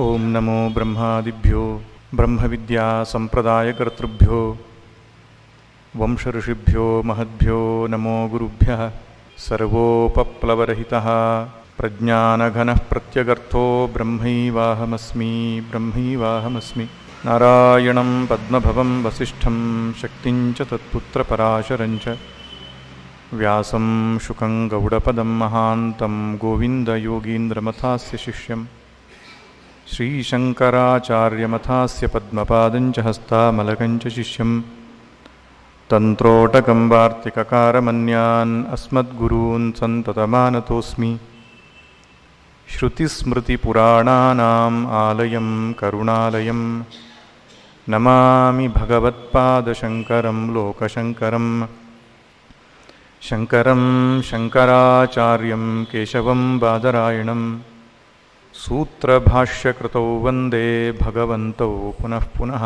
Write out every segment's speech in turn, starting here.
ಓಂ ನಮೋ ಬ್ರಹ್ಮಾದಿಭ್ಯೋ ಬ್ರಹ್ಮವಿದ್ಯಾ ಸಂಪ್ರದಾಯಕರ್ತೃಭ್ಯೋ ವಂಶಋಷಿಭ್ಯೋ ಮಹದ್ಭ್ಯೋ ನಮೋ ಗುರುಭ್ಯಃ. ಸರ್ವೋಪಪ್ಲವರಹಿತಃ ಪ್ರಜ್ಞಾನಘನಃ ಪ್ರತ್ಯಗರ್ಥೋ ಬ್ರಹ್ಮೈವಾಹಮಸ್ಮಿ ನಾರಾಯಣಂ ಪದ್ಮಭವಂ ವಸಿಷ್ಠಂ ಶಕ್ತಿಂಚ ತತ್ಪುತ್ರಪರಾಶರಂಚ ವ್ಯಾಸಂ ಶುಕಂ ಗೌಡಪದಂ ಮಹಾಂತಂ ಗೋವಿಂದಯೋಗೀಂದ್ರಮಥಾಸ್ಯ ಶಿಷ್ಯಂ ಶ್ರೀಶಂಕರಾಚಾರ್ಯಮಥಾಸ್ಯ ಪದ್ಮಪಾದಂಚ ಹಸ್ತಾಮಲಕಂಚ ಶಿಷ್ಯಂ ತಂತ್ರೋಟಕಂ ವಾರ್ತಿಕಕಾರಮನ್ಯಾನ್ ಅಸ್ಮದ್ಗುರೂನ್ ಸಂತತಮಾನತೋಸ್ಮಿ. ಶ್ರುತಿಸ್ಮೃತಿಪುರಾಣಾನಾಂ ಆಲಯಂ ಕರುಣಾಲಯಂ ನಮಾಮಿ ಭಗವತ್ಪಾದಶಂಕರಂ ಲೋಕಶಂಕರಂ. ಶಂಕರಂ ಶಂಕರಾಚಾರ್ಯಂ ಕೇಶವಂ ಬಾದರಾಯಣಂ ಸೂತ್ರಭಾಷ್ಯಕೃತೌ ವಂದೇ ಭಗವಂತೌ ಪುನಃ ಪುನಃ.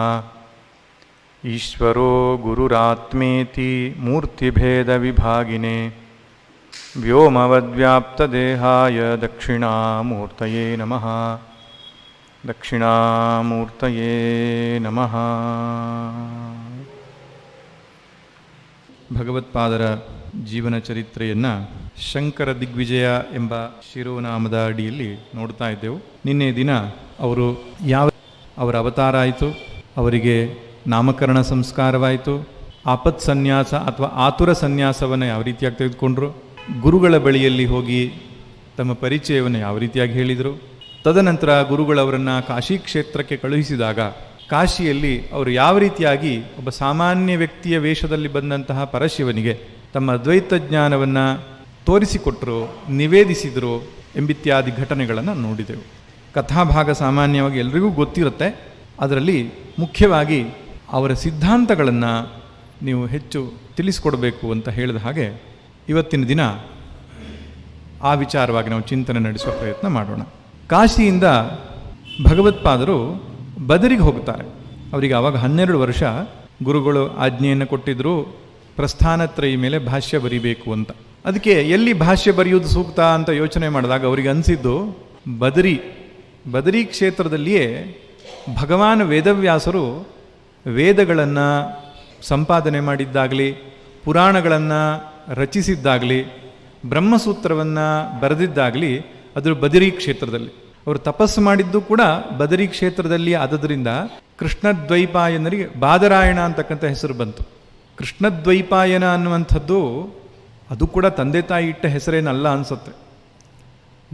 ಈಶ್ವರೋ ಗುರುರಾತ್ಮೇತಿ ಮೂರ್ತಿಭೇದವಿಭಾಗಿನೇ ವ್ಯೋಮವದ್ವ್ಯಾಪ್ತದೇಹಾಯ ದಕ್ಷಿಣಾಮೂರ್ತಯೇ ನಮಃ. ದಕ್ಷಿಣಾಮೂರ್ತಯೇ ನಮಃ. ಭಗವತ್ಪಾದರ ಜೀವನ ಚರಿತ್ರೆಯನ್ನು ಶಂಕರ ದಿಗ್ವಿಜಯ ಎಂಬ ಶಿರೋನಾಮದ ಅಡಿಯಲ್ಲಿ ನೋಡ್ತಾ ಇದ್ದೆವು. ನಿನ್ನೆ ದಿನ ಅವರ ಅವತಾರ ಆಯಿತು, ಅವರಿಗೆ ನಾಮಕರಣ ಸಂಸ್ಕಾರವಾಯಿತು, ಆಪತ್ ಸನ್ಯಾಸ ಅಥವಾ ಆತುರ ಸನ್ಯಾಸವನ್ನು ಯಾವ ರೀತಿಯಾಗಿ ತೆಗೆದುಕೊಂಡ್ರು, ಗುರುಗಳ ಬಳಿಯಲ್ಲಿ ಹೋಗಿ ತಮ್ಮ ಪರಿಚಯವನ್ನು ಯಾವ ರೀತಿಯಾಗಿ ಹೇಳಿದರು. ತದನಂತರ ಗುರುಗಳವರನ್ನು ಕಾಶಿ ಕ್ಷೇತ್ರಕ್ಕೆ ಕಳುಹಿಸಿದಾಗ ಕಾಶಿಯಲ್ಲಿ ಅವರು ಯಾವ ರೀತಿಯಾಗಿ ಒಬ್ಬ ಸಾಮಾನ್ಯ ವ್ಯಕ್ತಿಯ ವೇಷದಲ್ಲಿ ಬಂದಂತಹ ಪರಶಿವನಿಗೆ ತಮ್ಮ ಅದ್ವೈತ ಜ್ಞಾನವನ್ನು ತೋರಿಸಿಕೊಟ್ಟರು, ನಿವೇದಿಸಿದರು ಎಂಬಿತ್ಯಾದಿ ಘಟನೆಗಳನ್ನು ನೋಡಿದೆವು. ಕಥಾಭಾಗ ಸಾಮಾನ್ಯವಾಗಿ ಎಲ್ರಿಗೂ ಗೊತ್ತಿರುತ್ತೆ. ಅದರಲ್ಲಿ ಮುಖ್ಯವಾಗಿ ಅವರ ಸಿದ್ಧಾಂತಗಳನ್ನು ನೀವು ಹೆಚ್ಚು ತಿಳಿಸ್ಕೊಡ್ಬೇಕು ಅಂತ ಹೇಳಿದ ಹಾಗೆ ಇವತ್ತಿನ ದಿನ ಆ ವಿಚಾರವಾಗಿ ನಾವು ಚಿಂತನೆ ನಡೆಸುವ ಪ್ರಯತ್ನ ಮಾಡೋಣ. ಕಾಶಿಯಿಂದ ಭಗವತ್ಪಾದರು ಬದರಿಗೆ ಹೋಗ್ತಾರೆ. ಅವರಿಗೆ ಆವಾಗ 12 ವರ್ಷ. ಗುರುಗಳು ಆಜ್ಞೆಯನ್ನು ಕೊಟ್ಟಿದ್ದರು ಪ್ರಸ್ಥಾನತ್ರಯಿ ಮೇಲೆ ಭಾಷ್ಯ ಬರೀಬೇಕು ಅಂತ. ಅದಕ್ಕೆ ಎಲ್ಲಿ ಭಾಷ್ಯ ಬರೆಯುವುದು ಸೂಕ್ತ ಅಂತ ಯೋಚನೆ ಮಾಡಿದಾಗ ಅವರಿಗೆ ಅನಿಸಿದ್ದು ಬದರಿ ಕ್ಷೇತ್ರದಲ್ಲಿಯೇ ಭಗವಾನ್ ವೇದವ್ಯಾಸರು ವೇದಗಳನ್ನು ಸಂಪಾದನೆ ಮಾಡಿದ್ದಾಗಲಿ, ಪುರಾಣಗಳನ್ನು ರಚಿಸಿದ್ದಾಗಲಿ, ಬ್ರಹ್ಮಸೂತ್ರವನ್ನು ಬರೆದಿದ್ದಾಗಲಿ ಅದು ಬದರಿ ಕ್ಷೇತ್ರದಲ್ಲಿ. ಅವರು ತಪಸ್ಸು ಮಾಡಿದ್ದು ಕೂಡ ಬದರಿ ಕ್ಷೇತ್ರದಲ್ಲಿ ಆದದ್ರಿಂದ ಕೃಷ್ಣದ್ವೈಪಾಯನರಿಗೆ ಬಾದರಾಯಣ ಅಂತಕ್ಕಂಥ ಹೆಸರು ಬಂತು. ಕೃಷ್ಣದ್ವೈಪಾಯನ ಅನ್ನುವಂಥದ್ದು ಅದು ಕೂಡ ತಂದೆ ತಾಯಿ ಇಟ್ಟ ಹೆಸರೇನಲ್ಲ ಅನಿಸುತ್ತೆ.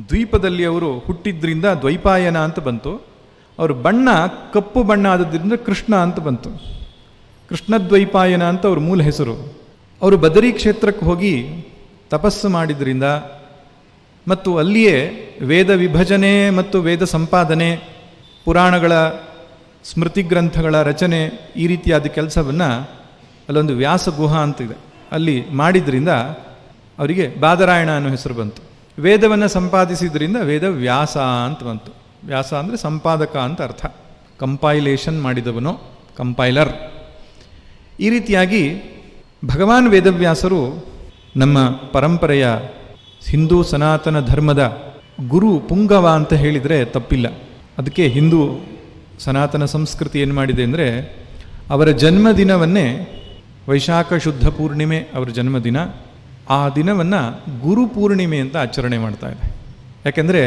ದ್ವೀಪದಲ್ಲಿ ಅವರು ಹುಟ್ಟಿದ್ರಿಂದ ದ್ವೈಪಾಯನ ಅಂತ ಬಂತು. ಅವರು ಬಣ್ಣ ಕಪ್ಪು ಬಣ್ಣ ಆದದ್ರಿಂದ ಕೃಷ್ಣ ಅಂತ ಬಂತು. ಕೃಷ್ಣದ್ವೈಪಾಯನ ಅಂತ ಅವ್ರ ಮೂಲ ಹೆಸರು. ಅವರು ಬದರಿ ಕ್ಷೇತ್ರಕ್ಕೆ ಹೋಗಿ ತಪಸ್ಸು ಮಾಡಿದ್ರಿಂದ ಮತ್ತು ಅಲ್ಲಿಯೇ ವೇದ ವಿಭಜನೆ ಮತ್ತು ವೇದ ಸಂಪಾದನೆ, ಪುರಾಣಗಳ ಸ್ಮೃತಿ ಗ್ರಂಥಗಳ ರಚನೆ, ಈ ರೀತಿಯಾದ ಕೆಲಸವನ್ನು ಅಲ್ಲೊಂದು ವ್ಯಾಸಗುಹ ಅಂತಿದೆ, ಅಲ್ಲಿ ಮಾಡಿದ್ರಿಂದ ಅವರಿಗೆ ಬಾದರಾಯಣ ಅನ್ನೋ ಹೆಸರು ಬಂತು. ವೇದವನ್ನು ಸಂಪಾದಿಸಿದ್ರಿಂದ ವೇದ ವ್ಯಾಸ ಅಂತ ಬಂತು. ವ್ಯಾಸ ಅಂದರೆ ಸಂಪಾದಕ ಅಂತ ಅರ್ಥ. ಕಂಪೈಲೇಷನ್ ಮಾಡಿದವನು, ಕಂಪೈಲರ್. ಈ ರೀತಿಯಾಗಿ ಭಗವಾನ್ ವೇದವ್ಯಾಸರು ನಮ್ಮ ಪರಂಪರೆಯ ಹಿಂದೂ ಸನಾತನ ಧರ್ಮದ ಗುರು ಪುಂಗವ ಅಂತ ಹೇಳಿದರೆ ತಪ್ಪಿಲ್ಲ. ಅದಕ್ಕೆ ಹಿಂದೂ ಸನಾತನ ಸಂಸ್ಕೃತಿ ಏನು ಮಾಡಿದೆ ಅಂದರೆ ಅವರ ಜನ್ಮದಿನವನ್ನೇ ವೈಶಾಖ ಶುದ್ಧ ಪೂರ್ಣಿಮೆ ಅವರ ಜನ್ಮದಿನ, ಆ ದಿನವನ್ನು ಗುರು ಪೂರ್ಣಿಮೆ ಅಂತ ಆಚರಣೆ ಮಾಡ್ತಾ ಇದೆ. ಯಾಕೆಂದರೆ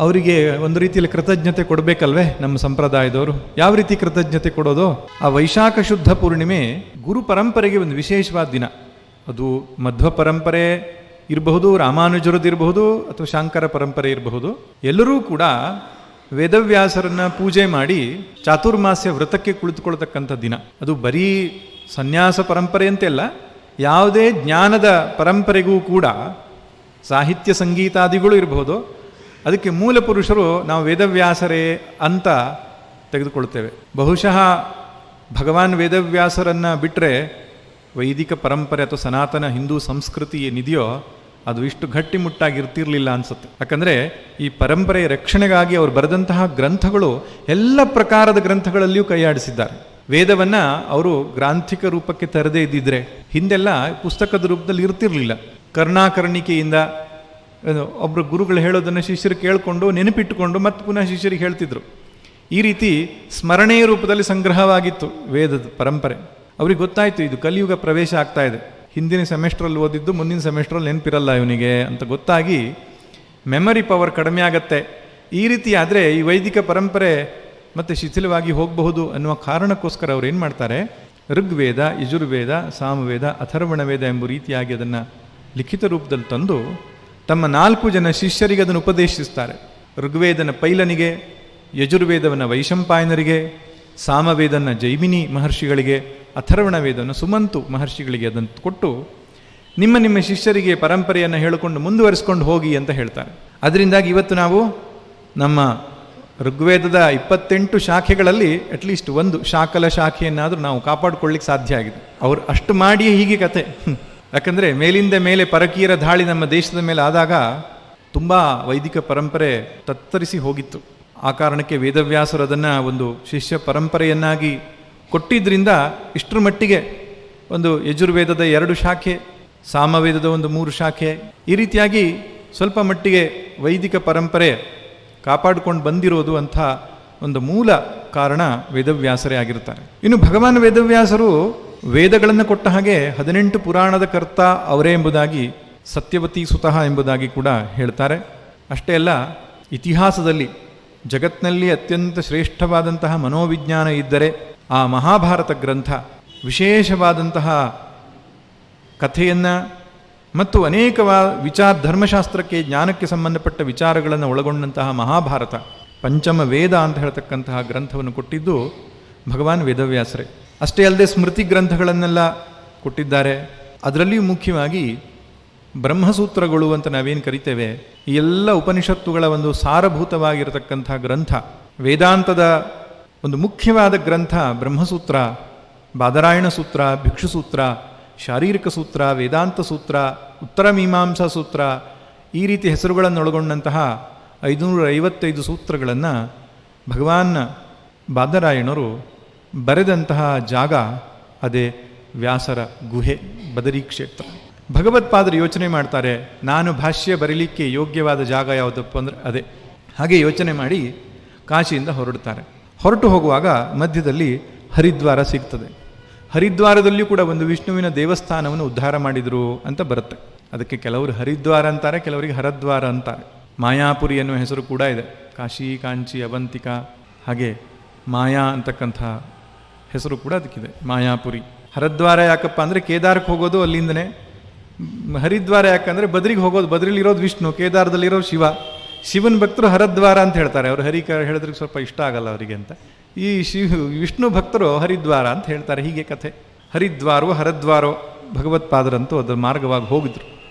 ಅವರಿಗೆ ಒಂದು ರೀತಿಯಲ್ಲಿ ಕೃತಜ್ಞತೆ ಕೊಡಬೇಕಲ್ವೇ ನಮ್ಮ ಸಂಪ್ರದಾಯದವರು. ಯಾವ ರೀತಿ ಕೃತಜ್ಞತೆ ಕೊಡೋದು? ಆ ವೈಶಾಖ ಶುದ್ಧ ಪೂರ್ಣಿಮೆ ಗುರು ಪರಂಪರೆಗೆ ಒಂದು ವಿಶೇಷವಾದ ದಿನ. ಅದು ಮಧ್ವ ಪರಂಪರೆ ಇರಬಹುದು, ರಾಮಾನುಜರದಿರಬಹುದು, ಅಥವಾ ಶಾಂಕರ ಪರಂಪರೆ ಇರಬಹುದು. ಎಲ್ಲರೂ ಕೂಡ ವೇದವ್ಯಾಸರನ್ನು ಪೂಜೆ ಮಾಡಿ ಚಾತುರ್ಮಾಸ್ಯ ವ್ರತಕ್ಕೆ ಕುಳಿತುಕೊಳ್ತಕ್ಕಂಥ ದಿನ. ಅದು ಬರೀ ಸನ್ಯಾಸ ಪರಂಪರೆ ಅಂತೆಲ್ಲ, ಯಾವುದೇ ಜ್ಞಾನದ ಪರಂಪರೆಗೂ ಕೂಡ ಸಾಹಿತ್ಯ ಸಂಗೀತಾದಿಗಳು ಇರಬಹುದು. ಅದಕ್ಕೆ ಮೂಲ ಪುರುಷರು ನಾವು ವೇದವ್ಯಾಸರೇ ಅಂತ ತೆಗೆದುಕೊಳ್ತೇವೆ. ಬಹುಶಃ ಭಗವಾನ್ ವೇದವ್ಯಾಸರನ್ನು ಬಿಟ್ಟರೆ ವೈದಿಕ ಪರಂಪರೆ ಅಥವಾ ಸನಾತನ ಹಿಂದೂ ಸಂಸ್ಕೃತಿ ಏನಿದೆಯೋ ಅದು ಇಷ್ಟು ಗಟ್ಟಿಮುಟ್ಟಾಗಿರ್ತಿರ್ಲಿಲ್ಲ ಅನಿಸುತ್ತೆ. ಯಾಕಂದರೆ ಈ ಪರಂಪರೆಯ ರಕ್ಷಣೆಗಾಗಿ ಅವರು ಬರೆದಂತಹ ಗ್ರಂಥಗಳು ಎಲ್ಲ ಪ್ರಕಾರದ ಗ್ರಂಥಗಳಲ್ಲಿಯೂ ಕೈಯಾಡಿಸಿದ್ದಾರೆ. ವೇದವನ್ನು ಅವರು ಗ್ರಾಂಥಿಕ ರೂಪಕ್ಕೆ ತರದೇ ಇದ್ದಿದ್ರೆ ಹಿಂದೆಲ್ಲ ಪುಸ್ತಕದ ರೂಪದಲ್ಲಿ ಇರ್ತಿರಲಿಲ್ಲ. ಕರ್ಣಾಕರ್ಣಿಕೆಯಿಂದ ಒಬ್ಬರು ಗುರುಗಳು ಹೇಳೋದನ್ನು ಶಿಷ್ಯರು ಕೇಳಿಕೊಂಡು ನೆನಪಿಟ್ಟುಕೊಂಡು ಮತ್ತೆ ಪುನಃ ಶಿಷ್ಯರಿಗೆ ಹೇಳ್ತಿದ್ರು. ಈ ರೀತಿ ಸ್ಮರಣೆಯ ರೂಪದಲ್ಲಿ ಸಂಗ್ರಹವಾಗಿತ್ತು ವೇದದ ಪರಂಪರೆ. ಅವ್ರಿಗೆ ಗೊತ್ತಾಯಿತು ಇದು ಕಲಿಯುಗ ಪ್ರವೇಶ ಆಗ್ತಾ ಇದೆ, ಹಿಂದಿನ ಸೆಮೆಸ್ಟ್ರಲ್ಲಿ ಓದಿದ್ದು ಮುಂದಿನ ಸೆಮೆಸ್ಟ್ರಲ್ಲಿ ನೆನಪಿರಲ್ಲ ಇವನಿಗೆ ಅಂತ ಗೊತ್ತಾಗಿ ಮೆಮರಿ ಪವರ್ ಕಡಿಮೆ ಆಗತ್ತೆ. ಈ ರೀತಿ ಆದರೆ ಈ ವೈದಿಕ ಪರಂಪರೆ ಮತ್ತು ಶಿಥಿಲವಾಗಿ ಹೋಗಬಹುದು ಅನ್ನುವ ಕಾರಣಕ್ಕೋಸ್ಕರ ಅವ್ರು ಏನು ಮಾಡ್ತಾರೆ, ಋಗ್ವೇದ, ಯಜುರ್ವೇದ, ಸಾಮವೇದ, ಅಥರ್ವಣ ವೇದ ಎಂಬ ರೀತಿಯಾಗಿ ಅದನ್ನು ಲಿಖಿತ ರೂಪದಲ್ಲಿ ತಂದು ತಮ್ಮ 4 ಜನ ಶಿಷ್ಯರಿಗೆ ಅದನ್ನು ಉಪದೇಶಿಸ್ತಾರೆ. ಋಗ್ವೇದನ ಪೈಲನಿಗೆ, ಯಜುರ್ವೇದವನ್ನು ವೈಶಂಪಾಯನರಿಗೆ, ಸಾಮವೇದನ ಜೈಮಿನಿ ಮಹರ್ಷಿಗಳಿಗೆ, ಅಥರ್ವಣ ವೇದವನ್ನು ಸುಮಂತು ಮಹರ್ಷಿಗಳಿಗೆ ಅದನ್ನು ಕೊಟ್ಟು ನಿಮ್ಮ ನಿಮ್ಮ ಶಿಷ್ಯರಿಗೆ ಪರಂಪರೆಯನ್ನು ಹೇಳಿಕೊಂಡು ಮುಂದುವರಿಸ್ಕೊಂಡು ಹೋಗಿ ಅಂತ ಹೇಳ್ತಾರೆ. ಅದರಿಂದಾಗಿ ಇವತ್ತು ನಾವು ನಮ್ಮ ಋಗ್ವೇದದ 28 ಶಾಖೆಗಳಲ್ಲಿ ಅಟ್ಲೀಸ್ಟ್ ಒಂದು ಶಾಕಲ ಶಾಖೆಯನ್ನಾದರೂ ನಾವು ಕಾಪಾಡಿಕೊಳ್ಳಿಕ್ಕೆ ಸಾಧ್ಯ ಆಗಿದೆ. ಅವ್ರು ಅಷ್ಟು ಮಾಡಿಯೇ ಹೀಗೆ ಕತೆ. ಯಾಕಂದರೆ ಮೇಲಿಂದ ಮೇಲೆ ಪರಕೀಯರ ದಾಳಿ ನಮ್ಮ ದೇಶದ ಮೇಲೆ ಆದಾಗ ತುಂಬ ವೈದಿಕ ಪರಂಪರೆ ತತ್ತರಿಸಿ ಹೋಗಿತ್ತು. ಆ ಕಾರಣಕ್ಕೆ ವೇದವ್ಯಾಸರು ಅದನ್ನು ಒಂದು ಶಿಷ್ಯ ಪರಂಪರೆಯನ್ನಾಗಿ ಕೊಟ್ಟಿದ್ದರಿಂದ ಇಷ್ಟರ ಮಟ್ಟಿಗೆ ಒಂದು ಯಜುರ್ವೇದದ 2 ಶಾಖೆ, ಸಾಮವೇದದ ಒಂದು 3 ಶಾಖೆ, ಈ ರೀತಿಯಾಗಿ ಸ್ವಲ್ಪ ಮಟ್ಟಿಗೆ ವೈದಿಕ ಪರಂಪರೆ ಕಾಪಾಡಿಕೊಂಡು ಬಂದಿರೋದು ಅಂಥ ಒಂದು ಮೂಲ ಕಾರಣ ವೇದವ್ಯಾಸರೇ ಆಗಿರ್ತಾರೆ. ಇನ್ನು ಭಗವಾನ್ ವೇದವ್ಯಾಸರು ವೇದಗಳನ್ನು ಕೊಟ್ಟ ಹಾಗೆ 18 ಪುರಾಣದ ಕರ್ತ ಅವರೇ ಎಂಬುದಾಗಿ ಸತ್ಯವತಿ ಸುತಃ ಎಂಬುದಾಗಿ ಕೂಡ ಹೇಳ್ತಾರೆ. ಅಷ್ಟೇ ಅಲ್ಲ, ಇತಿಹಾಸದಲ್ಲಿ ಜಗತ್ತಿನಲ್ಲಿ ಅತ್ಯಂತ ಶ್ರೇಷ್ಠವಾದಂತಹ ಮನೋವಿಜ್ಞಾನ ಇದ್ದರೆ ಆ ಮಹಾಭಾರತ ಗ್ರಂಥ, ವಿಶೇಷವಾದಂತಹ ಕಥೆಯನ್ನು ಮತ್ತು ಅನೇಕ ಧರ್ಮಶಾಸ್ತ್ರಕ್ಕೆ, ಜ್ಞಾನಕ್ಕೆ ಸಂಬಂಧಪಟ್ಟ ವಿಚಾರಗಳನ್ನು ಒಳಗೊಂಡಂತಹ ಮಹಾಭಾರತ, ಪಂಚಮ ವೇದ ಅಂತ ಹೇಳ್ತಕ್ಕಂತಹ ಗ್ರಂಥವನ್ನು ಕೊಟ್ಟಿದ್ದು ಭಗವಾನ್ ವೇದವ್ಯಾಸರೇ. ಅಷ್ಟೇ ಅಲ್ಲದೆ ಸ್ಮೃತಿ ಗ್ರಂಥಗಳನ್ನೆಲ್ಲ ಕೊಟ್ಟಿದ್ದಾರೆ. ಅದರಲ್ಲಿಯೂ ಮುಖ್ಯವಾಗಿ ಬ್ರಹ್ಮಸೂತ್ರಗಳು ಅಂತ ನಾವೇನು ಕರಿತೇವೆ, ಈ ಎಲ್ಲ ಉಪನಿಷತ್ತುಗಳ ಒಂದು ಸಾರಭೂತವಾಗಿರತಕ್ಕಂಥ ಗ್ರಂಥ, ವೇದಾಂತದ ಒಂದು ಮುಖ್ಯವಾದ ಗ್ರಂಥ ಬ್ರಹ್ಮಸೂತ್ರ, ಬಾದರಾಯಣ ಸೂತ್ರ, ಭಿಕ್ಷುಸೂತ್ರ, ಶಾರೀರಿಕ ಸೂತ್ರ, ವೇದಾಂತ ಸೂತ್ರ, ಉತ್ತರ ಮೀಮಾಂಸಾ ಸೂತ್ರ, ಈ ರೀತಿ ಹೆಸರುಗಳನ್ನೊಳಗೊಂಡಂತಹ 555 ಸೂತ್ರಗಳನ್ನು ಭಗವಾನ್ ಬಾದರಾಯಣರು ಬರೆದಂತಹ ಜಾಗ ಅದೇ ವ್ಯಾಸರ ಗುಹೆ, ಬದರಿ ಕ್ಷೇತ್ರ. ಭಗವತ್ಪಾದರು ಯೋಚನೆ ಮಾಡ್ತಾರೆ, ನಾನು ಭಾಷ್ಯ ಬರೀಲಿಕ್ಕೆ ಯೋಗ್ಯವಾದ ಜಾಗ ಯಾವುದಪ್ಪ ಅಂದರೆ ಅದೇ. ಹಾಗೆ ಯೋಚನೆ ಮಾಡಿ ಕಾಶಿಯಿಂದ ಹೊರಡ್ತಾರೆ. ಹೊರಟು ಹೋಗುವಾಗ ಮಧ್ಯದಲ್ಲಿ ಹರಿದ್ವಾರ ಸಿಗ್ತದೆ. ಹರಿದ್ವಾರದಲ್ಲಿಯೂ ಕೂಡ ಒಂದು ವಿಷ್ಣುವಿನ ದೇವಸ್ಥಾನವನ್ನು ಉದ್ಧಾರ ಮಾಡಿದರು ಅಂತ ಬರುತ್ತೆ. ಅದಕ್ಕೆ ಕೆಲವರು ಹರಿದ್ವಾರ ಅಂತಾರೆ, ಕೆಲವರಿಗೆ ಹರದ್ವಾರ ಅಂತಾರೆ. ಮಾಯಾಪುರಿ ಎನ್ನುವ ಹೆಸರು ಕೂಡ ಇದೆ. ಕಾಶಿ, ಕಾಂಚಿ, ಅವಂತಿಕಾ, ಹಾಗೆ ಮಾಯಾ ಅಂತಕ್ಕಂಥ ಹೆಸರು ಕೂಡ ಅದಕ್ಕಿದೆ, ಮಾಯಾಪುರಿ. ಹರದ್ವಾರ ಯಾಕಪ್ಪ ಅಂದರೆ ಕೇದಾರಕ್ಕೆ ಹೋಗೋದು ಅಲ್ಲಿಂದನೇ. ಹರಿದ್ವಾರ ಯಾಕಂದರೆ ಬದ್ರಿಗೆ ಹೋಗೋದು, ಬದ್ರಿಲಿರೋದು ವಿಷ್ಣು, ಕೇದಾರದಲ್ಲಿರೋ ಶಿವ. ಶಿವನ ಭಕ್ತರು ಹರದ್ವಾರ ಅಂತ ಹೇಳ್ತಾರೆ. ಅವರು ಹರಿಕ ಹೇಳಿದ್ರೆ ಸ್ವಲ್ಪ ಇಷ್ಟ ಆಗಲ್ಲ ಅವರಿಗೆ ಅಂತ. ಈ ವಿಷ್ಣು ಭಕ್ತರು ಹರಿದ್ವಾರ ಅಂತ ಹೇಳ್ತಾರೆ. ಹೀಗೆ ಕಥೆ. ಹರಿದ್ವಾರೋ ಹರದ್ವಾರೋ ಭಗವತ್ಪಾದರಂತೂ ಅದರ ಮಾರ್ಗವಾಗಿ ಹೋಗಿದ್ರು.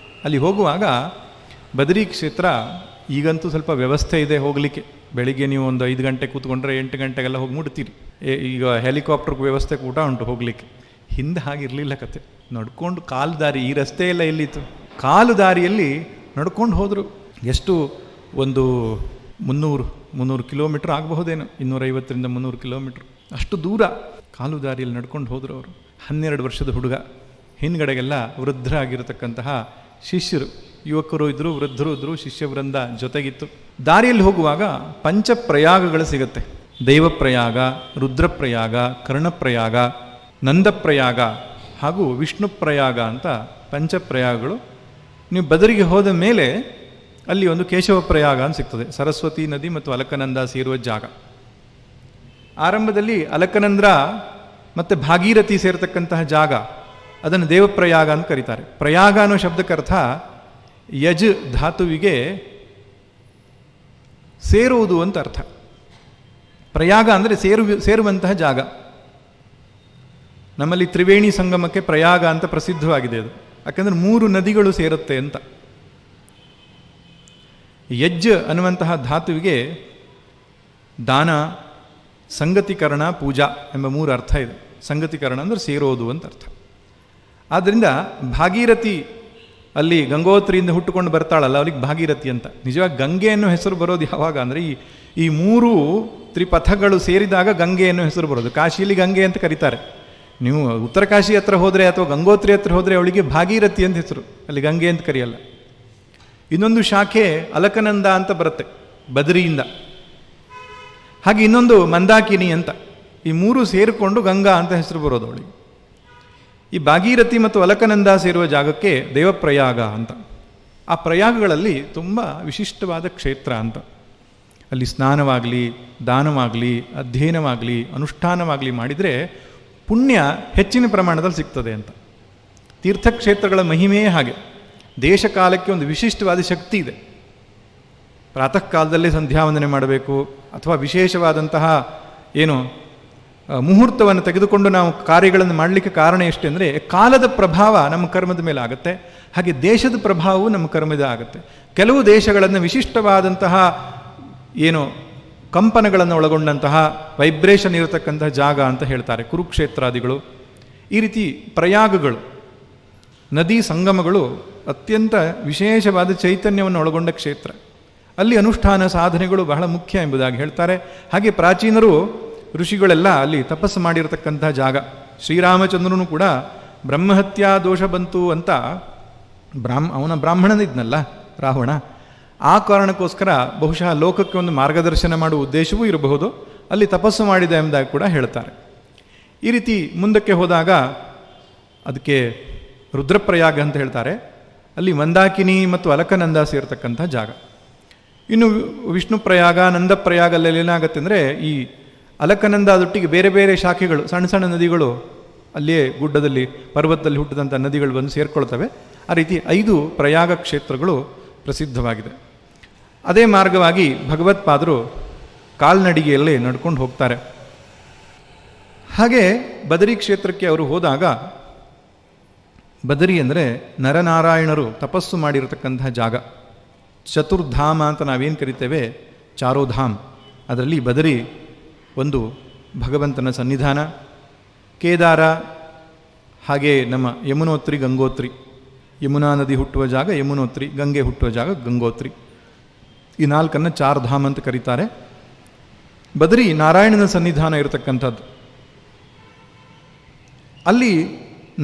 ಅಲ್ಲಿ ಹೋಗುವಾಗ ಬದರಿ ಕ್ಷೇತ್ರ ಈಗಂತೂ ಸ್ವಲ್ಪ ವ್ಯವಸ್ಥೆ ಇದೆ ಹೋಗಲಿಕ್ಕೆ. ಬೆಳಿಗ್ಗೆ ನೀವು ಒಂದು 5 ಗಂಟೆ ಕೂತ್ಕೊಂಡ್ರೆ 8 ಗಂಟೆಗೆಲ್ಲ ಹೋಗಿ ಮುಟ್ತೀರಿ. ಈಗ ಹೆಲಿಕಾಪ್ಟರ್ಗೆ ವ್ಯವಸ್ಥೆ ಕೂಡ ಉಂಟು ಹೋಗಲಿಕ್ಕೆ. ಹಿಂದೆ ಹಾಗಿರಲಿಲ್ಲ ಕತೆ. ನಡ್ಕೊಂಡು ಕಾಲು ದಾರಿ, ಈ ರಸ್ತೆ ಎಲ್ಲ ಎಲ್ಲಿತ್ತು, ಕಾಲು ದಾರಿಯಲ್ಲಿ ನಡ್ಕೊಂಡು ಹೋದರು. ಎಷ್ಟು ಒಂದು 300 ಕಿಲೋಮೀಟ್ರ್ ಆಗಬಹುದೇನೋ, 250ರಿಂದ 300 ಕಿಲೋಮೀಟ್ರ್, ಅಷ್ಟು ದೂರ ಕಾಲು ದಾರಿಯಲ್ಲಿ ನಡ್ಕೊಂಡು ಹೋದರು ಅವರು. 12 ವರ್ಷದ ಹುಡುಗ. ಹಿಂದ್ಗಡೆಗೆಲ್ಲ ವೃದ್ಧರಾಗಿರತಕ್ಕಂತಹ ಶಿಷ್ಯರು, ಯುವಕರು ಇದ್ದರು, ವೃದ್ಧರು ಇದ್ದರು, ಶಿಷ್ಯವೃಂದ ಜೊತೆಗಿತ್ತು. ದಾರಿಯಲ್ಲಿ ಹೋಗುವಾಗ ಪಂಚಪ್ರಯಾಗಗಳು ಸಿಗುತ್ತೆ. ದೈವಪ್ರಯಾಗ, ರುದ್ರಪ್ರಯಾಗ, ಕರ್ಣಪ್ರಯಾಗ, ನಂದಪ್ರಯಾಗ ಹಾಗೂ ವಿಷ್ಣುಪ್ರಯಾಗ ಅಂತ ಪಂಚಪ್ರಯಾಗಗಳು. ನೀವು ಬದರಿಗೆ ಹೋದ ಮೇಲೆ ಅಲ್ಲಿ ಒಂದು ಕೇಶವ ಪ್ರಯಾಗ ಅಂತ ಸಿಗ್ತದೆ. ಸರಸ್ವತಿ ನದಿ ಮತ್ತು ಅಲಕನಂದ ಸೇರುವ ಜಾಗ. ಆರಂಭದಲ್ಲಿ ಅಲಕನಂದ್ರ ಮತ್ತು ಭಾಗೀರಥಿ ಸೇರತಕ್ಕಂತಹ ಜಾಗ, ಅದನ್ನು ದೇವಪ್ರಯಾಗ ಅಂತ ಕರೀತಾರೆ. ಪ್ರಯಾಗ ಅನ್ನೋ ಶಬ್ದಕ್ಕರ್ಥ ಯಜ್ ಧಾತುವಿಗೆ ಸೇರುವುದು ಅಂತ ಅರ್ಥ. ಪ್ರಯಾಗ ಅಂದರೆ ಸೇರುವಂತಹ ಜಾಗ. ನಮ್ಮಲ್ಲಿ ತ್ರಿವೇಣಿ ಸಂಗಮಕ್ಕೆ ಪ್ರಯಾಗ ಅಂತ ಪ್ರಸಿದ್ಧವಾಗಿದೆ ಅದು. ಯಾಕಂದರೆ 3 ನದಿಗಳು ಸೇರುತ್ತೆ ಅಂತ. ಯಜ್ಜ ಅನ್ನುವಂತಹ ಧಾತುವಿಗೆ ದಾನ, ಸಂಗತೀಕರಣ, ಪೂಜಾ ಎಂಬ 3 ಅರ್ಥ ಇದೆ. ಸಂಗತೀಕರಣ ಅಂದರೆ ಸೇರೋದು ಅಂತ ಅರ್ಥ. ಆದ್ದರಿಂದ ಭಾಗೀರಥಿ ಅಲ್ಲಿ ಗಂಗೋತ್ರಿಯಿಂದ ಹುಟ್ಟುಕೊಂಡು ಬರ್ತಾಳಲ್ಲ, ಅವಳಿಗೆ ಭಾಗೀರಥಿ ಅಂತ. ನಿಜವಾಗಿ ಗಂಗೆ ಅನ್ನೋ ಹೆಸರು ಬರೋದು ಯಾವಾಗ ಅಂದರೆ ಈ 3 ತ್ರಿಪಥಗಳು ಸೇರಿದಾಗ ಗಂಗೆ ಅನ್ನೋ ಹೆಸರು ಬರೋದು. ಕಾಶಿಯಲ್ಲಿ ಗಂಗೆ ಅಂತ ಕರೀತಾರೆ. ನೀವು ಉತ್ತರ ಕಾಶಿ ಹತ್ರ ಹೋದರೆ ಅಥವಾ ಗಂಗೋತ್ರಿ ಹತ್ರ ಹೋದರೆ ಅವಳಿಗೆ ಭಾಗೀರಥಿ ಅಂತ ಹೆಸರು, ಅಲ್ಲಿ ಗಂಗೆ ಅಂತ ಕರೆಯಲ್ಲ. ಇನ್ನೊಂದು ಶಾಖೆ ಅಲಕನಂದ ಅಂತ ಬರುತ್ತೆ ಬದರಿಯಿಂದ, ಹಾಗೆ ಇನ್ನೊಂದು ಮಂದಾಕಿನಿ ಅಂತ. ಈ ಮೂರು ಸೇರಿಕೊಂಡು ಗಂಗಾ ಅಂತ ಹೆಸರು ಬರೋದು ಅವಳಿಗೆ. ಈ ಭಾಗೀರಥಿ ಮತ್ತು ಅಲಕನಂದ ಸೇರುವ ಜಾಗಕ್ಕೆ ದೇವಪ್ರಯಾಗ ಅಂತ. ಆ ಪ್ರಯಾಗಗಳಲ್ಲಿ ತುಂಬ ವಿಶಿಷ್ಟವಾದ ಕ್ಷೇತ್ರ ಅಂತ. ಅಲ್ಲಿ ಸ್ನಾನವಾಗಲಿ, ದಾನವಾಗಲಿ, ಅಧ್ಯಯನವಾಗಲಿ, ಅನುಷ್ಠಾನವಾಗಲಿ ಮಾಡಿದರೆ ಪುಣ್ಯ ಹೆಚ್ಚಿನ ಪ್ರಮಾಣದಲ್ಲಿ ಸಿಗ್ತದೆ ಅಂತ. ತೀರ್ಥಕ್ಷೇತ್ರಗಳ ಮಹಿಮೆಯೇ ಹಾಗೆ. ದೇಶ ಕಾಲಕ್ಕೆ ಒಂದು ವಿಶಿಷ್ಟವಾದ ಶಕ್ತಿ ಇದೆ. ಪ್ರಾತಃ ಕಾಲದಲ್ಲೇ ಸಂಧ್ಯಾವಂದನೆ ಮಾಡಬೇಕು, ಅಥವಾ ವಿಶೇಷವಾದಂತಹ ಮುಹೂರ್ತವನ್ನು ತೆಗೆದುಕೊಂಡು ನಾವು ಕಾರ್ಯಗಳನ್ನು ಮಾಡಲಿಕ್ಕೆ ಕಾರಣ ಎಷ್ಟೆಂದರೆ ಕಾಲದ ಪ್ರಭಾವ ನಮ್ಮ ಕರ್ಮದ ಮೇಲೆ ಆಗುತ್ತೆ, ಹಾಗೆ ದೇಶದ ಪ್ರಭಾವವು ನಮ್ಮ ಕರ್ಮದ ಆಗುತ್ತೆ. ಕೆಲವು ದೇಶಗಳನ್ನು ವಿಶಿಷ್ಟವಾದಂತಹ ಕಂಪನಗಳನ್ನು ಒಳಗೊಂಡಂತಹ ವೈಬ್ರೇಷನ್ ಇರತಕ್ಕಂತಹ ಜಾಗ ಅಂತ ಹೇಳ್ತಾರೆ, ಕುರುಕ್ಷೇತ್ರಾದಿಗಳು. ಈ ರೀತಿ ಪ್ರಯಾಗಗಳು, ನದಿ ಸಂಗಮಗಳು ಅತ್ಯಂತ ವಿಶೇಷವಾದ ಚೈತನ್ಯವನ್ನು ಒಳಗೊಂಡ ಕ್ಷೇತ್ರ. ಅಲ್ಲಿ ಅನುಷ್ಠಾನ ಸಾಧನೆಗಳು ಬಹಳ ಮುಖ್ಯ ಎಂಬುದಾಗಿ ಹೇಳ್ತಾರೆ. ಹಾಗೆ ಪ್ರಾಚೀನರು ಋಷಿಗಳೆಲ್ಲ ಅಲ್ಲಿ ತಪಸ್ಸು ಮಾಡಿರತಕ್ಕಂಥ ಜಾಗ. ಶ್ರೀರಾಮಚಂದ್ರನು ಕೂಡ ಬ್ರಹ್ಮಹತ್ಯಾ ದೋಷ ಬಂತು ಅಂತ ಅವನ ಬ್ರಾಹ್ಮಣನಿದ್ನಲ್ಲ ರಾವಣ, ಆ ಕಾರಣಕ್ಕೋಸ್ಕರ ಬಹುಶಃ ಲೋಕಕ್ಕೆ ಒಂದು ಮಾರ್ಗದರ್ಶನ ಮಾಡುವ ಉದ್ದೇಶವೂ ಇರಬಹುದು, ಅಲ್ಲಿ ತಪಸ್ಸು ಮಾಡಿದ ಎಂಬುದಾಗಿ ಕೂಡ ಹೇಳ್ತಾರೆ. ಈ ರೀತಿ ಮುಂದಕ್ಕೆ ಹೋದಾಗ ಅದಕ್ಕೆ ರುದ್ರಪ್ರಯಾಗ ಅಂತ ಹೇಳ್ತಾರೆ. ಅಲ್ಲಿ ಮಂದಾಕಿನಿ ಮತ್ತು ಅಲಕನಂದ ಸೇರ್ತಕ್ಕಂಥ ಜಾಗ. ಇನ್ನು ವಿಷ್ಣು ಪ್ರಯಾಗ, ನಂದ ಪ್ರಯಾಗ ಅಲ್ಲೆಲ್ಲ ಏನಾಗುತ್ತೆ ಅಂದರೆ ಈ ಅಲಕನಂದ ಅದೊಟ್ಟಿಗೆ ಬೇರೆ ಬೇರೆ ಶಾಖೆಗಳು, ಸಣ್ಣ ಸಣ್ಣ ನದಿಗಳು ಅಲ್ಲಿಯೇ ಗುಡ್ಡದಲ್ಲಿ ಪರ್ವತದಲ್ಲಿ ಹುಟ್ಟಿದಂಥ ನದಿಗಳು ಬಂದು ಸೇರ್ಕೊಳ್ತವೆ. ಆ ರೀತಿ 5 ಪ್ರಯಾಗ ಕ್ಷೇತ್ರಗಳು ಪ್ರಸಿದ್ಧವಾಗಿದೆ. ಅದೇ ಮಾರ್ಗವಾಗಿ ಭಗವತ್ಪಾದರು ಕಾಲ್ನಡಿಗೆಯಲ್ಲೇ ನಡ್ಕೊಂಡು ಹೋಗ್ತಾರೆ. ಹಾಗೆ ಬದರಿ ಕ್ಷೇತ್ರಕ್ಕೆ ಅವರು ಹೋದಾಗ, ಬದರಿ ಅಂದರೆ ನರನಾರಾಯಣರು ತಪಸ್ಸು ಮಾಡಿರತಕ್ಕಂತಹ ಜಾಗ. ಚತುರ್ಧಾಮ ಅಂತ ನಾವೇನು ಕರಿತೇವೆ, ಚಾರೋಧಾಮ್, ಅದರಲ್ಲಿ ಬದರಿ ಒಂದು ಭಗವಂತನ ಸನ್ನಿಧಾನ. ಕೇದಾರ, ಹಾಗೆ ನಮ್ಮ ಯಮುನೋತ್ರಿ, ಗಂಗೋತ್ರಿ, ಯಮುನಾ ನದಿ ಹುಟ್ಟುವ ಜಾಗ ಯಮುನೋತ್ರಿ, ಗಂಗೆ ಹುಟ್ಟುವ ಜಾಗ ಗಂಗೋತ್ರಿ. ಈ 4 ಚಾರ್ಧಾಮ್ ಅಂತ ಕರೀತಾರೆ. ಬದರಿ ನಾರಾಯಣನ ಸನ್ನಿಧಾನ ಇರತಕ್ಕಂಥದ್ದು. ಅಲ್ಲಿ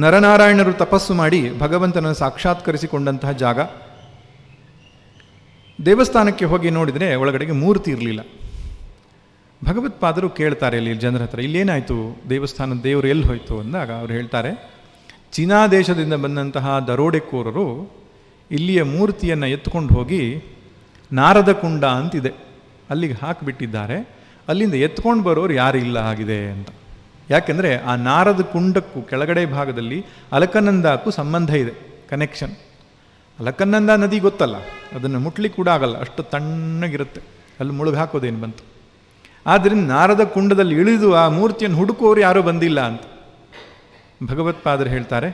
ನರನಾರಾಯಣರು ತಪಸ್ಸು ಮಾಡಿ ಭಗವಂತನನ್ನು ಸಾಕ್ಷಾತ್ಕರಿಸಿಕೊಂಡಂತಹ ಜಾಗ. ದೇವಸ್ಥಾನಕ್ಕೆ ಹೋಗಿ ನೋಡಿದರೆ ಒಳಗಡೆಗೆ ಮೂರ್ತಿ ಇರಲಿಲ್ಲ. ಭಗವತ್ಪಾದರು ಕೇಳ್ತಾರೆ ಇಲ್ಲಿ ಜನರ ಹತ್ರ, ಇಲ್ಲೇನಾಯಿತು, ದೇವಸ್ಥಾನದ ದೇವರು ಎಲ್ಲಿ ಹೋಯಿತು ಅಂದಾಗ ಅವ್ರು ಹೇಳ್ತಾರೆ, ಚೀನಾ ದೇಶದಿಂದ ಬಂದಂತಹ ದರೋಡೆಕೋರರು ಇಲ್ಲಿಯ ಮೂರ್ತಿಯನ್ನು ಎತ್ಕೊಂಡು ಹೋಗಿ ನಾರದ ಕುಂಡ ಅಂತಿದೆ, ಅಲ್ಲಿಗೆ ಹಾಕಿಬಿಟ್ಟಿದ್ದಾರೆ. ಅಲ್ಲಿಂದ ಎತ್ಕೊಂಡು ಬರೋರು ಯಾರು ಇಲ್ಲ ಆಗಿದೆ ಅಂತ. ಯಾಕೆಂದರೆ ಆ ನಾರದ ಕುಂಡಕ್ಕೂ ಕೆಳಗಡೆ ಭಾಗದಲ್ಲಿ ಅಲಕನಂದಕ್ಕೂ ಸಂಬಂಧ ಇದೆ, ಕನೆಕ್ಷನ್. ಅಲಕನಂದ ನದಿ ಗೊತ್ತಲ್ಲ, ಅದನ್ನು ಮುಟ್ಲಿಕ್ಕೆ ಕೂಡ ಆಗಲ್ಲ, ಅಷ್ಟು ತಣ್ಣಗಿರುತ್ತೆ, ಅಲ್ಲಿ ಮುಳುಗಿ ಹಾಕೋದೇನು ಬಂತು. ಆದ್ದರಿಂದ ನಾರದ ಕುಂಡದಲ್ಲಿ ಇಳಿದು ಆ ಮೂರ್ತಿಯನ್ನು ಹುಡುಕೋರು ಯಾರೂ ಬಂದಿಲ್ಲ ಅಂತ ಭಗವತ್ಪಾದರು ಹೇಳ್ತಾರೆ.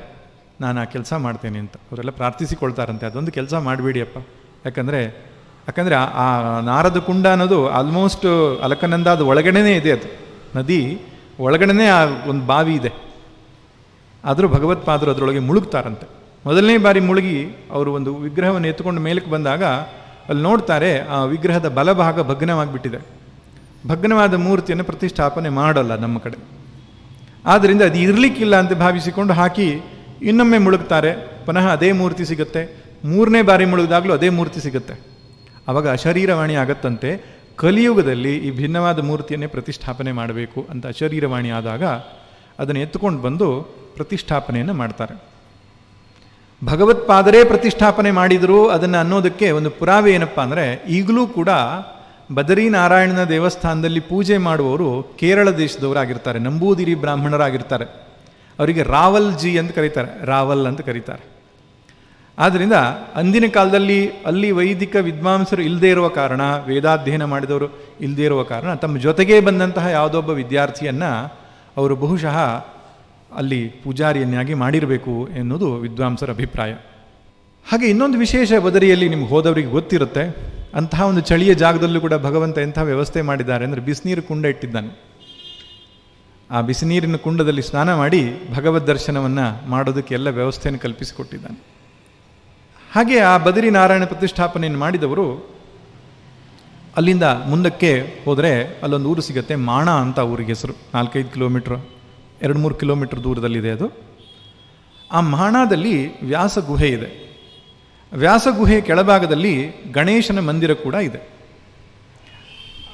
ನಾನು ಆ ಕೆಲಸ ಮಾಡ್ತೇನೆ ಅಂತ ಅವರೆಲ್ಲ ಪ್ರಾರ್ಥಿಸಿಕೊಳ್ತಾರಂತೆ. ಅದೊಂದು ಕೆಲಸ ಮಾಡಬೇಡಿಯಪ್ಪ, ಯಾಕಂದರೆ ಆ ನಾರದ ಕುಂಡ ಅನ್ನೋದು ಆಲ್ಮೋಸ್ಟ್ ಅಲಕನಂದದ ಒಳಗಡೆನೇ ಇದೆ. ಅದು ನದಿ ಒಳಗಡೆನೇ ಆ ಒಂದು ಬಾವಿ ಇದೆ. ಆದರೂ ಭಗವತ್ಪಾದರು ಅದರೊಳಗೆ ಮುಳುಗ್ತಾರಂತೆ. ಮೊದಲನೇ ಬಾರಿ ಮುಳುಗಿ ಅವರು ಒಂದು ವಿಗ್ರಹವನ್ನು ಎತ್ತುಕೊಂಡು ಮೇಲಕ್ಕೆ ಬಂದಾಗ ಅಲ್ಲಿ ನೋಡ್ತಾರೆ, ಆ ವಿಗ್ರಹದ ಬಲಭಾಗ ಭಗ್ನವಾಗಿಬಿಟ್ಟಿದೆ. ಭಗ್ನವಾದ ಮೂರ್ತಿಯನ್ನು ಪ್ರತಿಷ್ಠಾಪನೆ ಮಾಡಲ್ಲ ನಮ್ಮ ಕಡೆ. ಆದ್ದರಿಂದ ಅದು ಇರಲಿಕ್ಕಿಲ್ಲ ಅಂತ ಭಾವಿಸಿಕೊಂಡು ಹಾಕಿ ಇನ್ನೊಮ್ಮೆ ಮುಳುಗ್ತಾರೆ. ಪುನಃ ಅದೇ ಮೂರ್ತಿ ಸಿಗುತ್ತೆ. 3ನೇ ಬಾರಿ ಮುಳುಗಿದಾಗಲೂ ಅದೇ ಮೂರ್ತಿ ಸಿಗುತ್ತೆ. ಆವಾಗ ಅಶರೀರವಾಣಿ ಆಗತ್ತಂತೆ, ಕಲಿಯುಗದಲ್ಲಿ ಈ ಭಿನ್ನವಾದ ಮೂರ್ತಿಯನ್ನೇ ಪ್ರತಿಷ್ಠಾಪನೆ ಮಾಡಬೇಕು ಅಂತ ಅಶರೀರವಾಣಿ ಆದಾಗ ಅದನ್ನು ಎತ್ತುಕೊಂಡು ಬಂದು ಪ್ರತಿಷ್ಠಾಪನೆಯನ್ನು ಮಾಡ್ತಾರೆ. ಭಗವತ್ಪಾದರೇ ಪ್ರತಿಷ್ಠಾಪನೆ ಮಾಡಿದರು ಅದನ್ನು ಅನ್ನೋದಕ್ಕೆ ಒಂದು ಪುರಾವೆ ಏನಪ್ಪ ಅಂದರೆ, ಈಗಲೂ ಕೂಡ ಬದರಿ ನಾರಾಯಣನ ದೇವಸ್ಥಾನದಲ್ಲಿ ಪೂಜೆ ಮಾಡುವವರು ಕೇರಳ ದೇಶದವರಾಗಿರ್ತಾರೆ, ನಂಬೂದಿರಿ ಬ್ರಾಹ್ಮಣರಾಗಿರ್ತಾರೆ. ಅವರಿಗೆ ರಾವಲ್ ಜಿ ಅಂತ ಕರೀತಾರೆ, ರಾವಲ್ ಅಂತ ಕರೀತಾರೆ. ಆದ್ದರಿಂದ ಅಂದಿನ ಕಾಲದಲ್ಲಿ ಅಲ್ಲಿ ವೈದಿಕ ವಿದ್ವಾಂಸರು ಇಲ್ಲದೇ ಇರುವ ಕಾರಣ, ವೇದಾಧ್ಯಯನ ಮಾಡಿದವರು ಇಲ್ಲದೇ ಇರುವ ಕಾರಣ, ತಮ್ಮ ಜೊತೆಗೇ ಬಂದಂತಹ ಯಾವುದೊಬ್ಬ ವಿದ್ಯಾರ್ಥಿಯನ್ನು ಅವರು ಬಹುಶಃ ಅಲ್ಲಿ ಪೂಜಾರಿಯನ್ನಾಗಿ ಮಾಡಿರಬೇಕು ಎನ್ನುವುದು ವಿದ್ವಾಂಸರ ಅಭಿಪ್ರಾಯ. ಹಾಗೆ ಇನ್ನೊಂದು ವಿಶೇಷ ಬದರಿಯಲ್ಲಿ ನಿಮ್ಗೆ ಹೋದವರಿಗೆ ಗೊತ್ತಿರುತ್ತೆ, ಅಂತಹ ಒಂದು ಚಳಿಯ ಜಾಗದಲ್ಲೂ ಕೂಡ ಭಗವಂತ ಎಂಥ ವ್ಯವಸ್ಥೆ ಮಾಡಿದ್ದಾರೆ ಅಂದರೆ ಬಿಸಿನೀರು ಕುಂಡ ಇಟ್ಟಿದ್ದಾನೆ. ಆ ಬಿಸಿನೀರಿನ ಕುಂಡದಲ್ಲಿ ಸ್ನಾನ ಮಾಡಿ ಭಗವದ್ ದರ್ಶನವನ್ನು ಮಾಡೋದಕ್ಕೆ ಎಲ್ಲ ವ್ಯವಸ್ಥೆಯನ್ನು ಕಲ್ಪಿಸಿಕೊಟ್ಟಿದ್ದಾನೆ. ಹಾಗೆ ಆ ಬದರಿ ನಾರಾಯಣ ಪ್ರತಿಷ್ಠಾಪನೆಯನ್ನು ಮಾಡಿದವರು ಅಲ್ಲಿಂದ ಮುಂದಕ್ಕೆ ಹೋದರೆ ಅಲ್ಲೊಂದು ಊರು ಸಿಗುತ್ತೆ, ಮಾಣ ಅಂತ ಊರಿಗೆ ಹೆಸರು. 4-5 ಕಿಲೋಮೀಟ್ರ್, 2-3 ಕಿಲೋಮೀಟ್ರ್ ದೂರದಲ್ಲಿದೆ ಅದು. ಆ ಮಾಣದಲ್ಲಿ ವ್ಯಾಸ ಗುಹೆ ಇದೆ. ವ್ಯಾಸಗುಹೆ ಕೆಳಭಾಗದಲ್ಲಿ ಗಣೇಶನ ಮಂದಿರ ಕೂಡ ಇದೆ.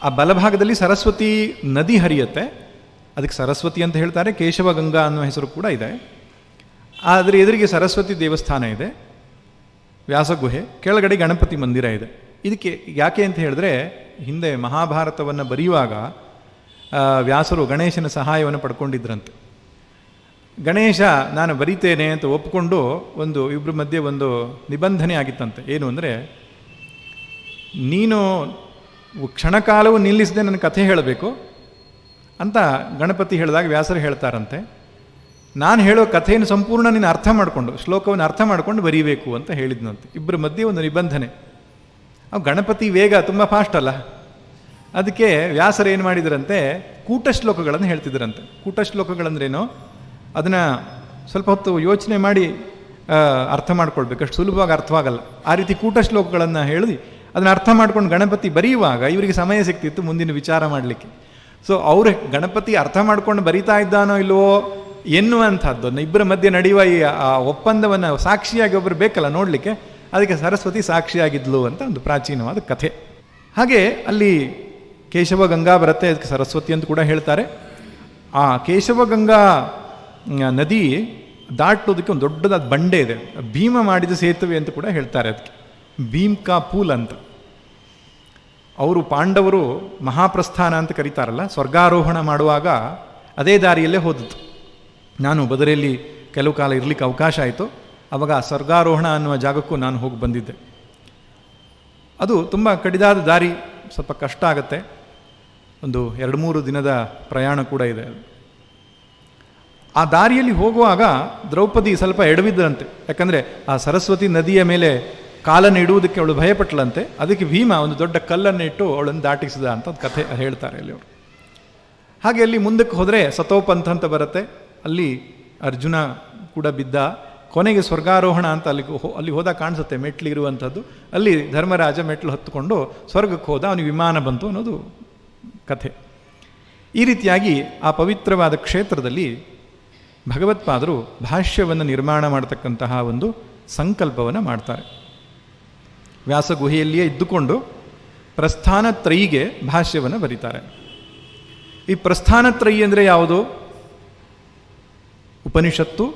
ಆ ಬಲಭಾಗದಲ್ಲಿ ಸರಸ್ವತಿ ನದಿ ಹರಿಯುತ್ತೆ, ಅದಕ್ಕೆ ಸರಸ್ವತಿ ಅಂತ ಹೇಳ್ತಾರೆ. ಕೇಶವ ಗಂಗಾ ಅನ್ನೋ ಹೆಸರು ಕೂಡ ಇದೆ. ಆದರೆ ಎದುರಿಗೆ ಸರಸ್ವತಿ ದೇವಸ್ಥಾನ ಇದೆ, ವ್ಯಾಸಗುಹೆ ಕೆಳಗಡೆ ಗಣಪತಿ ಮಂದಿರ ಇದೆ. ಇದಕ್ಕೆ ಯಾಕೆ ಅಂತ ಹೇಳಿದ್ರೆ, ಹಿಂದೆ ಮಹಾಭಾರತವನ್ನು ಬರೆಯುವಾಗ ವ್ಯಾಸರು ಗಣೇಶನ ಸಹಾಯವನ್ನು ಪಡ್ಕೊಂಡಿದ್ರಂತೆ. ಗಣೇಶ ನಾನು ಬರೀತೇನೆ ಅಂತ ಒಪ್ಪಿಕೊಂಡು ಇಬ್ಬರ ಮಧ್ಯೆ ಒಂದು ನಿಬಂಧನೆ ಆಗಿತ್ತಂತೆ. ಏನು ಅಂದರೆ, ನೀನು ಕ್ಷಣಕಾಲವೂ ನಿಲ್ಲಿಸದೆ ನನ್ನ ಕಥೆ ಹೇಳಬೇಕು ಅಂತ ಗಣಪತಿ ಹೇಳಿದಾಗ ವ್ಯಾಸರು ಹೇಳ್ತಾರಂತೆ, ನಾನು ಹೇಳೋ ಕಥೆಯನ್ನು ಸಂಪೂರ್ಣ ನೀನು ಅರ್ಥ ಮಾಡಿಕೊಂಡು, ಶ್ಲೋಕವನ್ನು ಅರ್ಥ ಮಾಡ್ಕೊಂಡು ಬರೀಬೇಕು ಅಂತ ಹೇಳಿದ್ನಂತೆ. ಇಬ್ಬರ ಮಧ್ಯೆ ಒಂದು ನಿಬಂಧನೆ. ಅವು ಗಣಪತಿ ವೇಗ ತುಂಬ ಫಾಸ್ಟ್ ಅಲ್ಲ, ಅದಕ್ಕೆ ವ್ಯಾಸರು ಏನು ಮಾಡಿದರಂತೆ, ಕೂಟ ಶ್ಲೋಕಗಳನ್ನು ಹೇಳ್ತಿದ್ರಂತೆ. ಕೂಟ ಶ್ಲೋಕಗಳಂದ್ರೇನು, ಅದನ್ನು ಸ್ವಲ್ಪ ಹೊತ್ತು ಯೋಚನೆ ಮಾಡಿ ಅರ್ಥ ಮಾಡ್ಕೊಳ್ಬೇಕು, ಅಷ್ಟು ಸುಲಭವಾಗಿ ಅರ್ಥವಾಗಲ್ಲ. ಆ ರೀತಿ ಕೂಟ ಶ್ಲೋಕಗಳನ್ನು ಹೇಳಿ ಅದನ್ನು ಅರ್ಥ ಮಾಡ್ಕೊಂಡು ಗಣಪತಿ ಬರೆಯುವಾಗ ಇವರಿಗೆ ಸಮಯ ಸಿಗ್ತಿತ್ತು ಮುಂದಿನ ವಿಚಾರ ಮಾಡಲಿಕ್ಕೆ. ಸೊ ಅವರು ಗಣಪತಿ ಅರ್ಥ ಮಾಡ್ಕೊಂಡು ಬರಿತಾ ಇದ್ದಾನೋ ಇಲ್ವೋ ಎನ್ನುವಂಥದ್ದನ್ನು ಇಬ್ಬರ ಮಧ್ಯೆ ನಡೆಯುವ ಈ ಆ ಒಪ್ಪಂದವನ್ನು ಸಾಕ್ಷಿಯಾಗಿ ಒಬ್ಬರು ಬೇಕಲ್ಲ ನೋಡಲಿಕ್ಕೆ, ಅದಕ್ಕೆ ಸರಸ್ವತಿ ಸಾಕ್ಷಿಯಾಗಿದ್ಲು ಅಂತ ಒಂದು ಪ್ರಾಚೀನವಾದ ಕಥೆ. ಹಾಗೆ ಅಲ್ಲಿ ಕೇಶವ ಗಂಗಾ ಬರುತ್ತೆ, ಅದಕ್ಕೆ ಸರಸ್ವತಿ ಅಂತ ಕೂಡ ಹೇಳ್ತಾರೆ. ಆ ಕೇಶವ ಗಂಗಾ ನದಿ ದಾಟೋದಕ್ಕೆ ಒಂದು ದೊಡ್ಡದಾದ ಬಂಡೆ ಇದೆ, ಭೀಮ ಮಾಡಿದ ಸೇತುವೆ ಅಂತ ಕೂಡ ಹೇಳ್ತಾರೆ. ಅದಕ್ಕೆ ಭೀಮ್ ಕಾ ಪೂಲ್ ಅಂತ. ಅವರು ಪಾಂಡವರು ಮಹಾಪ್ರಸ್ಥಾನ ಅಂತ ಕರೀತಾರಲ್ಲ, ಸ್ವರ್ಗಾರೋಹಣ ಮಾಡುವಾಗ ಅದೇ ದಾರಿಯಲ್ಲೇ ಹೋದದ್ದು. ನಾನು ಬದರಿಯಲ್ಲಿ ಕೆಲವು ಕಾಲ ಇರಲಿಕ್ಕೆ ಅವಕಾಶ ಆಯಿತು. ಆವಾಗ ಸ್ವರ್ಗಾರೋಹಣ ಅನ್ನುವ ಜಾಗಕ್ಕೂ ನಾನು ಹೋಗಿ ಬಂದಿದ್ದೆ. ಅದು ತುಂಬ ಕಡಿದಾದ ದಾರಿ, ಸ್ವಲ್ಪ ಕಷ್ಟ ಆಗುತ್ತೆ. ಒಂದು 2-3 ದಿನದ ಪ್ರಯಾಣ ಕೂಡ ಇದೆ. ಆ ದಾರಿಯಲ್ಲಿ ಹೋಗುವಾಗ ದ್ರೌಪದಿ ಸ್ವಲ್ಪ ಎಡವಿದ್ರಂತೆ. ಯಾಕಂದರೆ ಆ ಸರಸ್ವತಿ ನದಿಯ ಮೇಲೆ ಕಾಲನ್ನು ಇಡುವುದಕ್ಕೆ ಅವಳು ಭಯಪಟ್ಟಳಂತೆ. ಅದಕ್ಕೆ ಭೀಮ ಒಂದು ದೊಡ್ಡ ಕಲ್ಲನ್ನು ಇಟ್ಟು ಅವಳನ್ನು ದಾಟಿಸಿದ ಅಂತ ಒಂದು ಕಥೆ ಹೇಳ್ತಾರೆ ಅಲ್ಲಿ ಅವರು. ಹಾಗೆ ಅಲ್ಲಿ ಮುಂದಕ್ಕೆ ಹೋದರೆ ಸತೋಪಂಥ ಅಂತ ಬರುತ್ತೆ, ಅಲ್ಲಿ ಅರ್ಜುನ ಕೂಡ ಬಿದ್ದ. ಕೊನೆಗೆ ಸ್ವರ್ಗಾರೋಹಣ ಅಂತ ಅಲ್ಲಿ ಹೋದಾಗ ಕಾಣಿಸುತ್ತೆ ಮೆಟ್ಲಿರುವಂಥದ್ದು. ಅಲ್ಲಿ ಧರ್ಮರಾಜ ಮೆಟ್ಲು ಹತ್ತುಕೊಂಡು ಸ್ವರ್ಗಕ್ಕೆ ಹೋದ, ಅವನಿಗೆ ವಿಮಾನ ಬಂತು ಅನ್ನೋದು ಕಥೆ. ಈ ರೀತಿಯಾಗಿ ಆ ಪವಿತ್ರವಾದ ಕ್ಷೇತ್ರದಲ್ಲಿ ಭಗವತ್ಪಾದರು ಭಾಷ್ಯವನ್ನು ನಿರ್ಮಾಣ ಮಾಡತಕ್ಕಂತಹ ಒಂದು ಸಂಕಲ್ಪವನ್ನು ಮಾಡ್ತಾರೆ. ವ್ಯಾಸಗುಹೆಯಲ್ಲಿಯೇ ಇದ್ದುಕೊಂಡು ಪ್ರಸ್ಥಾನತ್ರಯಿಗೆ ಭಾಷ್ಯವನ್ನು ಬರೀತಾರೆ. ಈ ಪ್ರಸ್ಥಾನತ್ರಯಿ ಅಂದರೆ ಯಾವುದು? ಉಪನಿಷತ್ತು,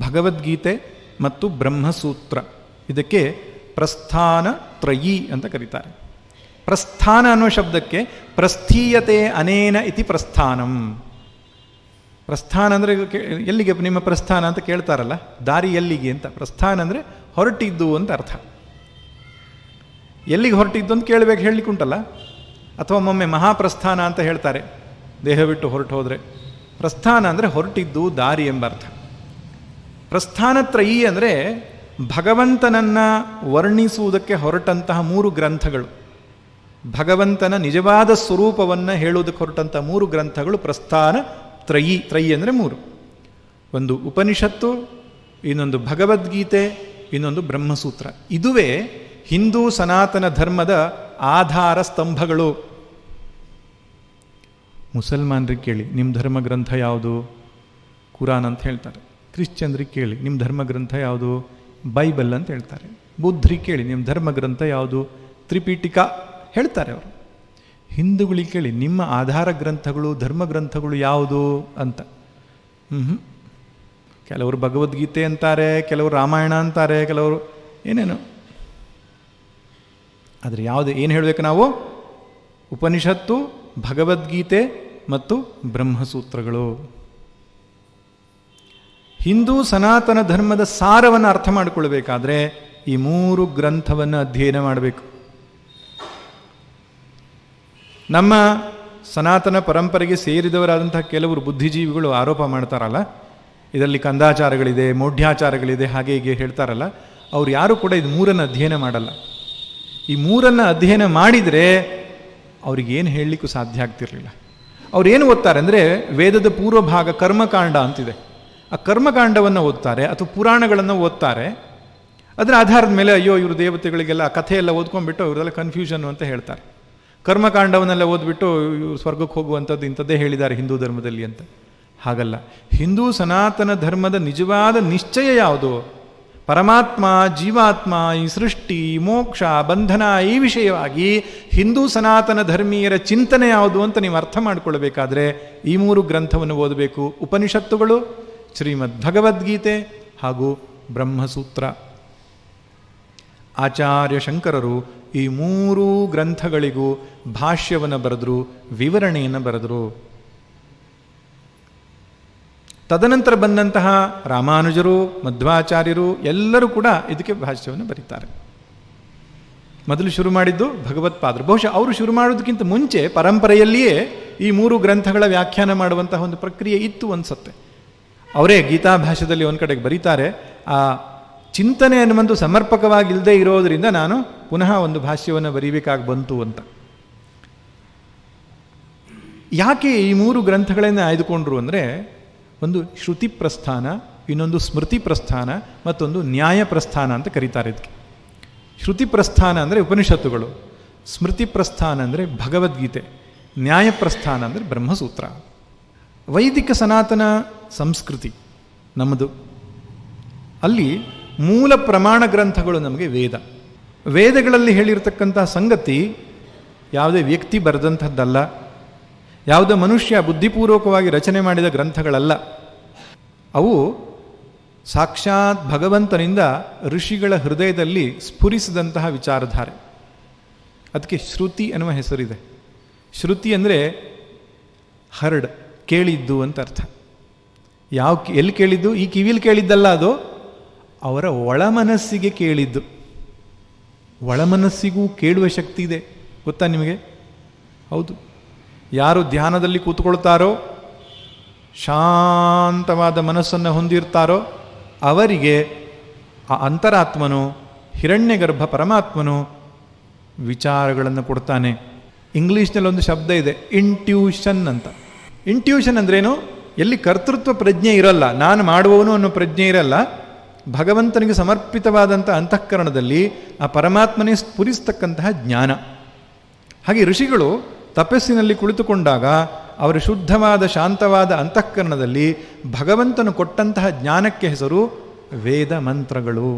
ಭಗವದ್ಗೀತೆ ಮತ್ತು ಬ್ರಹ್ಮಸೂತ್ರ. ಇದಕ್ಕೆ ಪ್ರಸ್ಥಾನತ್ರಯಿ ಅಂತ ಕರೀತಾರೆ. ಪ್ರಸ್ಥಾನ ಅನ್ನೋ ಶಬ್ದಕ್ಕೆ ಪ್ರಸ್ಥೀಯತೆ ಅನೇನ ಇತಿ ಪ್ರಸ್ಥಾನಂ. ಪ್ರಸ್ಥಾನ ಅಂದರೆ ಎಲ್ಲಿಗೆ ನಿಮ್ಮ ಪ್ರಸ್ಥಾನ ಅಂತ ಕೇಳ್ತಾರಲ್ಲ, ದಾರಿ ಎಲ್ಲಿಗೆ ಅಂತ. ಪ್ರಸ್ಥಾನ ಅಂದರೆ ಹೊರಟಿದ್ದು ಅಂತ ಅರ್ಥ. ಎಲ್ಲಿಗೆ ಹೊರಟಿದ್ದು ಅಂತ ಕೇಳಬೇಕು, ಹೇಳಲಿಕ್ಕುಂಟಲ್ಲ. ಅಥವಾ ಒಮ್ಮೊಮ್ಮೆ ಮಹಾಪ್ರಸ್ಥಾನ ಅಂತ ಹೇಳ್ತಾರೆ, ದೇಹ ಬಿಟ್ಟು ಹೊರಟು ಹೋದರೆ. ಪ್ರಸ್ಥಾನ ಅಂದರೆ ಹೊರಟಿದ್ದು, ದಾರಿ ಎಂಬ ಅರ್ಥ. ಪ್ರಸ್ಥಾನತ್ರಯಿ ಅಂದರೆ ಭಗವಂತನನ್ನು ವರ್ಣಿಸುವುದಕ್ಕೆ ಹೊರಟಂತಹ 3 ಗ್ರಂಥಗಳು, ಭಗವಂತನ ನಿಜವಾದ ಸ್ವರೂಪವನ್ನು ಹೇಳುವುದಕ್ಕೆ ಹೊರಟಂಥ 3 ಗ್ರಂಥಗಳು ಪ್ರಸ್ಥಾನತ್ರಯಿ. ತ್ರಯಿ ಅಂದರೆ 3. ಒಂದು ಉಪನಿಷತ್ತು, ಇನ್ನೊಂದು ಭಗವದ್ಗೀತೆ, ಇನ್ನೊಂದು ಬ್ರಹ್ಮಸೂತ್ರ. ಇದುವೇ ಹಿಂದೂ ಸನಾತನ ಧರ್ಮದ ಆಧಾರ ಸ್ತಂಭಗಳು. ಮುಸಲ್ಮಾನರಿಗೆ ಕೇಳಿ ನಿಮ್ಮ ಧರ್ಮಗ್ರಂಥ ಯಾವುದು? ಕುರಾನ್ ಅಂತ ಹೇಳ್ತಾರೆ. ಕ್ರಿಶ್ಚಿಯನ್ರಿಗೆ ಕೇಳಿ ನಿಮ್ಮ ಧರ್ಮಗ್ರಂಥ ಯಾವುದು? ಬೈಬಲ್ ಅಂತ ಹೇಳ್ತಾರೆ. ಬುದ್ಧರಿಗೆ ಕೇಳಿ ನಿಮ್ಮ ಧರ್ಮಗ್ರಂಥ ಯಾವುದು? ತ್ರಿಪೀಠಿಕ ಹೇಳ್ತಾರೆ ಅವರು. ಹಿಂದೂಗಳಿಗೆ ಕೇಳಿ ನಿಮ್ಮ ಆಧಾರ ಗ್ರಂಥಗಳು, ಧರ್ಮಗ್ರಂಥಗಳು ಯಾವುದು ಅಂತ. ಕೆಲವರು ಭಗವದ್ಗೀತೆ ಅಂತಾರೆ, ಕೆಲವರು ರಾಮಾಯಣ ಅಂತಾರೆ, ಕೆಲವರು ಏನೇನು. ಆದರೆ ಯಾವುದು ಏನು ಹೇಳಬೇಕು ನಾವು? ಉಪನಿಷತ್ತು, ಭಗವದ್ಗೀತೆ ಮತ್ತು ಬ್ರಹ್ಮಸೂತ್ರಗಳು. ಹಿಂದೂ ಸನಾತನ ಧರ್ಮದ ಸಾರವನ್ನು ಅರ್ಥ ಮಾಡಿಕೊಳ್ಬೇಕಾದ್ರೆ ಈ 3 ಗ್ರಂಥವನ್ನು ಅಧ್ಯಯನ ಮಾಡಬೇಕು. ನಮ್ಮ ಸನಾತನ ಪರಂಪರೆಗೆ ಸೇರಿದವರಾದಂತಹ ಕೆಲವರು ಬುದ್ಧಿಜೀವಿಗಳು ಆರೋಪ ಮಾಡ್ತಾರಲ್ಲ, ಇದರಲ್ಲಿ ಕಂದಾಚಾರಗಳಿದೆ, ಮೌಢ್ಯಾಚಾರಗಳಿದೆ, ಹಾಗೆ ಹೀಗೆ ಹೇಳ್ತಾರಲ್ಲ. ಅವ್ರು ಯಾರು ಕೂಡ ಇದು 3 ಅಧ್ಯಯನ ಮಾಡಲ್ಲ. ಈ 3 ಅಧ್ಯಯನ ಮಾಡಿದರೆ ಅವ್ರಿಗೇನು ಹೇಳಲಿಕ್ಕೂ ಸಾಧ್ಯ ಆಗ್ತಿರಲಿಲ್ಲ. ಅವ್ರೇನು ಓದ್ತಾರೆ ಅಂದರೆ, ವೇದದ ಪೂರ್ವ ಭಾಗ ಕರ್ಮಕಾಂಡ ಅಂತಿದೆ, ಆ ಕರ್ಮಕಾಂಡವನ್ನು ಓದ್ತಾರೆ ಅಥವಾ ಪುರಾಣಗಳನ್ನು ಓದ್ತಾರೆ. ಅದರ ಆಧಾರದ ಮೇಲೆ ಅಯ್ಯೋ ಇವರು ದೇವತೆಗಳಿಗೆಲ್ಲ ಆ ಕಥೆಯೆಲ್ಲ ಓದ್ಕೊಂಡ್ಬಿಟ್ಟು ಇವರೆಲ್ಲ ಕನ್ಫ್ಯೂಷನ್ ಅಂತ ಹೇಳ್ತಾರೆ. ಕರ್ಮಕಾಂಡವನ್ನೆಲ್ಲ ಓದ್ಬಿಟ್ಟು ಇವರು ಸ್ವರ್ಗಕ್ಕೆ ಹೋಗುವಂಥದ್ದು ಇಂಥದ್ದೇ ಹೇಳಿದ್ದಾರೆ ಹಿಂದೂ ಧರ್ಮದಲ್ಲಿ ಅಂತ. ಹಾಗಲ್ಲ. ಹಿಂದೂ ಸನಾತನ ಧರ್ಮದ ನಿಜವಾದ ನಿಶ್ಚಯ ಯಾವುದು? ಪರಮಾತ್ಮ, ಜೀವಾತ್ಮ, ಈ ಸೃಷ್ಟಿ, ಮೋಕ್ಷ, ಬಂಧನ ಈ ವಿಷಯವಾಗಿ ಹಿಂದೂ ಸನಾತನ ಧರ್ಮೀಯರ ಚಿಂತನೆ ಯಾವುದು ಅಂತ ನೀವು ಅರ್ಥ ಮಾಡಿಕೊಳ್ಬೇಕಾದ್ರೆ ಈ 3 ಗ್ರಂಥವನ್ನು ಓದಬೇಕು. ಉಪನಿಷತ್ತುಗಳು, ಶ್ರೀಮದ್ ಭಗವದ್ಗೀತೆ ಹಾಗೂ ಬ್ರಹ್ಮಸೂತ್ರ. ಆಚಾರ್ಯ ಶಂಕರರು ಈ 3 ಗ್ರಂಥಗಳಿಗೂ ಭಾಷ್ಯವನ್ನು ಬರೆದರು, ವಿವರಣೆಯನ್ನು ಬರೆದರು. ತದನಂತರ ಬಂದಂತಹ ರಾಮಾನುಜರು, ಮಧ್ವಾಚಾರ್ಯರು ಎಲ್ಲರೂ ಕೂಡ ಇದಕ್ಕೆ ಭಾಷ್ಯವನ್ನು ಬರೀತಾರೆ. ಮೊದಲು ಶುರು ಮಾಡಿದ್ದು ಭಗವತ್ಪಾದರು. ಬಹುಶಃ ಅವರು ಶುರು ಮಾಡೋದಕ್ಕಿಂತ ಮುಂಚೆ ಪರಂಪರೆಯಲ್ಲಿಯೇ ಈ 3 ಗ್ರಂಥಗಳ ವ್ಯಾಖ್ಯಾನ ಮಾಡುವಂತಹ ಒಂದು ಪ್ರಕ್ರಿಯೆ ಇತ್ತು ಅನ್ಸುತ್ತೆ. ಅವರೇ ಗೀತಾಭಾಷ್ಯದಲ್ಲಿ ಒಂದು ಕಡೆಗೆ ಬರೀತಾರೆ, ಆ ಚಿಂತನೆ ಅನ್ನುವಂದು ಸಮರ್ಪಕವಾಗಿಲ್ಲದೆ ಇರೋದರಿಂದ ನಾನು ಪುನಃ ಒಂದು ಭಾಷ್ಯವನ್ನು ಬರೀಬೇಕಾಗಿ ಬಂತು ಅಂತ. ಯಾಕೆ ಈ 3 ಗ್ರಂಥಗಳನ್ನು ಆಯ್ದುಕೊಂಡ್ರು ಅಂದರೆ, ಒಂದು ಶ್ರುತಿ ಪ್ರಸ್ಥಾನ, ಇನ್ನೊಂದು ಸ್ಮೃತಿ ಪ್ರಸ್ಥಾನ, ಮತ್ತೊಂದು ನ್ಯಾಯ ಪ್ರಸ್ಥಾನ ಅಂತ ಕರೀತಾರೆ ಇದಕ್ಕೆ. ಶ್ರುತಿ ಪ್ರಸ್ಥಾನ ಅಂದರೆ ಉಪನಿಷತ್ತುಗಳು, ಸ್ಮೃತಿ ಪ್ರಸ್ಥಾನ ಅಂದರೆ ಭಗವದ್ಗೀತೆ, ನ್ಯಾಯ ಪ್ರಸ್ಥಾನ ಅಂದರೆ ಬ್ರಹ್ಮಸೂತ್ರ. ವೈದಿಕ ಸನಾತನ ಸಂಸ್ಕೃತಿ ನಮ್ಮದು. ಅಲ್ಲಿ ಮೂಲ ಪ್ರಮಾಣ ಗ್ರಂಥಗಳು ನಮಗೆ ವೇದ. ವೇದಗಳಲ್ಲಿ ಹೇಳಿರ್ತಕ್ಕಂಥ ಸಂಗತಿ ಯಾವುದೇ ವ್ಯಕ್ತಿ ಬರೆದಂಥದ್ದಲ್ಲ, ಯಾವುದೇ ಮನುಷ್ಯ ಬುದ್ಧಿಪೂರ್ವಕವಾಗಿ ರಚನೆ ಮಾಡಿದ ಗ್ರಂಥಗಳಲ್ಲ. ಅವು ಸಾಕ್ಷಾತ್ ಭಗವಂತನಿಂದ ಋಷಿಗಳ ಹೃದಯದಲ್ಲಿ ಸ್ಫುರಿಸಿದಂತಹ ವಿಚಾರಧಾರೆ. ಅದಕ್ಕೆ ಶ್ರುತಿ ಅನ್ನುವ ಹೆಸರಿದೆ. ಶ್ರುತಿ ಅಂದರೆ ಹರ್ಡ್, ಕೇಳಿದ್ದು ಅಂತ ಅರ್ಥ. ಎಲ್ಲಿ ಕೇಳಿದ್ದು? ಈ ಕಿವಿಲಿ ಕೇಳಿದ್ದಲ್ಲ, ಅದು ಅವರ ಒಳಮನಸ್ಸಿಗೆ ಕೇಳಿದ್ದು. ಒಳಮನಸ್ಸಿಗೂ ಕೇಳುವ ಶಕ್ತಿ ಇದೆ, ಗೊತ್ತಾ ನಿಮಗೆ? ಹೌದು. ಯಾರು ಧ್ಯಾನದಲ್ಲಿ ಕೂತ್ಕೊಳ್ತಾರೋ, ಶಾಂತವಾದ ಮನಸ್ಸನ್ನು ಹೊಂದಿರ್ತಾರೋ ಅವರಿಗೆ ಆ ಅಂತರಾತ್ಮನು, ಹಿರಣ್ಯಗರ್ಭ ಪರಮಾತ್ಮನು ವಿಚಾರಗಳನ್ನು ಕೊಡ್ತಾನೆ. ಇಂಗ್ಲೀಷ್ನಲ್ಲಿ ಒಂದು ಶಬ್ದ ಇದೆ, ಇಂಟ್ಯೂಷನ್ ಅಂತ. ಇಂಟ್ಯೂಷನ್ ಅಂದ್ರೇನು? ಎಲ್ಲಿ ಕರ್ತೃತ್ವ ಪ್ರಜ್ಞೆ ಇರಲ್ಲ, ನಾನು ಮಾಡುವವನು ಅನ್ನೋ ಪ್ರಜ್ಞೆ ಇರಲ್ಲ, ಭಗವಂತನಿಗೆ ಸಮರ್ಪಿತವಾದಂಥ ಅಂತಃಕರಣದಲ್ಲಿ ಆ ಪರಮಾತ್ಮನೇ ಸ್ಫುರಿಸ್ತಕ್ಕಂತಹ ಜ್ಞಾನ. ಹಾಗೆ ಋಷಿಗಳು ತಪಸ್ಸಿನಲ್ಲಿ ಕುಳಿತುಕೊಂಡಾಗ ಅವರ ಶುದ್ಧವಾದ ಶಾಂತವಾದ ಅಂತಃಕರಣದಲ್ಲಿ ಭಗವಂತನು ಕೊಟ್ಟಂತಹ ಜ್ಞಾನಕ್ಕೆ ಹೆಸರು ವೇದ ಮಂತ್ರಗಳು.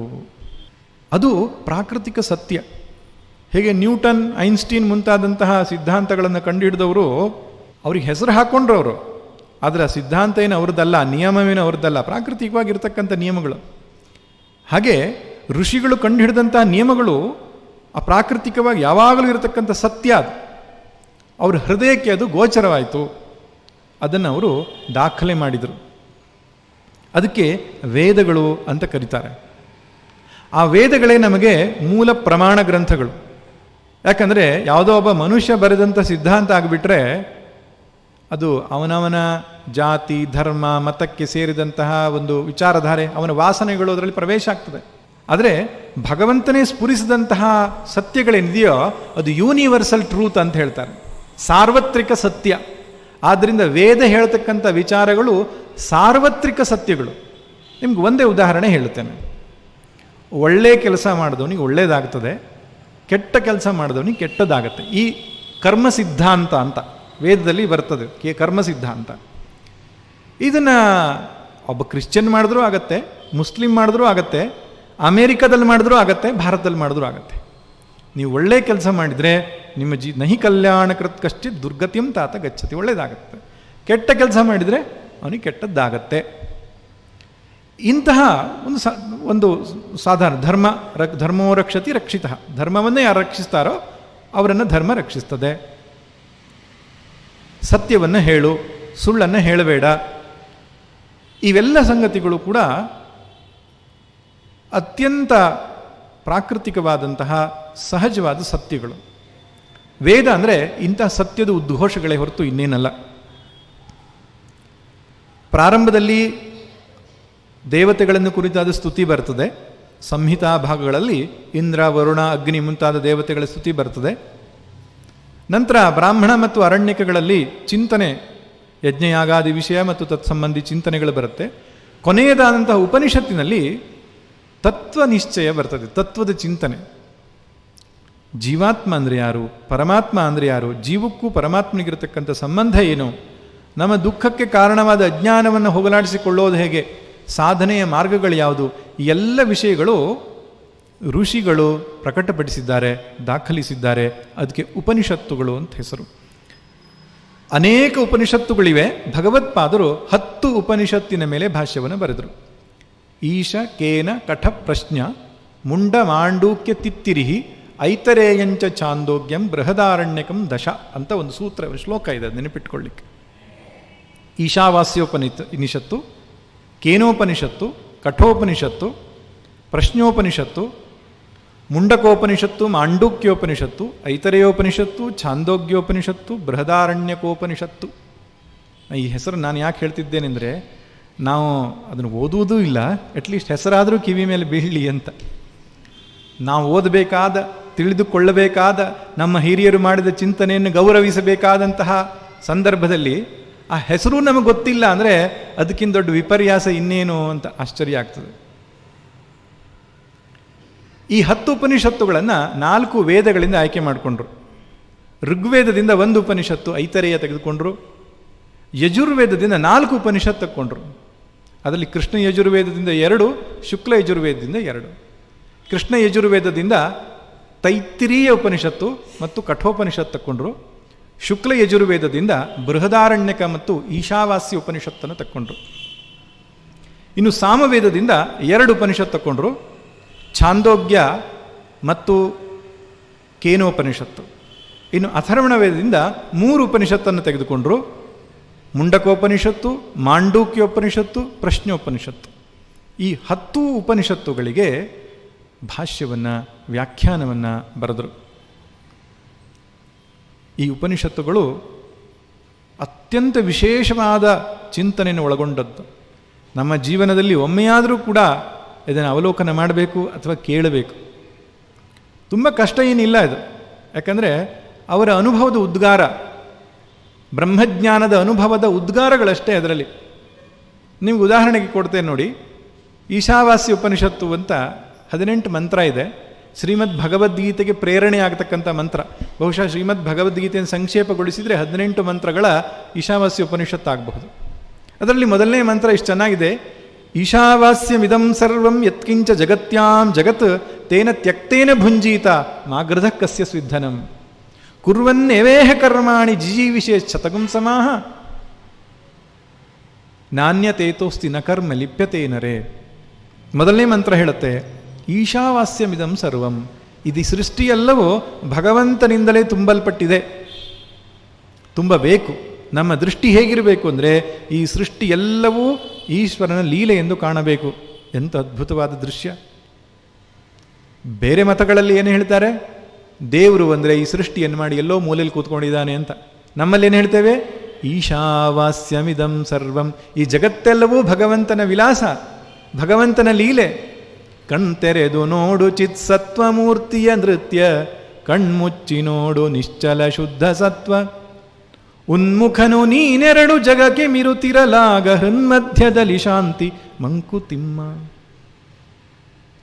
ಅದು ಪ್ರಾಕೃತಿಕ ಸತ್ಯ. ಹೇಗೆ ನ್ಯೂಟನ್, ಐನ್ಸ್ಟೀನ್ ಮುಂತಾದಂತಹ ಸಿದ್ಧಾಂತಗಳನ್ನು ಕಂಡುಹಿಡಿದವರು ಅವ್ರಿಗೆ ಹೆಸರು ಹಾಕ್ಕೊಂಡ್ರು ಅವರು, ಆದರೆ ಆ ಸಿದ್ಧಾಂತ ಏನು ಅವ್ರದ್ದಲ್ಲ, ನಿಯಮವೇನು ಅವ್ರದ್ದಲ್ಲ, ಪ್ರಾಕೃತಿಕವಾಗಿರ್ತಕ್ಕಂಥ ನಿಯಮಗಳು. ಹಾಗೆ ಋಷಿಗಳು ಕಂಡುಹಿಡಿದಂಥ ನಿಯಮಗಳು ಆ ಪ್ರಾಕೃತಿಕವಾಗಿ ಯಾವಾಗಲೂ ಇರತಕ್ಕಂಥ ಸತ್ಯ. ಅದು ಅವ್ರ ಹೃದಯಕ್ಕೆ ಅದು ಗೋಚರವಾಯಿತು, ಅದನ್ನು ಅವರು ದಾಖಲೆ ಮಾಡಿದರು. ಅದಕ್ಕೆ ವೇದಗಳು ಅಂತ ಕರೀತಾರೆ. ಆ ವೇದಗಳೇ ನಮಗೆ ಮೂಲ ಪ್ರಮಾಣ ಗ್ರಂಥಗಳು. ಯಾಕಂದರೆ ಯಾವುದೋ ಒಬ್ಬ ಮನುಷ್ಯ ಬರೆದಂಥ ಸಿದ್ಧಾಂತ ಆಗಿಬಿಟ್ರೆ ಅದು ಅವನವನ ಜಾತಿ, ಧರ್ಮ, ಮತಕ್ಕೆ ಸೇರಿದಂತಹ ಒಂದು ವಿಚಾರಧಾರೆ, ಅವನ ವಾಸನೆಗಳು ಅದರಲ್ಲಿ ಪ್ರವೇಶ ಆಗ್ತದೆ. ಆದರೆ ಭಗವಂತನೇ ಸ್ಫುರಿಸಿದಂತಹ ಸತ್ಯಗಳೇನಿದೆಯೋ ಅದು ಯೂನಿವರ್ಸಲ್ ಟ್ರೂತ್ ಅಂತ ಹೇಳ್ತಾರೆ, ಸಾರ್ವತ್ರಿಕ ಸತ್ಯ. ಆದ್ದರಿಂದ ವೇದ ಹೇಳ್ತಕ್ಕಂಥ ವಿಚಾರಗಳು ಸಾರ್ವತ್ರಿಕ ಸತ್ಯಗಳು. ನಿಮ್ಗೆ ಒಂದೇ ಉದಾಹರಣೆ ಹೇಳ್ತೇನೆ. ಒಳ್ಳೆಯ ಕೆಲಸ ಮಾಡಿದವನಿಗೆ ಒಳ್ಳೆಯದಾಗ್ತದೆ, ಕೆಟ್ಟ ಕೆಲಸ ಮಾಡಿದವನಿಗೆ ಕೆಟ್ಟದಾಗತ್ತೆ. ಈ ಕರ್ಮ ಸಿದ್ಧಾಂತ ಅಂತ ವೇದದಲ್ಲಿ ಬರ್ತದೆ, ಕರ್ಮ ಸಿದ್ಧಾಂತ. ಇದನ್ನು ಒಬ್ಬ ಕ್ರಿಶ್ಚಿಯನ್ ಮಾಡಿದ್ರೂ ಆಗತ್ತೆ, ಮುಸ್ಲಿಂ ಮಾಡಿದ್ರೂ ಆಗತ್ತೆ, ಅಮೇರಿಕಾದಲ್ಲಿ ಮಾಡಿದ್ರೂ ಆಗತ್ತೆ, ಭಾರತದಲ್ಲಿ ಮಾಡಿದ್ರೂ ಆಗತ್ತೆ. ನೀವು ಒಳ್ಳೆಯ ಕೆಲಸ ಮಾಡಿದರೆ ನಿಮ್ಮ ನಹಿ ಕಲ್ಯಾಣಕೃತ್ ಕಶ್ಚಿತ್ ದುರ್ಗತಿಯಂ ತಾತ ಗಚ್ಚತಿ, ಒಳ್ಳೆಯದಾಗತ್ತೆ. ಕೆಟ್ಟ ಕೆಲಸ ಮಾಡಿದರೆ ಅವನಿಗೆ ಕೆಟ್ಟದ್ದಾಗತ್ತೆ. ಇಂತಹ ಒಂದು ಸಾಧಾರಣ ಧರ್ಮೋ ರಕ್ಷತಿ ರಕ್ಷಿತ, ಧರ್ಮವನ್ನೇ ಯಾರು ರಕ್ಷಿಸ್ತಾರೋ ಅವರನ್ನು ಧರ್ಮ ರಕ್ಷಿಸ್ತದೆ. ಸತ್ಯವನ್ನು ಹೇಳು, ಸುಳ್ಳನ್ನು ಹೇಳಬೇಡ. ಇವೆಲ್ಲ ಸಂಗತಿಗಳು ಕೂಡ ಅತ್ಯಂತ ಪ್ರಾಕೃತಿಕವಾದಂತಹ ಸಹಜವಾದ ಸತ್ಯಗಳು. ವೇದ ಅಂದರೆ ಇಂತಹ ಸತ್ಯದ ಉದ್ಘೋಷಗಳೇ ಹೊರತು ಇನ್ನೇನಲ್ಲ. ಪ್ರಾರಂಭದಲ್ಲಿ ದೇವತೆಗಳನ್ನು ಕುರಿತಾದ ಸ್ತುತಿ ಬರ್ತದೆ. ಸಂಹಿತಾ ಭಾಗಗಳಲ್ಲಿ ಇಂದ್ರ, ವರುಣ, ಅಗ್ನಿ ಮುಂತಾದ ದೇವತೆಗಳ ಸ್ತುತಿ ಬರ್ತದೆ. ನಂತರ ಬ್ರಾಹ್ಮಣ ಮತ್ತು ಅರಣ್ಯಕಗಳಲ್ಲಿ ಚಿಂತನೆ, ಯಜ್ಞಯಾಗಾದಿ ವಿಷಯ ಮತ್ತು ತತ್ಸಂಬಂಧಿ ಚಿಂತನೆಗಳು ಬರುತ್ತೆ. ಕೊನೆಯದಾದಂತಹ ಉಪನಿಷತ್ತಿನಲ್ಲಿ ತತ್ವ ನಿಶ್ಚಯ ಬರ್ತದೆ, ತತ್ವದ ಚಿಂತನೆ. ಜೀವಾತ್ಮ ಅಂದರೆ ಯಾರು, ಪರಮಾತ್ಮ ಅಂದರೆ ಯಾರು, ಜೀವಕ್ಕೂ ಪರಮಾತ್ಮನಿಗಿರತಕ್ಕಂಥ ಸಂಬಂಧ ಏನು, ನಮ್ಮ ದುಃಖಕ್ಕೆ ಕಾರಣವಾದ ಅಜ್ಞಾನವನ್ನು ಹೋಗಲಾಡಿಸಿಕೊಳ್ಳೋದು ಹೇಗೆ, ಸಾಧನೆಯ ಮಾರ್ಗಗಳು ಯಾವುದು, ಈ ಎಲ್ಲ ವಿಷಯಗಳು ಋಷಿಗಳು ಪ್ರಕಟಪಡಿಸಿದ್ದಾರೆ, ದಾಖಲಿಸಿದ್ದಾರೆ. ಅದಕ್ಕೆ ಉಪನಿಷತ್ತುಗಳು ಅಂತ ಹೆಸರು. ಅನೇಕ ಉಪನಿಷತ್ತುಗಳಿವೆ. ಭಗವತ್ಪಾದರು 10 ಉಪನಿಷತ್ತಿನ ಮೇಲೆ ಭಾಷ್ಯವನ್ನು ಬರೆದರು. ಈಶ ಕೇನ ಕಠ ಪ್ರಶ್ನ ಮುಂಡ ಮಾಂಡೂಕ್ಯ ತಿತ್ತಿರಿಹಿ ಐತರೇಯಂಚ ಚಾಂದೋಗ್ಯಂ ಬೃಹದಾರಣ್ಯಕಂ ದಶ ಅಂತ ಒಂದು ಶ್ಲೋಕ ಇದೆ, ಅದು ನೆನಪಿಟ್ಕೊಳ್ಳಿಕ್ಕೆ. ಈಶಾವಾಸ್ಯೋಪನಿಷತ್ತು, ಕೇನೋಪನಿಷತ್ತು, ಕಠೋಪನಿಷತ್ತು, ಪ್ರಶ್ನೋಪನಿಷತ್ತು, ಮುಂಡಕೋಪನಿಷತ್ತು, ಮಾಂಡೂಕ್ಯೋಪನಿಷತ್ತು, ಐತರೇಯೋಪನಿಷತ್ತು, ಛಾಂದೋಗ್ಯೋಪನಿಷತ್ತು, ಬೃಹದಾರಣ್ಯಕೋಪನಿಷತ್ತು. ಈ ಹೆಸರು ನಾನು ಯಾಕೆ ಹೇಳ್ತಿದ್ದೇನೆಂದರೆ, ನಾವು ಅದನ್ನು ಓದುವುದೂ ಇಲ್ಲ, ಅಟ್ಲೀಸ್ಟ್ ಹೆಸರಾದರೂ ಕಿವಿ ಮೇಲೆ ಬೀಳಲಿ ಅಂತ. ನಾವು ಓದಬೇಕಾದ, ತಿಳಿದುಕೊಳ್ಳಬೇಕಾದ, ನಮ್ಮ ಹಿರಿಯರು ಮಾಡಿದ ಚಿಂತನೆಯನ್ನು ಗೌರವಿಸಬೇಕಾದಂತಹ ಸಂದರ್ಭದಲ್ಲಿ ಆ ಹೆಸರು ನಮಗೆ ಗೊತ್ತಿಲ್ಲ ಅಂದರೆ ಅದಕ್ಕಿಂತ ದೊಡ್ಡ ವಿಪರ್ಯಾಸ ಇನ್ನೇನು ಅಂತ ಆಶ್ಚರ್ಯ ಆಗ್ತದೆ. ಈ 10 ಉಪನಿಷತ್ತುಗಳನ್ನು 4 ವೇದಗಳಿಂದ ಆಯ್ಕೆ ಮಾಡಿಕೊಂಡ್ರು. ಋಗ್ವೇದದಿಂದ 1 ಉಪನಿಷತ್ತು ಐತರೇಯ ತೆಗೆದುಕೊಂಡ್ರು. ಯಜುರ್ವೇದದಿಂದ 4 ಉಪನಿಷತ್ತು ತಗೊಂಡ್ರು. ಅದರಲ್ಲಿ ಕೃಷ್ಣ ಯಜುರ್ವೇದದಿಂದ 2, ಶುಕ್ಲ ಯಜುರ್ವೇದದಿಂದ 2. ಕೃಷ್ಣ ಯಜುರ್ವೇದದಿಂದ ತೈತ್ತಿರೀಯ ಉಪನಿಷತ್ತು ಮತ್ತು ಕಠೋಪನಿಷತ್ತು ತಕ್ಕೊಂಡ್ರು. ಶುಕ್ಲ ಯಜುರ್ವೇದದಿಂದ ಬೃಹದಾರಣ್ಯಕ ಮತ್ತು ಈಶಾವಾಸ್ಯ ಉಪನಿಷತ್ತನ್ನು ತಕ್ಕೊಂಡ್ರು. ಇನ್ನು ಸಾಮವೇದದಿಂದ 2 ಉಪನಿಷತ್ತು ತಕ್ಕೊಂಡ್ರು, ಛಾಂದೋಗ್ಯ ಮತ್ತು ಕೇನೋಪನಿಷತ್ತು. ಇನ್ನು ಅಥರ್ವಣ ವೇದದಿಂದ 3 ಉಪನಿಷತ್ತನ್ನು ತೆಗೆದುಕೊಂಡ್ರು, ಮುಂಡಕೋಪನಿಷತ್ತು, ಮಾಂಡೂಕ್ಯೋಪನಿಷತ್ತು, ಪ್ರಶ್ನೋಪನಿಷತ್ತು. ಈ 10 ಉಪನಿಷತ್ತುಗಳಿಗೆ ಭಾಷ್ಯವನ್ನು, ವ್ಯಾಖ್ಯಾನವನ್ನು ಬರೆದರು. ಈ ಉಪನಿಷತ್ತುಗಳು ಅತ್ಯಂತ ವಿಶೇಷವಾದ ಚಿಂತನೆಯನ್ನು ಒಳಗೊಂಡದ್ದು. ನಮ್ಮ ಜೀವನದಲ್ಲಿ ಒಮ್ಮೆಯಾದರೂ ಕೂಡ ಇದನ್ನು ಅವಲೋಕನ ಮಾಡಬೇಕು ಅಥವಾ ಕೇಳಬೇಕು. ತುಂಬ ಕಷ್ಟ ಏನಿಲ್ಲ ಇದು, ಯಾಕಂದರೆ ಅವರ ಅನುಭವದ ಉದ್ಗಾರ, ಬ್ರಹ್ಮಜ್ಞಾನದ ಅನುಭವದ ಉದ್ಗಾರಗಳಷ್ಟೇ ಅದರಲ್ಲಿ. ನಿಮ್ಗೆ ಉದಾಹರಣೆಗೆ ಕೊಡ್ತೇನೆ ನೋಡಿ. ಈಶಾವಾಸ್ಯ ಉಪನಿಷತ್ತು ಅಂತ 18 ಮಂತ್ರ ಇದೆ. ಶ್ರೀಮದ್ ಭಗವದ್ಗೀತೆಗೆ ಪ್ರೇರಣೆ ಆಗತಕ್ಕಂಥ ಮಂತ್ರ. ಬಹುಶಃ ಶ್ರೀಮದ್ ಭಗವದ್ಗೀತೆಯನ್ನು ಸಂಕ್ಷೇಪಗೊಳಿಸಿದರೆ 18 ಮಂತ್ರಗಳ ಈಶಾವಾಸ್ಯ ಉಪನಿಷತ್ತು ಆಗಬಹುದು. ಅದರಲ್ಲಿ ಮೊದಲನೇ ಮಂತ್ರ ಇಷ್ಟು ಚೆನ್ನಾಗಿದೆ: ಈಶಾವಾಸ್ಯಮಿದಂ ಸರ್ವಂ ಯತ್ಕಿಂಚ ಜಗತ್ಯಾಂ ಜಗತ್ ತೇನ ತ್ಯಕ್ತೇನ ಭುಂಜೀತ ಮಾಗೃಧ ಕಸ್ಯ ಸ್ವಿಧನಂ ಕುರ್ವನ್ನೇವೇಹ ಕರ್ಮಾಣಿ ಜಿಜೀವಿಷೇ ಶತಗಂ ಸಮಾಹ ನಾಣ್ಯತೇತೋಸ್ತಿ ನ ಕರ್ಮ ಲಿಪ್ಯತೆ ನರೇ. ಮೊದಲನೇ ಮಂತ್ರ ಹೇಳುತ್ತೆ, ಈಶಾವಾಸ್ಯಮಿದಂ ಸರ್ವಂ, ಇದು ಸೃಷ್ಟಿಯೆಲ್ಲವೂ ಭಗವಂತನಿಂದಲೇ ತುಂಬಲ್ಪಟ್ಟಿದೆ, ತುಂಬಬೇಕು. ನಮ್ಮ ದೃಷ್ಟಿ ಹೇಗಿರಬೇಕು ಅಂದರೆ ಈ ಸೃಷ್ಟಿ ಎಲ್ಲವೂ ಈಶ್ವರನ ಲೀಲೆ ಎಂದು ಕಾಣಬೇಕು. ಎಂಥ ಅದ್ಭುತವಾದ ದೃಶ್ಯ! ಬೇರೆ ಮತಗಳಲ್ಲಿ ಏನು ಹೇಳ್ತಾರೆ? ದೇವರು ಅಂದರೆ ಈ ಸೃಷ್ಟಿಯನ್ನು ಮಾಡಿ ಎಲ್ಲೋ ಮೂಲೆಯಲ್ಲಿ ಕೂತ್ಕೊಂಡಿದ್ದಾನೆ ಅಂತ. ನಮ್ಮಲ್ಲಿ ಏನು ಹೇಳ್ತೇವೆ? ಈಶಾವಾಸ್ಯಮಿದಂ ಸರ್ವಂ, ಈ ಜಗತ್ತೆಲ್ಲವೂ ಭಗವಂತನ ವಿಲಾಸ, ಭಗವಂತನ ಲೀಲೆ. ಕಣ್ತೆರೆದು ನೋಡು ಚಿತ್ ಸತ್ವಮೂರ್ತಿಯ ನೃತ್ಯ, ಕಣ್ಮುಚ್ಚಿ ನೋಡು ನಿಶ್ಚಲ ಶುದ್ಧ ಸತ್ವ. ಉನ್ಮುಖನು ನೀನೆರಡು ಜಗಕ್ಕೆ ಮಿರುತಿರಲಾಗ ಹೃನ್ಮಧ್ಯದಲ್ಲಿ ಶಾಂತಿ ಮಂಕುತಿಮ್ಮ.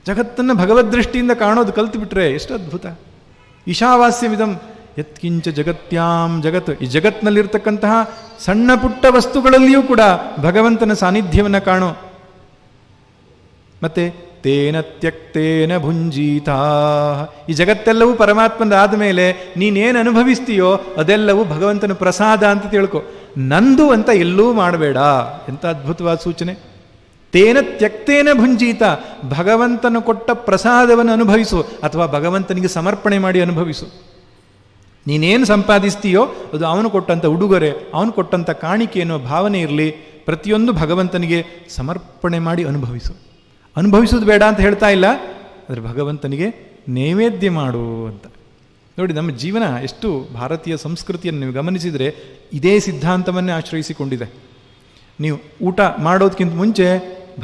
ಜಗತ್ತನ್ನು ಭಗವದ್ದೃಷ್ಟಿಯಿಂದ ಕಾಣೋದು ಕಲ್ತು ಬಿಟ್ರೆ ಎಷ್ಟು ಅದ್ಭುತ! ಈಶಾವಾಸ್ಯವಿದಂ ಯತ್ಕಿಂಚ ಜಗತ್ಯಾಂ ಜಗತ್, ಈ ಜಗತ್ನಲ್ಲಿರ್ತಕ್ಕಂತಹ ಸಣ್ಣ ಪುಟ್ಟ ವಸ್ತುಗಳಲ್ಲಿಯೂ ಕೂಡ ಭಗವಂತನ ಸಾನ್ನಿಧ್ಯವನ್ನು ಕಾಣೋ. ಮತ್ತೆ ತೇನ ತ್ಯಕ್ತೇನ ಭುಂಜೀತಾ, ಈ ಜಗತ್ತೆಲ್ಲವೂ ಪರಮಾತ್ಮನಾದ ಮೇಲೆ ನೀನೇನು ಅನುಭವಿಸ್ತೀಯೋ ಅದೆಲ್ಲವೂ ಭಗವಂತನ ಪ್ರಸಾದ ಅಂತ ತಿಳ್ಕೊ. ನಂದು ಅಂತ ಎಲ್ಲೂ ಮಾಡಬೇಡ. ಎಂಥ ಅದ್ಭುತವಾದ ಸೂಚನೆ! ತೇನ ತ್ಯಕ್ತೇನ ಭುಂಜೀತ, ಭಗವಂತನು ಕೊಟ್ಟ ಪ್ರಸಾದವನ್ನು ಅನುಭವಿಸು, ಅಥವಾ ಭಗವಂತನಿಗೆ ಸಮರ್ಪಣೆ ಮಾಡಿ ಅನುಭವಿಸು. ನೀನೇನು ಸಂಪಾದಿಸ್ತೀಯೋ ಅದು ಅವನು ಕೊಟ್ಟಂಥ ಉಡುಗೊರೆ, ಅವನು ಕೊಟ್ಟಂಥ ಕಾಣಿಕೆ ಅನ್ನೋ ಭಾವನೆ ಇರಲಿ. ಪ್ರತಿಯೊಂದು ಭಗವಂತನಿಗೆ ಸಮರ್ಪಣೆ ಮಾಡಿ ಅನುಭವಿಸು. ಅನುಭವಿಸೋದು ಬೇಡ ಅಂತ ಹೇಳ್ತಾ ಇಲ್ಲ, ಆದರೆ ಭಗವಂತನಿಗೆ ನೈವೇದ್ಯ ಮಾಡು ಅಂತ. ನೋಡಿ, ನಮ್ಮ ಜೀವನ ಎಷ್ಟು ಭಾರತೀಯ ಸಂಸ್ಕೃತಿಯನ್ನು ನೀವು ಗಮನಿಸಿದರೆ ಇದೇ ಸಿದ್ಧಾಂತವನ್ನೇ ಆಶ್ರಯಿಸಿಕೊಂಡಿದೆ. ನೀವು ಊಟ ಮಾಡೋದಕ್ಕಿಂತ ಮುಂಚೆ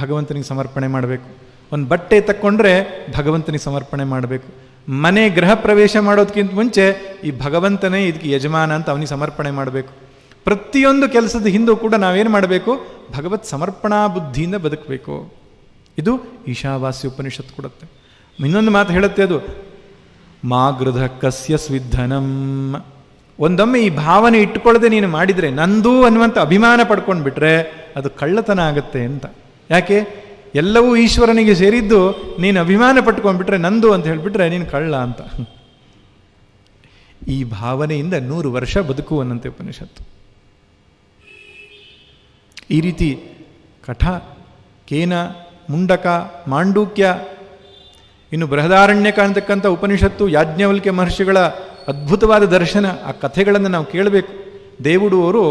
ಭಗವಂತನಿಗೆ ಸಮರ್ಪಣೆ ಮಾಡಬೇಕು. ಒಂದು ಬಟ್ಟೆ ತಕ್ಕೊಂಡ್ರೆ ಭಗವಂತನಿಗೆ ಸಮರ್ಪಣೆ ಮಾಡಬೇಕು. ಮನೆ ಗೃಹ ಪ್ರವೇಶ ಮಾಡೋದಕ್ಕಿಂತ ಮುಂಚೆ ಈ ಭಗವಂತನೇ ಇದಕ್ಕೆ ಯಜಮಾನ ಅಂತ ಅವನಿಗೆ ಸಮರ್ಪಣೆ ಮಾಡಬೇಕು. ಪ್ರತಿಯೊಂದು ಕೆಲಸದ ಹಿಂದೂ ಕೂಡ ನಾವೇನು ಮಾಡಬೇಕು? ಭಗವತ್ ಸಮರ್ಪಣಾ ಬುದ್ಧಿಯಿಂದ ಬದುಕಬೇಕು. ಇದು ಈಶಾವಾಸ್ಯ ಉಪನಿಷತ್ತು ಕೊಡುತ್ತೆ. ಇನ್ನೊಂದು ಮಾತು ಹೇಳುತ್ತೆ, ಅದು ಮಾಗೃಧ ಕಸ್ಯ ಸ್ವಿಧನಂ. ಒಂದೊಮ್ಮೆ ಈ ಭಾವನೆ ಇಟ್ಕೊಳ್ಳದೆ ನೀನು ಮಾಡಿದರೆ, ನಂದು ಅನ್ನುವಂಥ ಅಭಿಮಾನ ಪಡ್ಕೊಂಡು ಬಿಟ್ರೆ ಅದು ಕಳ್ಳತನ ಆಗುತ್ತೆ ಅಂತ. ಯಾಕೆ? ಎಲ್ಲವೂ ಈಶ್ವರನಿಗೆ ಸೇರಿದ್ದು, ನೀನು ಅಭಿಮಾನ ಪಟ್ಕೊಂಡ್ಬಿಟ್ರೆ ನಂದು ಅಂತ ಹೇಳಿಬಿಟ್ರೆ ನೀನು ಕಳ್ಳ ಅಂತ. ಈ ಭಾವನೆಯಿಂದ 100 ವರ್ಷ ಬದುಕುವನಂತೆ ಉಪನಿಷತ್ತು. ಈ ರೀತಿ ಕಠ, ಕೇನ, ಮುಂಡಕ, ಮಾಂಡೂಕ್ಯ, ಇನ್ನು ಬೃಹದಾರಣ್ಯಕ ಅಂತಕ್ಕಂಥ ಉಪನಿಷತ್ತು, ಯಾಜ್ಞವಲ್ಕ್ಯ ಮಹರ್ಷಿಗಳ ಅದ್ಭುತವಾದ ದರ್ಶನ, ಆ ಕಥೆಗಳನ್ನು ನಾವು ಕೇಳಬೇಕು. ದೇವುಡು ಅವರು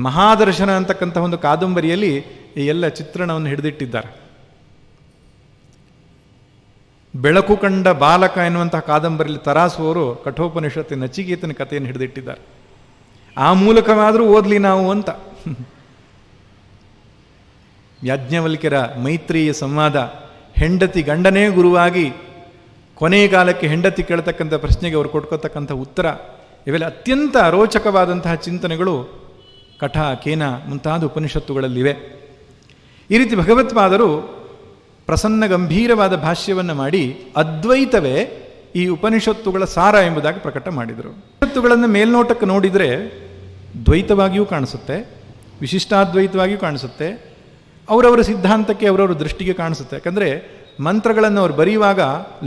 ಮಹಾದರ್ಶನ ಅಂತಕ್ಕಂಥ ಒಂದು ಕಾದಂಬರಿಯಲ್ಲಿ ಈ ಎಲ್ಲ ಚಿತ್ರಣವನ್ನು ಹಿಡಿದಿಟ್ಟಿದ್ದಾರೆ. ಬೆಳಕು ಕಂಡ ಬಾಲಕ ಎನ್ನುವಂತಹ ಕಾದಂಬರಿಯಲ್ಲಿ ತರಾಸು ಅವರು ಕಠೋಪನಿಷತ್ತಿನ ನಚಿಕೇತನ ಕಥೆಯನ್ನು ಹಿಡಿದಿಟ್ಟಿದ್ದಾರೆ. ಆ ಮೂಲಕವಾದರೂ ಓದಲಿ ನಾವು ಅಂತ. ಯಾಜ್ಞವಲ್ಕ್ಯರ ಮೈತ್ರಿಯ ಸಂವಾದ, ಹೆಂಡತಿ ಗಂಡನೇ ಗುರುವಾಗಿ ಕೊನೆಯ ಕಾಲಕ್ಕೆ ಹೆಂಡತಿ ಕೇಳ್ತಕ್ಕಂಥ ಪ್ರಶ್ನೆಗೆ ಅವರು ಕೊಟ್ಕೋತಕ್ಕಂಥ ಉತ್ತರ, ಇವೆಲ್ಲ ಅತ್ಯಂತ ರೋಚಕವಾದಂತಹ ಚಿಂತನೆಗಳು ಕಠ, ಕೇನ ಮುಂತಾದ ಉಪನಿಷತ್ತುಗಳಲ್ಲಿವೆ. ಈ ರೀತಿ ಭಗವತ್ಪಾದರು ಪ್ರಸನ್ನ ಗಂಭೀರವಾದ ಭಾಷ್ಯವನ್ನು ಮಾಡಿ ಅದ್ವೈತವೇ ಈ ಉಪನಿಷತ್ತುಗಳ ಸಾರ ಎಂಬುದಾಗಿ ಪ್ರಕಟ ಮಾಡಿದರು. ಉಪನಿಷತ್ತುಗಳನ್ನು ಮೇಲ್ನೋಟಕ್ಕೆ ನೋಡಿದರೆ ದ್ವೈತವಾಗಿಯೂ ಕಾಣಿಸುತ್ತೆ, ವಿಶಿಷ್ಟಾದ್ವೈತವಾಗಿಯೂ ಕಾಣಿಸುತ್ತೆ, ಅವರವರ ಸಿದ್ಧಾಂತಕ್ಕೆ ಅವರವರ ದೃಷ್ಟಿಗೆ ಕಾಣಿಸುತ್ತೆ. ಯಾಕಂದರೆ ಮಂತ್ರಗಳನ್ನು ಅವ್ರು ಬರೆಯುವಾಗ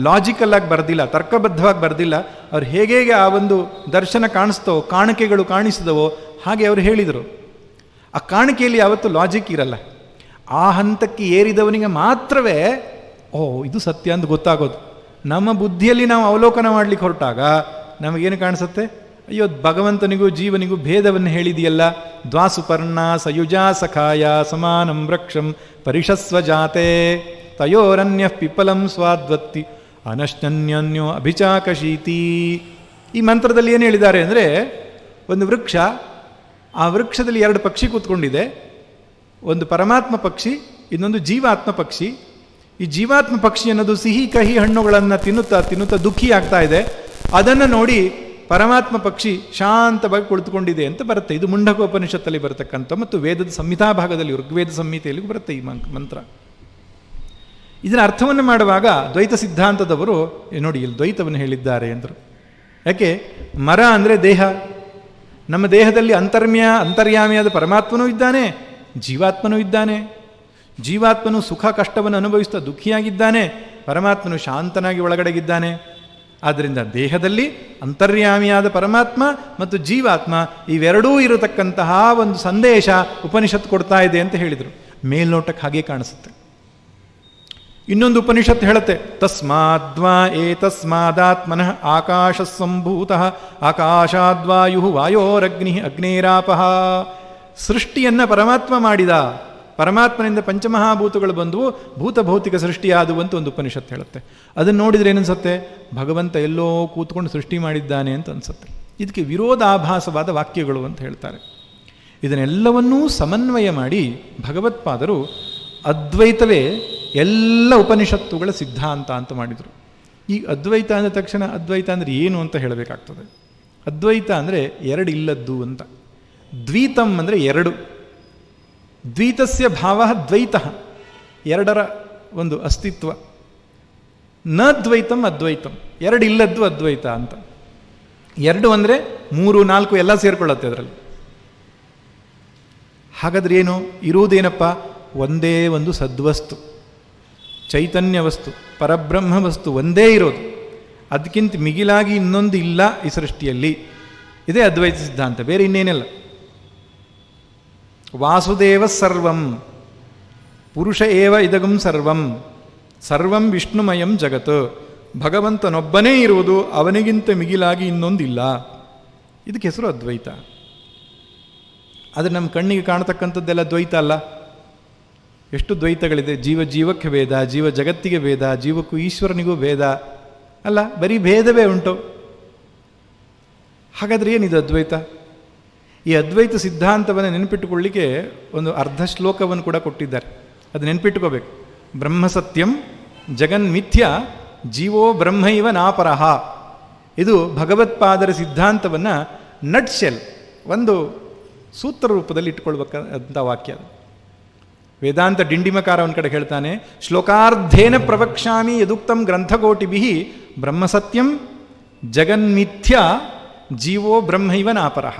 ಲಾಜಿಕಲ್ ಆಗಿ ಬರೆದಿಲ್ಲ, ತರ್ಕಬದ್ಧವಾಗಿ ಬರೆದಿಲ್ಲ. ಅವ್ರು ಹೇಗೆ ಆ ಒಂದು ದರ್ಶನ ಕಾಣಿಸ್ತೋ, ಕಾಣಿಕೆಗಳು ಕಾಣಿಸಿದವೋ ಹಾಗೆ ಅವರು ಹೇಳಿದರು. ಆ ಕಾಣಿಕೆಯಲ್ಲಿ ಯಾವತ್ತೂ ಲಾಜಿಕ್ ಇರಲ್ಲ. ಆ ಹಂತಕ್ಕೆ ಏರಿದವನಿಗೆ ಮಾತ್ರವೇ ಇದು ಸತ್ಯ ಅಂತ ಗೊತ್ತಾಗೋದು. ನಮ್ಮ ಬುದ್ಧಿಯಲ್ಲಿ ನಾವು ಅವಲೋಕನ ಮಾಡಲಿಕ್ಕೆ ಹೊರಟಾಗ ನಮಗೇನು ಕಾಣಿಸುತ್ತೆ? ಅಯ್ಯೋ, ಭಗವಂತನಿಗೂ ಜೀವನಿಗೂ ಭೇದವನ್ನು ಹೇಳಿದೆಯಲ್ಲ. ದ್ವಾಸುಪರ್ಣ ಸಯುಜಾ ಸಖಾಯ ಸಮಾನಂ ವೃಕ್ಷಂ ಪರಿಷಸ್ವ ಜಾತೆ ತಯೋರನ್ಯ ಪಿಪ್ಪಲಂ ಸ್ವಾದ್ವತ್ತಿ ಅನಶ್ನನ್ಯನ್ಯೋ ಅಭಿಚಾಕಶೀತಿ. ಈ ಮಂತ್ರದಲ್ಲಿ ಏನು ಹೇಳಿದ್ದಾರೆ ಅಂದರೆ, ಒಂದು ವೃಕ್ಷ, ಆ ವೃಕ್ಷದಲ್ಲಿ 2 ಪಕ್ಷಿ ಕೂತ್ಕೊಂಡಿದೆ. ಒಂದು ಪರಮಾತ್ಮ ಪಕ್ಷಿ, ಇನ್ನೊಂದು ಜೀವಾತ್ಮ ಪಕ್ಷಿ. ಈ ಜೀವಾತ್ಮ ಪಕ್ಷಿ ಅನ್ನೋದು ಸಿಹಿ ಕಹಿ ಹಣ್ಣುಗಳನ್ನು ತಿನ್ನುತ್ತಾ ದುಃಖಿ ಆಗ್ತಾ ಇದೆ. ಅದನ್ನು ನೋಡಿ ಪರಮಾತ್ಮ ಪಕ್ಷಿ ಶಾಂತವಾಗಿ ಕುಳಿತುಕೊಂಡಿದೆ ಅಂತ ಬರುತ್ತೆ. ಇದು ಮುಂಡಕೋಪನಿಷತ್ತಲ್ಲಿ ಬರತಕ್ಕಂಥ ಮತ್ತು ವೇದದ ಸಂಹಿತಾ ಭಾಗದಲ್ಲಿ, ಋಗ್ವೇದ ಸಂಹಿತೆಯಲ್ಲಿ ಬರುತ್ತೆ ಈ ಮಂತ್ರ. ಇದರ ಅರ್ಥವನ್ನು ಮಾಡುವಾಗ ದ್ವೈತ ಸಿದ್ಧಾಂತದವರು ನೋಡಿ ಇಲ್ಲಿ ದ್ವೈತವನ್ನು ಹೇಳಿದ್ದಾರೆ ಎಂದರು. ಯಾಕೆ? ಮರ ಅಂದರೆ ದೇಹ. ನಮ್ಮ ದೇಹದಲ್ಲಿ ಅಂತರ್ಯಾಮಿಯಾದ ಪರಮಾತ್ಮನೂ ಇದ್ದಾನೆ, ಜೀವಾತ್ಮನೂ ಇದ್ದಾನೆ. ಜೀವಾತ್ಮನು ಸುಖ ಕಷ್ಟವನ್ನು ಅನುಭವಿಸ್ತಾ ದುಃಖಿಯಾಗಿದ್ದಾನೆ, ಪರಮಾತ್ಮನು ಶಾಂತನಾಗಿ ಒಳಗಡೆಗಿದ್ದಾನೆ. ಆದ್ದರಿಂದ ದೇಹದಲ್ಲಿ ಅಂತರ್ಯಾಮಿಯಾದ ಪರಮಾತ್ಮ ಮತ್ತು ಜೀವಾತ್ಮ ಇವೆರಡೂ ಇರತಕ್ಕಂತಹ ಒಂದು ಸಂದೇಶ ಉಪನಿಷತ್ತು ಕೊಡ್ತಾ ಇದೆ ಅಂತ ಹೇಳಿದರು. ಮೇಲ್ನೋಟಕ್ಕೆ ಹಾಗೆ ಕಾಣಿಸುತ್ತೆ. ಇನ್ನೊಂದು ಉಪನಿಷತ್ತು ಹೇಳುತ್ತೆ, ತಸ್ಮಾದ್ವಾ ಏತಸ್ಮಾದಾತ್ಮನಃ ಆಕಾಶ ಸಂಭೂತಃ ಆಕಾಶಾದ್ವಾಯು ವಾಯೋರಗ್ನಿ ಅಗ್ನೇರಾಪಃ. ಸೃಷ್ಟಿಯನ್ನು ಪರಮಾತ್ಮ ಮಾಡಿದ, ಪರಮಾತ್ಮನಿಂದ ಪಂಚಮಹಾಭೂತಗಳು ಬಂದವು, ಭೂತಭೌತಿಕ ಸೃಷ್ಟಿಯಾದುವಂತ ಒಂದು ಉಪನಿಷತ್ತು ಹೇಳುತ್ತೆ. ಅದನ್ನು ನೋಡಿದರೆ ಏನನ್ಸುತ್ತೆ? ಭಗವಂತ ಎಲ್ಲೋ ಕೂತ್ಕೊಂಡು ಸೃಷ್ಟಿ ಮಾಡಿದ್ದಾನೆ ಅಂತ ಅನಿಸುತ್ತೆ. ಇದಕ್ಕೆ ವಿರೋಧಾಭಾಸವಾದ ವಾಕ್ಯಗಳು ಅಂತ ಹೇಳ್ತಾರೆ. ಇದನ್ನೆಲ್ಲವನ್ನೂ ಸಮನ್ವಯ ಮಾಡಿ ಭಗವತ್ಪಾದರು ಅದ್ವೈತವೇ ಎಲ್ಲ ಉಪನಿಷತ್ತುಗಳ ಸಿದ್ಧಾಂತ ಅಂತ ಮಾಡಿದರು. ಈ ಅದ್ವೈತ ಅಂದ ತಕ್ಷಣ ಅದ್ವೈತ ಅಂದರೆ ಏನು ಅಂತ ಹೇಳಬೇಕಾಗ್ತದೆ. ಅದ್ವೈತ ಅಂದರೆ 2 ಇಲ್ಲದ್ದು ಅಂತ. ದ್ವೈತಂ ಅಂದರೆ 2. ದ್ವೈತಸ್ಯ ಭಾವ ದ್ವೈತ, 2ರ ಒಂದು ಅಸ್ತಿತ್ವ. ನ ದ್ವೈತಂ ಅದ್ವೈತಂ, 2 ಇಲ್ಲದ್ದು ಅದ್ವೈತ ಅಂತ. 2 ಅಂದರೆ 3, 4 ಎಲ್ಲ ಸೇರ್ಕೊಳ್ಳುತ್ತೆ ಅದರಲ್ಲಿ. ಹಾಗಾದ್ರೆ ಏನು? ಇರುವುದೇನಪ್ಪ? ಒಂದೇ ಒಂದು ಸದ್ವಸ್ತು, ಚೈತನ್ಯ ವಸ್ತು, ಪರಬ್ರಹ್ಮ ವಸ್ತು ಒಂದೇ ಇರೋದು. ಅದಕ್ಕಿಂತ ಮಿಗಿಲಾಗಿ ಇನ್ನೊಂದು ಇಲ್ಲ ಈ ಸೃಷ್ಟಿಯಲ್ಲಿ. ಇದೇ ಅದ್ವೈತ ಸಿದ್ಧಾಂತ, ಬೇರೆ ಇನ್ನೇನಿಲ್ಲ. ವಾಸುದೇವ ಸರ್ವಂ ಪುರುಷ ಏವ ಇದಗಂ ಸರ್ವಂ ಸರ್ವಂ ವಿಷ್ಣುಮಯಂ ಜಗತ್. ಭಗವಂತನೊಬ್ಬನೇ ಇರುವುದು, ಅವನಿಗಿಂತ ಮಿಗಿಲಾಗಿ ಇನ್ನೊಂದಿಲ್ಲ. ಇದಕ್ಕೆ ಹೆಸರು ಅದ್ವೈತ. ಆದರೆ ನಮ್ಮ ಕಣ್ಣಿಗೆ ಕಾಣತಕ್ಕಂಥದ್ದೆಲ್ಲ ದ್ವೈತ ಅಲ್ಲ. ಎಷ್ಟು ದ್ವೈತಗಳಿದೆ. ಜೀವಕ್ಕೆ ಭೇದ, ಜೀವ ಜಗತ್ತಿಗೆ ಭೇದ, ಜೀವಕ್ಕೂ ಈಶ್ವರನಿಗೂ ಭೇದ ಅಲ್ಲ, ಬರೀ ಭೇದವೇ ಉಂಟು. ಹಾಗಾದರೆ ಏನಿದು ಅದ್ವೈತ? ಈ ಅದ್ವೈತ ಸಿದ್ಧಾಂತವನ್ನು ನೆನಪಿಟ್ಟುಕೊಳ್ಳಿಕ್ಕೆ ಒಂದು ಅರ್ಧ ಶ್ಲೋಕವನ್ನು ಕೂಡ ಕೊಟ್ಟಿದ್ದಾರೆ. ಅದು ನೆನಪಿಟ್ಟುಕೋಬೇಕು. ಬ್ರಹ್ಮಸತ್ಯಂ ಜಗನ್ಮಿಥ್ಯ ಜೀವೋ ಬ್ರಹ್ಮೈವ ನಾಪರಹ. ಇದು ಭಗವತ್ಪಾದರ ಸಿದ್ಧಾಂತವನ್ನು ನಟ್ಶೆಲ್ ಒಂದು ಸೂತ್ರ ರೂಪದಲ್ಲಿ ಇಟ್ಕೊಳ್ಬೇಕಂತ ವಾಕ್ಯ. ವೇದಾಂತ ಡಿಂಡಿಮಕಾರ ಒಂದು ಕಡೆ ಹೇಳ್ತಾನೆ, ಶ್ಲೋಕಾರ್ಧೇನ ಪ್ರವಕ್ಷ್ಯಾಮಿ ಯದುಕ್ತಂ ಗ್ರಂಥಕೋಟಿಭಿ ಬ್ರಹ್ಮಸತ್ಯಂ ಜಗನ್ಮಿಥ್ಯ ಜೀವೋ ಬ್ರಹ್ಮೈವ ನಾಪರಹ.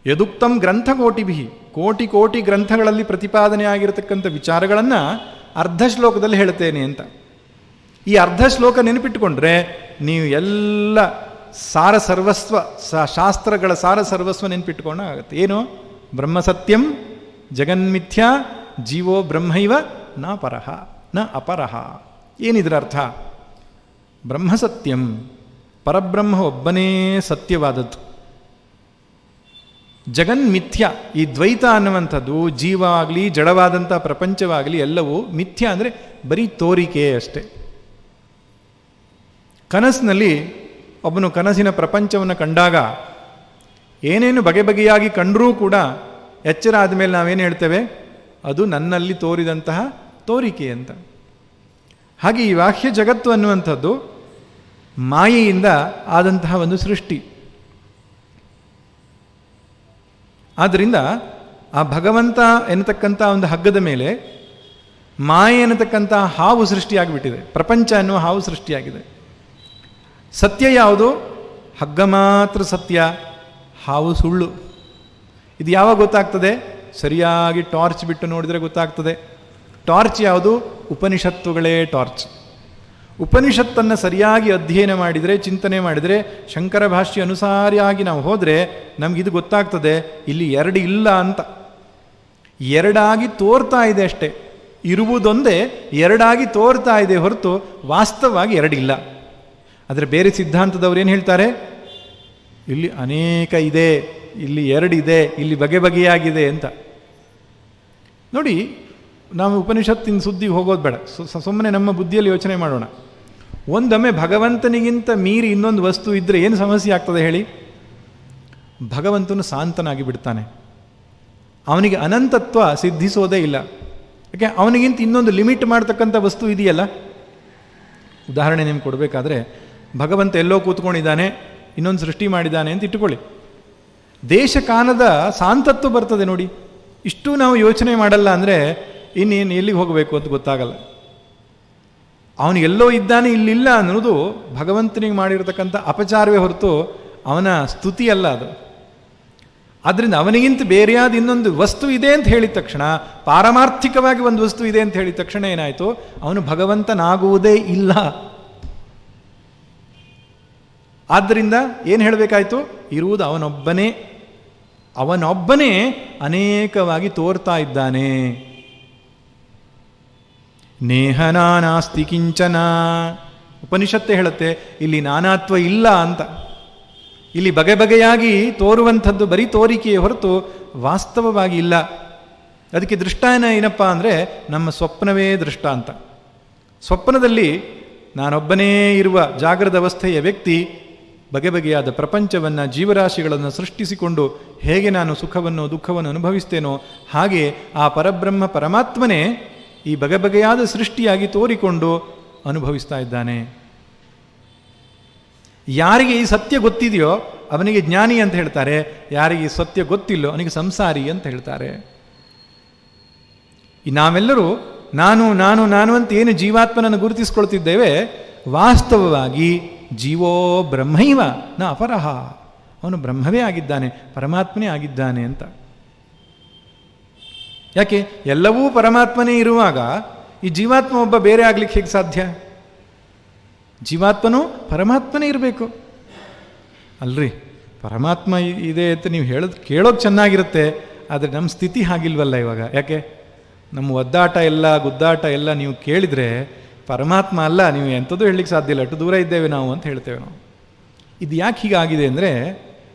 ಯದುಕ್ತಂ ಗ್ರಂಥಕೋಟಿಭಿ, ಕೋಟಿ ಕೋಟಿ ಗ್ರಂಥಗಳಲ್ಲಿ ಪ್ರತಿಪಾದನೆ ಆಗಿರತಕ್ಕಂಥ ವಿಚಾರಗಳನ್ನು ಅರ್ಧ ಶ್ಲೋಕದಲ್ಲಿ ಹೇಳ್ತೇನೆ ಅಂತ. ಈ ಅರ್ಧ ಶ್ಲೋಕ ನೆನಪಿಟ್ಟುಕೊಂಡ್ರೆ ನೀವು ಎಲ್ಲ ಸಾರ ಸರ್ವಸ್ವ ಶಾಸ್ತ್ರಗಳ ಸಾರ ಸರ್ವಸ್ವ ನೆನಪಿಟ್ಟುಕೊಂಡಾಗುತ್ತೆ. ಏನು? ಬ್ರಹ್ಮಸತ್ಯಂ ಜಗನ್ಮಿಥ್ಯಾ ಜೀವೋ ಬ್ರಹ್ಮೈವ ನ ಪರಹ ನ ಅಪರಹ. ಏನಿದ್ರ ಅರ್ಥ? ಬ್ರಹ್ಮಸತ್ಯಂ, ಪರಬ್ರಹ್ಮ ಒಬ್ಬನೇ ಸತ್ಯವಾದದ್ದು. ಜಗನ್ಮಿಥ್ಯ, ಈ ದ್ವೈತ ಅನ್ನುವಂಥದ್ದು ಜೀವ ಆಗಲಿ ಜಡವಾದಂಥ ಪ್ರಪಂಚವಾಗಲಿ ಎಲ್ಲವೂ ಮಿಥ್ಯ ಅಂದರೆ ಬರೀ ತೋರಿಕೆ ಅಷ್ಟೆ. ಕನಸಿನಲ್ಲಿ ಒಬ್ಬನು ಕನಸಿನ ಪ್ರಪಂಚವನ್ನು ಕಂಡಾಗ ಏನೇನು ಬಗೆ ಬಗೆಯಾಗಿ ಕಂಡರೂ ಕೂಡ ಎಚ್ಚರ ಆದಮೇಲೆ ನಾವೇನು ಹೇಳ್ತೇವೆ? ಅದು ನನ್ನಲ್ಲಿ ತೋರಿದಂತಹ ತೋರಿಕೆ ಅಂತ. ಹಾಗೆ ಈ ಬಾಹ್ಯ ಜಗತ್ತು ಅನ್ನುವಂಥದ್ದು ಮಾಯೆಯಿಂದ ಆದಂತಹ ಒಂದು ಸೃಷ್ಟಿ. ಆದ್ದರಿಂದ ಆ ಭಗವಂತ ಎನ್ನತಕ್ಕಂಥ ಒಂದು ಹಗ್ಗದ ಮೇಲೆ ಮಾಯೆ ಎನ್ನತಕ್ಕಂಥ ಹಾವು ಸೃಷ್ಟಿಯಾಗಿಬಿಟ್ಟಿದೆ. ಪ್ರಪಂಚ ಅನ್ನುವ ಹಾವು ಸೃಷ್ಟಿಯಾಗಿದೆ. ಸತ್ಯ ಯಾವುದು? ಹಗ್ಗ ಮಾತ್ರ ಸತ್ಯ, ಹಾವು ಸುಳ್ಳು. ಇದು ಯಾವಾಗ ಗೊತ್ತಾಗ್ತದೆ? ಸರಿಯಾಗಿ ಟಾರ್ಚ್ ಬಿಟ್ಟು ನೋಡಿದರೆ ಗೊತ್ತಾಗ್ತದೆ. ಟಾರ್ಚ್ ಯಾವುದು? ಉಪನಿಷತ್ತುಗಳೇ ಟಾರ್ಚ್. ಉಪನಿಷತ್ತನ್ನು ಸರಿಯಾಗಿ ಅಧ್ಯಯನ ಮಾಡಿದರೆ, ಚಿಂತನೆ ಮಾಡಿದರೆ, ಶಂಕರ ಭಾಷ್ಯ ಅನುಸಾರಿಯಾಗಿ ನಾವು ಹೋದರೆ ನಮಗಿದು ಗೊತ್ತಾಗ್ತದೆ, ಇಲ್ಲಿ ಎರಡು ಇಲ್ಲ ಅಂತ. ಎರಡಾಗಿ ತೋರ್ತಾ ಇದೆ ಅಷ್ಟೇ. ಇರುವುದೊಂದೇ ಎರಡಾಗಿ ತೋರ್ತಾ ಇದೆ ಹೊರತು ವಾಸ್ತವವಾಗಿ ಎರಡಿಲ್ಲ. ಆದರೆ ಬೇರೆ ಸಿದ್ಧಾಂತದವ್ರು ಏನು ಹೇಳ್ತಾರೆ? ಇಲ್ಲಿ ಅನೇಕ ಇದೆ, ಇಲ್ಲಿ ಎರಡಿದೆ, ಇಲ್ಲಿ ಬಗೆ ಬಗೆಯಾಗಿದೆ ಅಂತ. ನೋಡಿ, ನಾವು ಉಪನಿಷತ್ತಿನ ಸುದ್ದಿಗೆ ಹೋಗೋದು ಬೇಡ, ಸುಮ್ಮನೆ ನಮ್ಮ ಬುದ್ಧಿಯಲ್ಲಿ ಯೋಚನೆ ಮಾಡೋಣ. ಒಂದೊಮ್ಮೆ ಭಗವಂತನಿಗಿಂತ ಮೀರಿ ಇನ್ನೊಂದು ವಸ್ತು ಇದ್ದರೆ ಏನು ಸಮಸ್ಯೆ ಆಗ್ತದೆ ಹೇಳಿ? ಭಗವಂತನು ಶಾಂತನಾಗಿ ಬಿಡ್ತಾನೆ. ಅವನಿಗೆ ಅನಂತತ್ವ ಸಿದ್ಧಿಸೋದೇ ಇಲ್ಲ. ಯಾಕೆ? ಅವನಿಗಿಂತ ಇನ್ನೊಂದು ಲಿಮಿಟ್ ಮಾಡ್ತಕ್ಕಂಥ ವಸ್ತು ಇದೆಯಲ್ಲ. ಉದಾಹರಣೆ ನಿಮ್ಗೆ ಕೊಡಬೇಕಾದ್ರೆ, ಭಗವಂತ ಎಲ್ಲೋ ಕೂತ್ಕೊಂಡಿದ್ದಾನೆ, ಇನ್ನೊಂದು ಸೃಷ್ಟಿ ಮಾಡಿದ್ದಾನೆ ಅಂತ ಇಟ್ಟುಕೊಳ್ಳಿ. ದೇಶಕಾಲದ ಶಾಂತತ್ವ ಬರ್ತದೆ ನೋಡಿ. ಇಷ್ಟು ನಾವು ಯೋಚನೆ ಮಾಡಲ್ಲ ಅಂದರೆ ಇನ್ನೇನು ಎಲ್ಲಿಗೆ ಹೋಗಬೇಕು ಅಂತ ಗೊತ್ತಾಗಲ್ಲ. ಅವನಿಗೆಲ್ಲೋ ಇದ್ದಾನೆ, ಇಲ್ಲಿಲ್ಲ ಅನ್ನೋದು ಭಗವಂತನಿಗೆ ಮಾಡಿರತಕ್ಕಂಥ ಅಪಚಾರವೇ ಹೊರತು ಅವನ ಸ್ತುತಿ ಅಲ್ಲ ಅದು. ಆದ್ದರಿಂದ ಅವನಿಗಿಂತ ಬೇರೆಯಾದ ಇನ್ನೊಂದು ವಸ್ತು ಇದೆ ಅಂತ ಹೇಳಿದ ತಕ್ಷಣ, ಪಾರಮಾರ್ಥಿಕವಾಗಿ ಒಂದು ವಸ್ತು ಇದೆ ಅಂತ ಹೇಳಿದ ತಕ್ಷಣ ಏನಾಯಿತು? ಅವನು ಭಗವಂತನಾಗುವುದೇ ಇಲ್ಲ. ಆದ್ದರಿಂದ ಏನು ಹೇಳಬೇಕಾಯಿತು? ಇರುವುದು ಅವನೊಬ್ಬನೇ, ಅವನೊಬ್ಬನೇ ಅನೇಕವಾಗಿ ತೋರ್ತಾ ಇದ್ದಾನೆ. ನೇಹ ನಾನಾಸ್ತಿ ಕಿಂಚನ. ಉಪನಿಷತ್ತೇ ಹೇಳುತ್ತೆ ಇಲ್ಲಿ ನಾನಾತ್ವ ಇಲ್ಲ ಅಂತ. ಇಲ್ಲಿ ಬಗೆ ಬಗೆಯಾಗಿ ತೋರುವಂಥದ್ದು ಬರೀ ತೋರಿಕೆಯೇ ಹೊರತು ವಾಸ್ತವವಾಗಿ ಇಲ್ಲ. ಅದಕ್ಕೆ ದೃಷ್ಟಾಂತ ಏನಪ್ಪ ಅಂದರೆ ನಮ್ಮ ಸ್ವಪ್ನವೇ ದೃಷ್ಟಾಂತ. ಸ್ವಪ್ನದಲ್ಲಿ ನಾನೊಬ್ಬನೇ ಇರುವ ಜಾಗೃತ ಅವಸ್ಥೆಯ ವ್ಯಕ್ತಿ ಬಗೆ ಬಗೆಯಾದ ಪ್ರಪಂಚವನ್ನು, ಜೀವರಾಶಿಗಳನ್ನು ಸೃಷ್ಟಿಸಿಕೊಂಡು ಹೇಗೆ ನಾನು ಸುಖವನ್ನು ದುಃಖವನ್ನು ಅನುಭವಿಸ್ತೇನೋ ಹಾಗೆ ಆ ಪರಬ್ರಹ್ಮ ಪರಮಾತ್ಮನೇ ಈ ಬಗೆ ಬಗೆಯಾದ ಸೃಷ್ಟಿಯಾಗಿ ತೋರಿಕೊಂಡು ಅನುಭವಿಸ್ತಾ ಇದ್ದಾನೆ. ಯಾರಿಗೆ ಈ ಸತ್ಯ ಗೊತ್ತಿದೆಯೋ ಅವನಿಗೆ ಜ್ಞಾನಿ ಅಂತ ಹೇಳ್ತಾರೆ, ಯಾರಿಗೆ ಈ ಸತ್ಯ ಗೊತ್ತಿಲ್ಲೋ ಅವನಿಗೆ ಸಂಸಾರಿ ಅಂತ ಹೇಳ್ತಾರೆ. ಈ ನಾವೆಲ್ಲರೂ ನಾನು ನಾನು ನಾನು ಅಂತ ಏನು ಜೀವಾತ್ಮನನ್ನು ಗುರುತಿಸ್ಕೊಳ್ತಿದ್ದೇವೆ, ವಾಸ್ತವವಾಗಿ ಜೀವೋ ಬ್ರಹ್ಮೈವ ನ ಅಪರಹ. ಅವನು ಬ್ರಹ್ಮವೇ ಆಗಿದ್ದಾನೆ, ಪರಮಾತ್ಮನೇ ಆಗಿದ್ದಾನೆ ಅಂತ. ಯಾಕೆ? ಎಲ್ಲವೂ ಪರಮಾತ್ಮನೇ ಇರುವಾಗ ಈ ಜೀವಾತ್ಮ ಒಬ್ಬ ಬೇರೆ ಆಗ್ಲಿಕ್ಕೆ ಹೇಗೆ ಸಾಧ್ಯ? ಜೀವಾತ್ಮನೂ ಪರಮಾತ್ಮನೇ ಇರಬೇಕು ಅಲ್ರಿ. ಪರಮಾತ್ಮ ಇದೆ ಅಂತ ನೀವು ಕೇಳೋದು ಚೆನ್ನಾಗಿರುತ್ತೆ, ಆದರೆ ನಮ್ಮ ಸ್ಥಿತಿ ಹಾಗಿಲ್ವಲ್ಲ ಇವಾಗ. ಯಾಕೆ? ನಮ್ಮ ಒದ್ದಾಟ ಎಲ್ಲ ಗುದ್ದಾಟ ಎಲ್ಲ ನೀವು ಕೇಳಿದರೆ ಪರಮಾತ್ಮ ಅಲ್ಲ, ನೀವು ಎಂಥದ್ದು ಹೇಳಲಿಕ್ಕೆ ಸಾಧ್ಯ ಇಲ್ಲ, ಅಷ್ಟು ದೂರ ಇದ್ದೇವೆ ನಾವು ಅಂತ ಹೇಳ್ತೇವೆ ನಾವು. ಇದು ಯಾಕೆ ಹೀಗಾಗಿದೆ ಅಂದರೆ,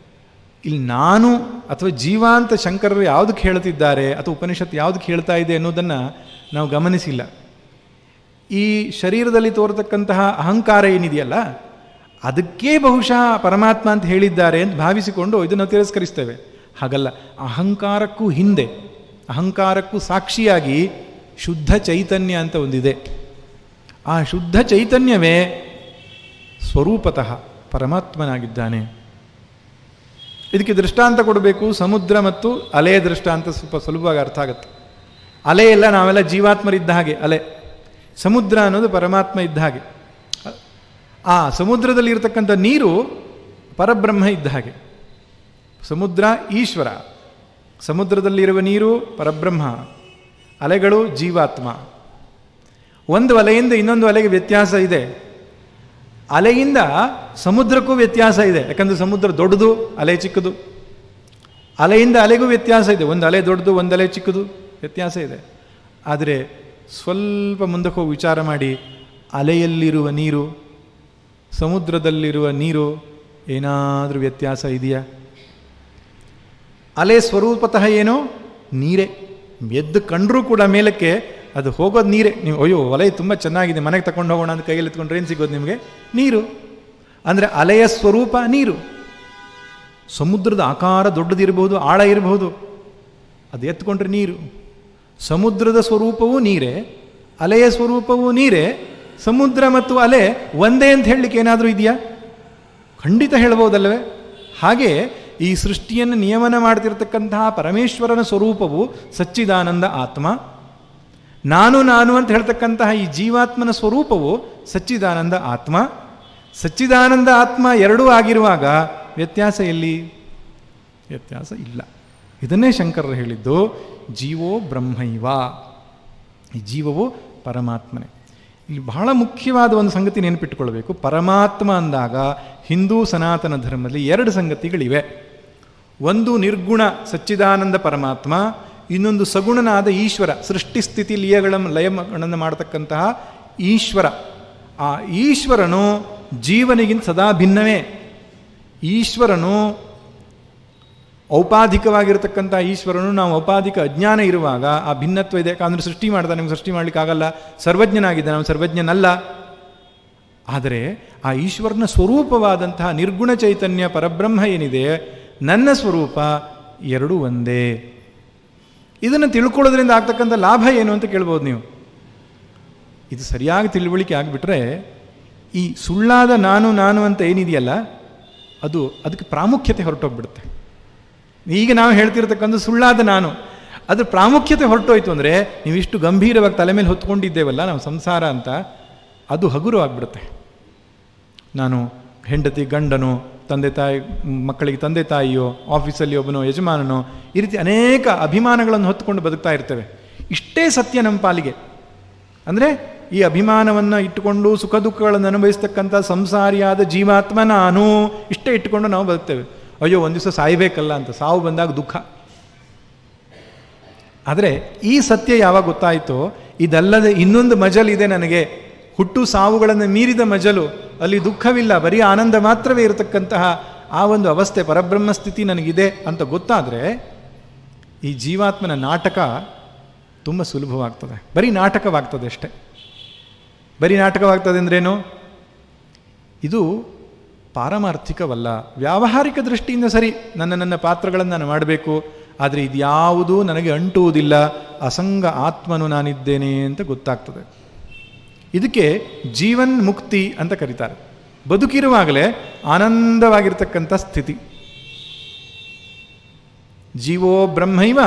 ಇಲ್ಲಿ ನಾನು ಅಥವಾ ಜೀವ ಅಂತ ಶಂಕರರು ಯಾವುದಕ್ಕೆ ಹೇಳ್ತಿದ್ದಾರೆ ಅಥವಾ ಉಪನಿಷತ್ತು ಯಾವುದಕ್ಕೆ ಹೇಳ್ತಾ ಇದೆ ಅನ್ನೋದನ್ನು ನಾವು ಗಮನಿಸಿಲ್ಲ. ಈ ಶರೀರದಲ್ಲಿ ತೋರತಕ್ಕಂತಹ ಅಹಂಕಾರ ಏನಿದೆಯಲ್ಲ, ಅದಕ್ಕೇ ಬಹುಶಃ ಪರಮಾತ್ಮ ಅಂತ ಹೇಳಿದ್ದಾರೆ ಅಂತ ಭಾವಿಸಿಕೊಂಡು ಇದನ್ನು ತಿರಸ್ಕರಿಸ್ತೇವೆ. ಹಾಗಲ್ಲ. ಅಹಂಕಾರಕ್ಕೂ ಹಿಂದೆ, ಅಹಂಕಾರಕ್ಕೂ ಸಾಕ್ಷಿಯಾಗಿ ಶುದ್ಧ ಚೈತನ್ಯ ಅಂತ ಒಂದಿದೆ. ಆ ಶುದ್ಧ ಚೈತನ್ಯವೇ ಸ್ವರೂಪತಃ ಪರಮಾತ್ಮನಾಗಿದ್ದಾನೆ. ಇದಕ್ಕೆ ದೃಷ್ಟಾಂತ ಕೊಡಬೇಕು. ಸಮುದ್ರ ಮತ್ತು ಅಲೆಯ ದೃಷ್ಟಾಂತ ಸ್ವಲ್ಪ ಸುಲಭವಾಗಿ ಅರ್ಥ ಆಗುತ್ತೆ. ಅಲೆ ಎಲ್ಲ ನಾವೆಲ್ಲ ಜೀವಾತ್ಮರಿದ್ದ ಹಾಗೆ ಅಲೆ, ಸಮುದ್ರ ಅನ್ನೋದು ಪರಮಾತ್ಮ ಇದ್ದ ಹಾಗೆ. ಆ ಸಮುದ್ರದಲ್ಲಿ ಇರತಕ್ಕಂಥ ನೀರು ಪರಬ್ರಹ್ಮ ಇದ್ದ ಹಾಗೆ. ಸಮುದ್ರ ಈಶ್ವರ, ಸಮುದ್ರದಲ್ಲಿರುವ ನೀರು ಪರಬ್ರಹ್ಮ, ಅಲೆಗಳು ಜೀವಾತ್ಮ. ಒಂದು ಅಲೆಯಿಂದ ಇನ್ನೊಂದು ಅಲೆಗೆ ವ್ಯತ್ಯಾಸ ಇದೆ. ಅಲೆಯಿಂದ ಸಮುದ್ರಕ್ಕೂ ವ್ಯತ್ಯಾಸ ಇದೆ, ಯಾಕಂದರೆ ಸಮುದ್ರ ದೊಡ್ಡದು, ಅಲೆ ಚಿಕ್ಕದು. ಅಲೆಯಿಂದ ಅಲೆಗೂ ವ್ಯತ್ಯಾಸ ಇದೆ, ಒಂದು ಅಲೆ ದೊಡ್ಡದು, ಒಂದು ಅಲೆ ಚಿಕ್ಕದು, ವ್ಯತ್ಯಾಸ ಇದೆ. ಆದರೆ ಸ್ವಲ್ಪ ಮುಂದಕ್ಕೆ ಹೋಗಿ ವಿಚಾರ ಮಾಡಿ, ಅಲೆಯಲ್ಲಿರುವ ನೀರು, ಸಮುದ್ರದಲ್ಲಿರುವ ನೀರು ಏನಾದರೂ ವ್ಯತ್ಯಾಸ ಇದೆಯಾ? ಅಲೆ ಸ್ವರೂಪತಃ ಏನೋ ನೀರೇ, ಎದ್ದು ಕಂಡರೂ ಕೂಡ ಮೇಲಕ್ಕೆ ಅದು ಹೋಗೋದು ನೀರೇ. ನೀವು ಅಯ್ಯೋ ಅಲೆ ತುಂಬ ಚೆನ್ನಾಗಿದೆ, ಮನೆಗೆ ತಗೊಂಡು ಹೋಗೋಣ ಅಂತ ಕೈಯಲ್ಲಿ ಎತ್ಕೊಂಡ್ರೆ ಏನು ಸಿಗೋದು ನಿಮಗೆ? ನೀರು. ಅಂದರೆ ಅಲೆಯ ಸ್ವರೂಪ ನೀರು. ಸಮುದ್ರದ ಆಕಾರ ದೊಡ್ಡದಿರಬಹುದು, ಆಳ ಇರಬಹುದು, ಅದು ಎತ್ಕೊಂಡ್ರೆ ನೀರು. ಸಮುದ್ರದ ಸ್ವರೂಪವೂ ನೀರೇ, ಅಲೆಯ ಸ್ವರೂಪವೂ ನೀರೇ. ಸಮುದ್ರ ಮತ್ತು ಅಲೆ ಒಂದೇ ಅಂತ ಹೇಳಲಿಕ್ಕೆ ಏನಾದರೂ ಇದೆಯಾ? ಖಂಡಿತ ಹೇಳ್ಬೋದಲ್ಲವೇ? ಹಾಗೆ ಈ ಸೃಷ್ಟಿಯನ್ನು ನಿಯಮನ ಮಾಡ್ತಿರ್ತಕ್ಕಂತಹ ಪರಮೇಶ್ವರನ ಸ್ವರೂಪವು ಸಚ್ಚಿದಾನಂದ ಆತ್ಮ. ನಾನು ನಾನು ಅಂತ ಹೇಳ್ತಕ್ಕಂತಹ ಈ ಜೀವಾತ್ಮನ ಸ್ವರೂಪವು ಸಚ್ಚಿದಾನಂದ ಆತ್ಮ. ಸಚ್ಚಿದಾನಂದ ಆತ್ಮ ಎರಡೂ ಆಗಿರುವಾಗ ವ್ಯತ್ಯಾಸ ಎಲ್ಲಿ? ವ್ಯತ್ಯಾಸ ಇಲ್ಲ. ಇದನ್ನೇ ಶಂಕರರು ಹೇಳಿದ್ದು, ಜೀವೋ ಬ್ರಹ್ಮೈವ, ಈ ಜೀವವು ಪರಮಾತ್ಮನೇ. ಇಲ್ಲಿ ಬಹಳ ಮುಖ್ಯವಾದ ಒಂದು ಸಂಗತಿ ನೆನಪಿಟ್ಟುಕೊಳ್ಬೇಕು. ಪರಮಾತ್ಮ ಅಂದಾಗ ಹಿಂದೂ ಸನಾತನ ಧರ್ಮದಲ್ಲಿ ಎರಡು ಸಂಗತಿಗಳಿವೆ. ಒಂದು ನಿರ್ಗುಣ ಸಚ್ಚಿದಾನಂದ ಪರಮಾತ್ಮ, ಇನ್ನೊಂದು ಸಗುಣನಾದ ಈಶ್ವರ, ಸೃಷ್ಟಿ ಸ್ಥಿತಿ ಲಯಗಳನ್ನು ಮಾಡತಕ್ಕಂತಹ ಈಶ್ವರ. ಆ ಈಶ್ವರನು ಜೀವನಿಗಿಂತ ಸದಾ ಭಿನ್ನವೇ. ಈಶ್ವರನು ಔಪಾಧಿಕವಾಗಿರತಕ್ಕಂಥ ಈಶ್ವರನು, ನಾವು ಔಪಾಧಿಕ ಅಜ್ಞಾನ ಇರುವಾಗ ಆ ಭಿನ್ನತ್ವ ಇದೆ. ಯಾಕಂದರೆ ಸೃಷ್ಟಿ ಮಾಡ್ದ, ನಿಮ್ಗೆ ಸೃಷ್ಟಿ ಮಾಡಲಿಕ್ಕಾಗಲ್ಲ. ಸರ್ವಜ್ಞನಾಗಿದ್ದ, ನಾವು ಸರ್ವಜ್ಞನಲ್ಲ. ಆದರೆ ಆ ಈಶ್ವರನ ಸ್ವರೂಪವಾದಂತಹ ನಿರ್ಗುಣ ಚೈತನ್ಯ ಪರಬ್ರಹ್ಮ ಏನಿದೆ, ನನ್ನ ಸ್ವರೂಪ, ಎರಡೂ ಒಂದೇ. ಇದನ್ನು ತಿಳ್ಕೊಳ್ಳೋದ್ರಿಂದ ಆಗ್ತಕ್ಕಂಥ ಲಾಭ ಏನು ಅಂತ ಕೇಳ್ಬೋದು ನೀವು. ಇದು ಸರಿಯಾಗಿ ತಿಳುವಳಿಕೆ ಆಗಿಬಿಟ್ರೆ ಈ ಸುಳ್ಳಾದ ನಾನು ನಾನು ಅಂತ ಏನಿದೆಯಲ್ಲ, ಅದಕ್ಕೆ ಪ್ರಾಮುಖ್ಯತೆ ಹೊರಟೋಗ್ಬಿಡುತ್ತೆ. ಈಗ ನಾವು ಹೇಳ್ತಿರ್ತಕ್ಕಂಥ ಸುಳ್ಳಾದ ನಾನು, ಅದ್ರ ಪ್ರಾಮುಖ್ಯತೆ ಹೊರಟೋಯ್ತು ಅಂದರೆ ನೀವಿಷ್ಟು ಗಂಭೀರವಾಗಿ ತಲೆ ಮೇಲೆ ಹೊತ್ಕೊಂಡಿದ್ದೇವಲ್ಲ ನಾವು ಸಂಸಾರ ಅಂತ, ಅದು ಹಗುರವಾಗಿಬಿಡುತ್ತೆ. ನಾನು ಹೆಂಡತಿ ಗಂಡನು, ತಂದೆ ತಾಯಿ ಮಕ್ಕಳಿಗೆ ತಂದೆ ತಾಯಿಯೋ, ಆಫೀಸಲ್ಲಿ ಒಬ್ಬನೋ ಯಜಮಾನನೋ, ಈ ರೀತಿ ಅನೇಕ ಅಭಿಮಾನಗಳನ್ನು ಹೊತ್ತುಕೊಂಡು ಬದುಕ್ತಾ ಇರ್ತೇವೆ. ಇಷ್ಟೇ ಸತ್ಯ ನಮ್ಮ ಪಾಲಿಗೆ. ಅಂದರೆ ಈ ಅಭಿಮಾನವನ್ನು ಇಟ್ಟುಕೊಂಡು ಸುಖ ದುಃಖಗಳನ್ನು ಅನುಭವಿಸ್ತಕ್ಕಂಥ ಸಂಸಾರಿಯಾದ ಜೀವಾತ್ಮ ನಾನು, ಇಷ್ಟೇ ಇಟ್ಟುಕೊಂಡು ನಾವು ಬದುಕ್ತೇವೆ. ಅಯ್ಯೋ ಒಂದು ದಿವಸ ಸಾಯಬೇಕಲ್ಲ ಅಂತ, ಸಾವು ಬಂದಾಗ ದುಃಖ. ಆದರೆ ಈ ಸತ್ಯ ಯಾವಾಗ ಗೊತ್ತಾಯಿತೋ, ಇದಲ್ಲದೆ ಇನ್ನೊಂದು ಮಜಲಿದೆ ನನಗೆ, ಹುಟ್ಟು ಸಾವುಗಳನ್ನು ಮೀರಿದ ಮಜಲು, ಅಲ್ಲಿ ದುಃಖವಿಲ್ಲ, ಬರೀ ಆನಂದ ಮಾತ್ರವೇ ಇರತಕ್ಕಂತಹ ಆ ಒಂದು ಅವಸ್ಥೆ, ಪರಬ್ರಹ್ಮ ಸ್ಥಿತಿ ನನಗಿದೆ ಅಂತ ಗೊತ್ತಾದರೆ ಈ ಜೀವಾತ್ಮನ ನಾಟಕ ತುಂಬ ಸುಲಭವಾಗ್ತದೆ. ಬರೀ ನಾಟಕವಾಗ್ತದೆ ಅಷ್ಟೆ. ಬರೀ ನಾಟಕವಾಗ್ತದೆ ಅಂದ್ರೇನು? ಇದು ಪಾರಮಾರ್ಥಿಕವಲ್ಲ. ವ್ಯಾವಹಾರಿಕ ದೃಷ್ಟಿಯಿಂದ ಸರಿ, ನನ್ನ ಪಾತ್ರಗಳನ್ನು ನಾನು ಮಾಡಬೇಕು, ಆದರೆ ಇದ್ಯಾವುದೂ ನನಗೆ ಅಂಟುವುದಿಲ್ಲ, ಅಸಂಗ ಆತ್ಮನು ನಾನಿದ್ದೇನೆ ಅಂತ ಗೊತ್ತಾಗ್ತದೆ. ಇದಕ್ಕೆ ಜೀವನ್ ಮುಕ್ತಿ ಅಂತ ಕರೀತಾರೆ. ಬದುಕಿರುವಾಗಲೇ ಆನಂದವಾಗಿರ್ತಕ್ಕಂಥ ಸ್ಥಿತಿ. ಜೀವೋ ಬ್ರಹ್ಮೈವ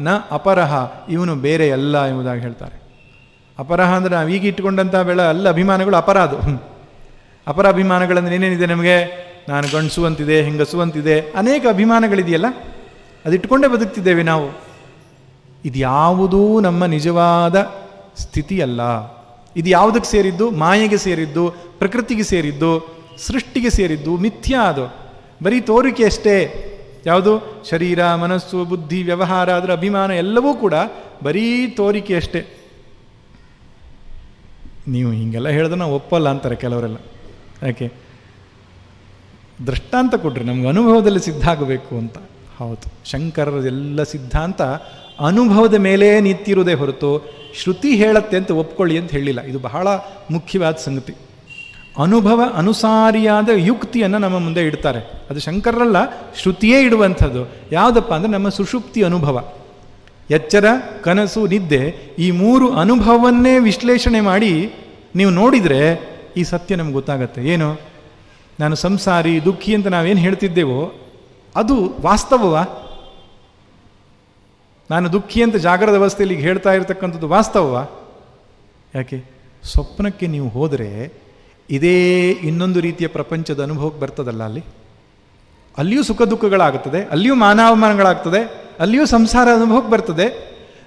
ನ ಅಪರಹ, ಇವನು ಬೇರೆ ಅಲ್ಲ ಎಂಬುದಾಗಿ ಹೇಳ್ತಾರೆ. ಅಪರಹ ಅಂದರೆ ನಾವು ಈಗ ಇಟ್ಟುಕೊಂಡಂಥ ಎಲ್ಲ ಅಭಿಮಾನಗಳು ಅಪರಾಧ. ಅಪರ ಅಭಿಮಾನಗಳಂದ್ರೆ ಏನೇನಿದೆ ನಮಗೆ? ನಾನು ಗಂಡಸು ಅಂತಿದೆ, ಹೆಂಗಸು ಅಂತಿದೆ, ಅನೇಕ ಅಭಿಮಾನಗಳಿದೆಯಲ್ಲ, ಅದಿಟ್ಟುಕೊಂಡೇ ಬದುಕ್ತಿದ್ದೇವೆ ನಾವು. ಇದ್ಯಾವುದೂ ನಮ್ಮ ನಿಜವಾದ ಸ್ಥಿತಿಯಲ್ಲ. ಇದು ಯಾವುದಕ್ಕೆ ಸೇರಿದ್ದು? ಮಾಯೆಗೆ ಸೇರಿದ್ದು, ಪ್ರಕೃತಿಗೆ ಸೇರಿದ್ದು, ಸೃಷ್ಟಿಗೆ ಸೇರಿದ್ದು, ಮಿಥ್ಯಾ. ಅದು ಬರೀ ತೋರಿಕೆ ಅಷ್ಟೇ. ಯಾವುದು? ಶರೀರ, ಮನಸ್ಸು, ಬುದ್ಧಿ, ವ್ಯವಹಾರ, ಅದರ ಅಭಿಮಾನ ಎಲ್ಲವೂ ಕೂಡ ಬರೀ ತೋರಿಕೆ ಅಷ್ಟೇ. ನೀವು ಹೀಗೆಲ್ಲ ಹೇಳಿದ್ರೆ ನಾವು ಒಪ್ಪಲ್ಲ ಅಂತಾರೆ ಕೆಲವರೆಲ್ಲ. ಯಾಕೆ? ದೃಷ್ಟಾಂತ ಕೊಡ್ರಿ, ನಮ್ಗೆ ಅನುಭವದಲ್ಲಿ ಸಿದ್ಧ ಆಗಬೇಕು ಅಂತ. ಹೌದು, ಶಂಕರರ ಎಲ್ಲ ಸಿದ್ಧಾಂತ ಅನುಭವದ ಮೇಲೆ ನಿಂತಿರುವುದೇ ಹೊರತು ಶ್ರುತಿ ಹೇಳತ್ತೆ ಅಂತ ಒಪ್ಕೊಳ್ಳಿ ಅಂತ ಹೇಳಿಲ್ಲ. ಇದು ಬಹಳ ಮುಖ್ಯವಾದ ಸಂಗತಿ. ಅನುಭವ ಅನುಸಾರಿಯಾದ ಯುಕ್ತಿಯನ್ನು ನಮ್ಮ ಮುಂದೆ ಇಡ್ತಾರೆ. ಅದು ಶಂಕರರಲ್ಲ, ಶ್ರುತಿಯೇ ಇಡುವಂಥದ್ದು. ಯಾವುದಪ್ಪ ಅಂದರೆ ನಮ್ಮ ಸುಷುಪ್ತಿ ಅನುಭವ. ಎಚ್ಚರ, ಕನಸು, ನಿದ್ದೆ, ಈ ಮೂರು ಅನುಭವವನ್ನೇ ವಿಶ್ಲೇಷಣೆ ಮಾಡಿ ನೀವು ನೋಡಿದರೆ ಈ ಸತ್ಯ ನಮ್ಗೆ ಗೊತ್ತಾಗತ್ತೆ. ಏನು? ನಾನು ಸಂಸಾರಿ, ದುಃಖಿ ಅಂತ ನಾವೇನು ಹೇಳ್ತಿದ್ದೇವೋ ಅದು ವಾಸ್ತವವಾ? ನಾನು ದುಃಖಿ ಅಂತ ಜಾಗರದ ಅವಸ್ಥೆಯಲ್ಲಿ ಹೇಳ್ತಾ ಇರತಕ್ಕಂಥದ್ದು ವಾಸ್ತವವಾ? ಯಾಕೆ? ಸ್ವಪ್ನಕ್ಕೆ ನೀವು ಹೋದರೆ ಇದೇ ಇನ್ನೊಂದು ರೀತಿಯ ಪ್ರಪಂಚದ ಅನುಭವಕ್ಕೆ ಬರ್ತದಲ್ಲ. ಅಲ್ಲಿಯೂ ಸುಖ ದುಃಖಗಳಾಗುತ್ತದೆ, ಅಲ್ಲಿಯೂ ಮಾನಾವಮಾನಗಳಾಗ್ತದೆ, ಅಲ್ಲಿಯೂ ಸಂಸಾರ ಅನುಭವಕ್ಕೆ ಬರ್ತದೆ.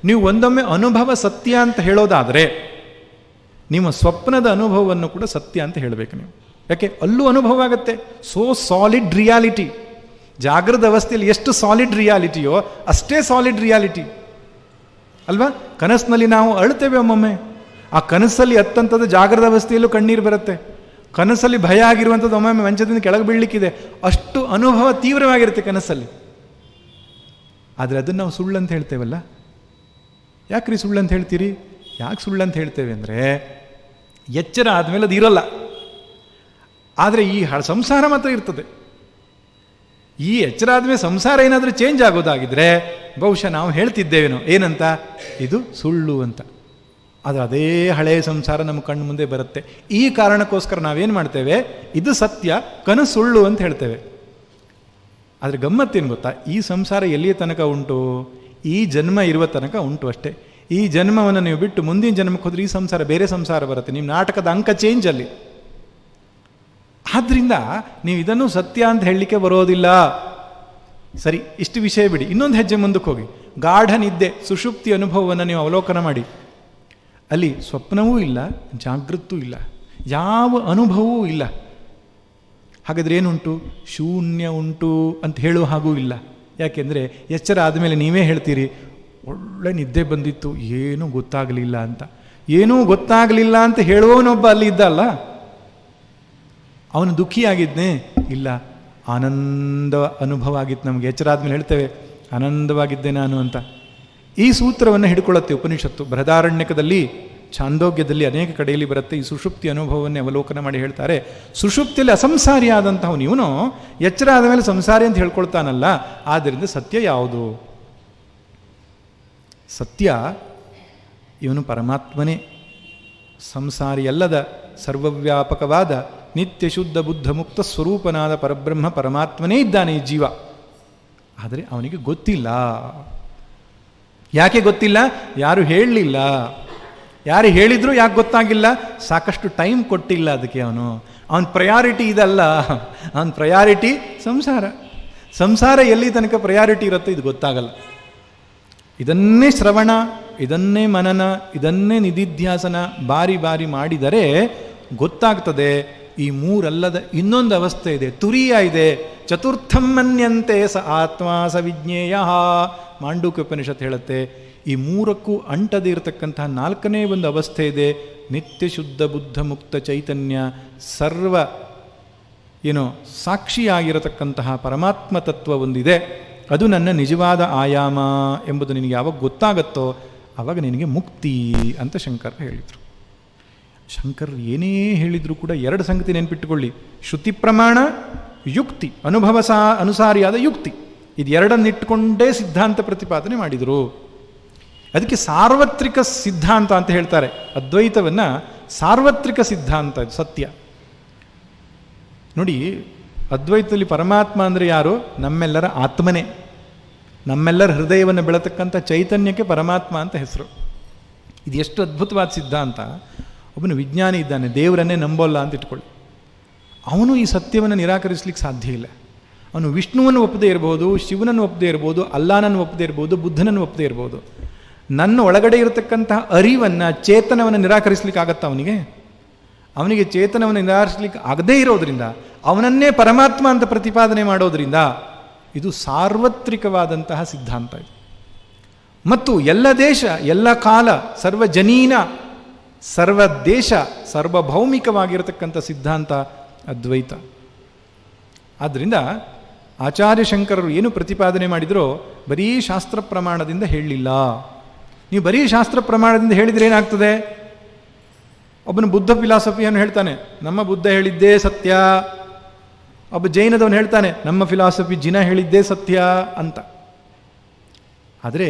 ನೀವು ಒಂದೊಮ್ಮೆ ಅನುಭವ ಸತ್ಯ ಅಂತ ಹೇಳೋದಾದರೆ ನಿಮ್ಮ ಸ್ವಪ್ನದ ಅನುಭವವನ್ನು ಕೂಡ ಸತ್ಯ ಅಂತ ಹೇಳಬೇಕು ನೀವು. ಯಾಕೆ ಅಲ್ಲೂ ಅನುಭವ ಆಗುತ್ತೆ. So solid reality. ಜಾಗೃತ ಅವಸ್ಥೆಯಲ್ಲಿ ಎಷ್ಟು ಸಾಲಿಡ್ ರಿಯಾಲಿಟಿಯೋ ಅಷ್ಟೇ ಸಾಲಿಡ್ ರಿಯಾಲಿಟಿ ಅಲ್ವಾ? ಕನಸಿನಲ್ಲಿ ನಾವು ಅಳ್ತೇವೆ ಒಮ್ಮೊಮ್ಮೆ. ಆ ಕನಸಲ್ಲಿ ಅತ್ತಂಥದ್ದು ಜಾಗೃತ ಅವಸ್ಥೆಯಲ್ಲೂ ಕಣ್ಣೀರು ಬರುತ್ತೆ. ಕನಸಲ್ಲಿ ಭಯ ಆಗಿರುವಂಥದ್ದು ಒಮ್ಮೊಮ್ಮೆ ಮಂಚದಿಂದ ಕೆಳಗೆ ಬೀಳಲಿಕ್ಕಿದೆ. ಅಷ್ಟು ಅನುಭವ ತೀವ್ರವಾಗಿರುತ್ತೆ ಕನಸಲ್ಲಿ. ಆದರೆ ಅದನ್ನು ನಾವು ಸುಳ್ಳು ಅಂತ ಹೇಳ್ತೇವಲ್ಲ. ಯಾಕ್ರಿ ಸುಳ್ಳು ಅಂತ ಹೇಳ್ತೀರಿ? ಯಾಕೆ ಸುಳ್ಳು ಅಂತ ಹೇಳ್ತೇವೆ ಅಂದರೆ, ಎಚ್ಚರ ಆದಮೇಲೆ ಅದು ಇರೋಲ್ಲ. ಆದರೆ ಈ ಸಂಸಾರ ಮಾತ್ರ ಇರ್ತದೆ. ಈ ಎಚ್ಚರ ಆದಮೇಲೆ ಸಂಸಾರ ಏನಾದರೂ ಚೇಂಜ್ ಆಗೋದಾಗಿದ್ದರೆ ಬಹುಶಃ ನಾವು ಹೇಳ್ತಿದ್ದೇವೇನೋ ಏನಂತ, ಇದು ಸುಳ್ಳು ಅಂತ. ಆದರೆ ಅದೇ ಹಳೆಯ ಸಂಸಾರ ನಮ್ಮ ಕಣ್ಣು ಮುಂದೆ ಬರುತ್ತೆ. ಈ ಕಾರಣಕ್ಕೋಸ್ಕರ ನಾವೇನು ಮಾಡ್ತೇವೆ, ಇದು ಸತ್ಯ, ಕನಸು ಸುಳ್ಳು ಅಂತ ಹೇಳ್ತೇವೆ. ಆದರೆ ಗಮ್ಮತ್ತೇನು ಗೊತ್ತಾ, ಈ ಸಂಸಾರ ಎಲ್ಲಿಯ ತನಕ ಉಂಟು? ಈ ಜನ್ಮ ಇರುವ ತನಕ ಉಂಟು ಅಷ್ಟೇ. ಈ ಜನ್ಮವನ್ನು ನೀವು ಬಿಟ್ಟು ಮುಂದಿನ ಜನ್ಮಕ್ಕೆ ಹೋದರೆ ಈ ಸಂಸಾರ ಬೇರೆ ಸಂಸಾರ ಬರುತ್ತೆ. ನಿಮ್ಮ ನಾಟಕದ ಅಂಕ ಚೇಂಜ್ ಅಲ್ಲಿ. ಆದ್ದರಿಂದ ನೀವು ಇದನ್ನು ಸತ್ಯ ಅಂತ ಹೇಳಲಿಕ್ಕೆ ಬರೋದಿಲ್ಲ. ಸರಿ, ಇಷ್ಟು ವಿಷಯ ಬಿಡಿ. ಇನ್ನೊಂದು ಹೆಜ್ಜೆ ಮುಂದಕ್ಕೆ ಹೋಗಿ. ಗಾಢ ನಿದ್ದೆ, ಸುಷುಪ್ತಿ ಅನುಭವವನ್ನು ನೀವು ಅವಲೋಕನ ಮಾಡಿ. ಅಲ್ಲಿ ಸ್ವಪ್ನವೂ ಇಲ್ಲ, ಜಾಗೃತವೂ ಇಲ್ಲ, ಯಾವ ಅನುಭವವೂ ಇಲ್ಲ. ಹಾಗಾದರೆ ಏನುಂಟು? ಶೂನ್ಯ ಉಂಟು ಅಂತ ಹೇಳುವ ಹಾಗೂ ಇಲ್ಲ. ಯಾಕೆಂದರೆ ಎಚ್ಚರ ಆದಮೇಲೆ ನೀವೇ ಹೇಳ್ತೀರಿ, ಒಳ್ಳೆ ನಿದ್ದೆ ಬಂದಿತ್ತು, ಏನೂ ಗೊತ್ತಾಗಲಿಲ್ಲ ಅಂತ. ಏನೂ ಗೊತ್ತಾಗಲಿಲ್ಲ ಅಂತ ಹೇಳುವವನೊಬ್ಬ ಅಲ್ಲಿ ಇದ್ದಲ್ಲ, ಅವನು ದುಃಖಿಯಾಗಿದ್ನೇ? ಇಲ್ಲ, ಆನಂದ ಅನುಭವ ಆಗಿತ್ತು ನಮಗೆ. ಎಚ್ಚರ ಆದಮೇಲೆ ಹೇಳ್ತೇವೆ ಆನಂದವಾಗಿದ್ದೆ ನಾನು ಅಂತ. ಈ ಸೂತ್ರವನ್ನು ಹಿಡ್ಕೊಳ್ಳುತ್ತೆ ಉಪನಿಷತ್ತು. ಬೃಹದಾರಣ್ಯಕದಲ್ಲಿ, ಛಾಂದೋಗ್ಯದಲ್ಲಿ ಅನೇಕ ಕಡೆಯಲ್ಲಿ ಬರುತ್ತೆ. ಈ ಸುಷುಪ್ತಿ ಅನುಭವವನ್ನೇ ಅವಲೋಕನ ಮಾಡಿ ಹೇಳ್ತಾರೆ. ಸುಷುಪ್ತಿಯಲ್ಲಿ ಅಸಂಸಾರಿ ಆದಂಥವನು ಇವನು ಎಚ್ಚರ ಆದ ಮೇಲೆ ಸಂಸಾರಿ ಅಂತ ಹೇಳ್ಕೊಳ್ತಾನಲ್ಲ. ಆದ್ದರಿಂದ ಸತ್ಯ ಯಾವುದು? ಸತ್ಯ ಇವನು ಪರಮಾತ್ಮನೇ. ಸಂಸಾರಿಯಲ್ಲದ ಸರ್ವವ್ಯಾಪಕವಾದ ನಿತ್ಯ ಶುದ್ಧ ಬುದ್ಧ ಮುಕ್ತ ಸ್ವರೂಪನಾದ ಪರಬ್ರಹ್ಮ ಪರಮಾತ್ಮನೇ ಇದ್ದಾನೆ ಈ ಜೀವ. ಆದರೆ ಅವನಿಗೆ ಗೊತ್ತಿಲ್ಲ. ಯಾಕೆ ಗೊತ್ತಿಲ್ಲ? ಯಾರು ಹೇಳಲಿಲ್ಲ. ಯಾರು ಹೇಳಿದ್ರು ಯಾಕೆ ಗೊತ್ತಾಗಿಲ್ಲ? ಸಾಕಷ್ಟು ಟೈಮ್ ಕೊಟ್ಟಿಲ್ಲ ಅದಕ್ಕೆ. ಅವನ ಪ್ರಯಾರಿಟಿ ಇದಲ್ಲ, ಅವನ ಪ್ರಯಾರಿಟಿ ಸಂಸಾರ. ಸಂಸಾರ ಎಲ್ಲಿ ತನಕ ಪ್ರಯಾರಿಟಿ ಇರುತ್ತೋ ಇದು ಗೊತ್ತಾಗಲ್ಲ. ಇದನ್ನೇ ಶ್ರವಣ, ಇದನ್ನೇ ಮನನ, ಇದನ್ನೇ ನಿಧಿಧ್ಯಾಸನ ಬಾರಿ ಬಾರಿ ಮಾಡಿದರೆ ಗೊತ್ತಾಗ್ತದೆ. ಈ ಮೂರಲ್ಲದ ಇನ್ನೊಂದು ಅವಸ್ಥೆ ಇದೆ, ತುರಿಯ ಇದೆ. ಚತುರ್ಥಂ ಮನ್ಯಂತೆ ಸ ಆತ್ಮ ಸ ವಿಜ್ಞೇಯ. ಮಾಂಡೂಕ್ಯ ಉಪನಿಷತ್ ಹೇಳುತ್ತೆ, ಈ ಮೂರಕ್ಕೂ ಅಂಟದೇ ಇರತಕ್ಕಂತಹ ನಾಲ್ಕನೇ ಒಂದು ಅವಸ್ಥೆ ಇದೆ. ನಿತ್ಯ ಶುದ್ಧ ಬುದ್ಧ ಮುಕ್ತ ಚೈತನ್ಯ, ಸರ್ವ ಸಾಕ್ಷಿಯಾಗಿರತಕ್ಕಂತಹ ಪರಮಾತ್ಮ ತತ್ವ ಒಂದಿದೆ. ಅದು ನನ್ನ ನಿಜವಾದ ಆಯಾಮ ಎಂಬುದು ನಿನಗೆ ಯಾವಾಗ ಗೊತ್ತಾಗತ್ತೋ ಆವಾಗ ನಿನಗೆ ಮುಕ್ತಿ ಅಂತ ಶಂಕರ್ ಹೇಳಿದರು. ಶಂಕರ್ ಏನೇ ಹೇಳಿದರೂ ಕೂಡ ಎರಡು ಸಂಗತಿ ನೆನಪಿಟ್ಟುಕೊಳ್ಳಿ. ಶ್ರುತಿ ಪ್ರಮಾಣ, ಯುಕ್ತಿ, ಅನುಸಾರಿಯಾದ ಯುಕ್ತಿ. ಇದು ಎರಡನ್ನಿಟ್ಟುಕೊಂಡೇ ಸಿದ್ಧಾಂತ ಪ್ರತಿಪಾದನೆ ಮಾಡಿದರು. ಅದಕ್ಕೆ ಸಾರ್ವತ್ರಿಕ ಸಿದ್ಧಾಂತ ಅಂತ ಹೇಳ್ತಾರೆ. ಅದ್ವೈತವನ್ನು ಸಾರ್ವತ್ರಿಕ ಸಿದ್ಧಾಂತ, ಸತ್ಯ. ನೋಡಿ, ಅದ್ವೈತದಲ್ಲಿ ಪರಮಾತ್ಮ ಅಂದರೆ ಯಾರು? ನಮ್ಮೆಲ್ಲರ ಆತ್ಮನೇ. ನಮ್ಮೆಲ್ಲರ ಹೃದಯವನ್ನು ಬೆಳತಕ್ಕಂಥ ಚೈತನ್ಯಕ್ಕೆ ಪರಮಾತ್ಮ ಅಂತ ಹೆಸರು. ಇದು ಎಷ್ಟು ಅದ್ಭುತವಾದ ಸಿದ್ಧಾಂತ. ಒಬ್ಬನು ವಿಜ್ಞಾನಿ ಇದ್ದಾನೆ, ದೇವರನ್ನೇ ನಂಬೋಲ್ಲ ಅಂತ ಇಟ್ಕೊಳ್ಳಿ. ಅವನು ಈ ಸತ್ಯವನ್ನು ನಿರಾಕರಿಸಲಿಕ್ಕೆ ಸಾಧ್ಯ ಇಲ್ಲ. ಅವನು ವಿಷ್ಣುವನ್ನು ಒಪ್ಪದೇ ಇರ್ಬೋದು, ಶಿವನನ್ನು ಒಪ್ಪದೇ ಇರ್ಬೋದು, ಅಲ್ಲಾನನ್ನು ಒಪ್ಪದೇ ಇರ್ಬೋದು, ಬುದ್ಧನನ್ನು ಒಪ್ಪದೇ ಇರ್ಬೋದು. ನನ್ನ ಒಳಗಡೆ ಇರತಕ್ಕಂತಹ ಅರಿವನ್ನು, ಚೇತನವನ್ನು ನಿರಾಕರಿಸಲಿಕ್ಕಾಗತ್ತಾ ಅವನಿಗೆ? ಅವನಿಗೆ ಚೇತನವನ್ನು ನಿರಾಕರಿಸಲಿಕ್ಕೆ ಆಗದೇ ಇರೋದ್ರಿಂದ, ಅವನನ್ನೇ ಪರಮಾತ್ಮ ಅಂತ ಪ್ರತಿಪಾದನೆ ಮಾಡೋದ್ರಿಂದ ಇದು ಸಾರ್ವತ್ರಿಕವಾದಂತಹ ಸಿದ್ಧಾಂತ ಇದು. ಮತ್ತು ಎಲ್ಲ ದೇಶ, ಎಲ್ಲ ಕಾಲ, ಸರ್ವಜನೀನ, ಸರ್ವ ದೇಶ, ಸಾರ್ವಭೌಮಿಕವಾಗಿರತಕ್ಕಂಥ ಸಿದ್ಧಾಂತ ಅದ್ವೈತ. ಆದ್ದರಿಂದ ಆಚಾರ್ಯ ಶಂಕರರು ಏನು ಪ್ರತಿಪಾದನೆ ಮಾಡಿದರೋ ಬರೀ ಶಾಸ್ತ್ರ ಪ್ರಮಾಣದಿಂದ ಹೇಳಲಿಲ್ಲ. ನೀವು ಬರೀ ಶಾಸ್ತ್ರ ಪ್ರಮಾಣದಿಂದ ಹೇಳಿದರೆ ಏನಾಗ್ತದೆ? ಒಬ್ಬನು ಬುದ್ಧ ಫಿಲಾಸಫಿಯನ್ನು ಹೇಳ್ತಾನೆ, ನಮ್ಮ ಬುದ್ಧ ಹೇಳಿದ್ದೇ ಸತ್ಯ. ಒಬ್ಬ ಜೈನದವನು ಹೇಳ್ತಾನೆ, ನಮ್ಮ ಫಿಲಾಸಫಿ ಜಿನ ಹೇಳಿದ್ದೇ ಸತ್ಯ ಅಂತ. ಆದರೆ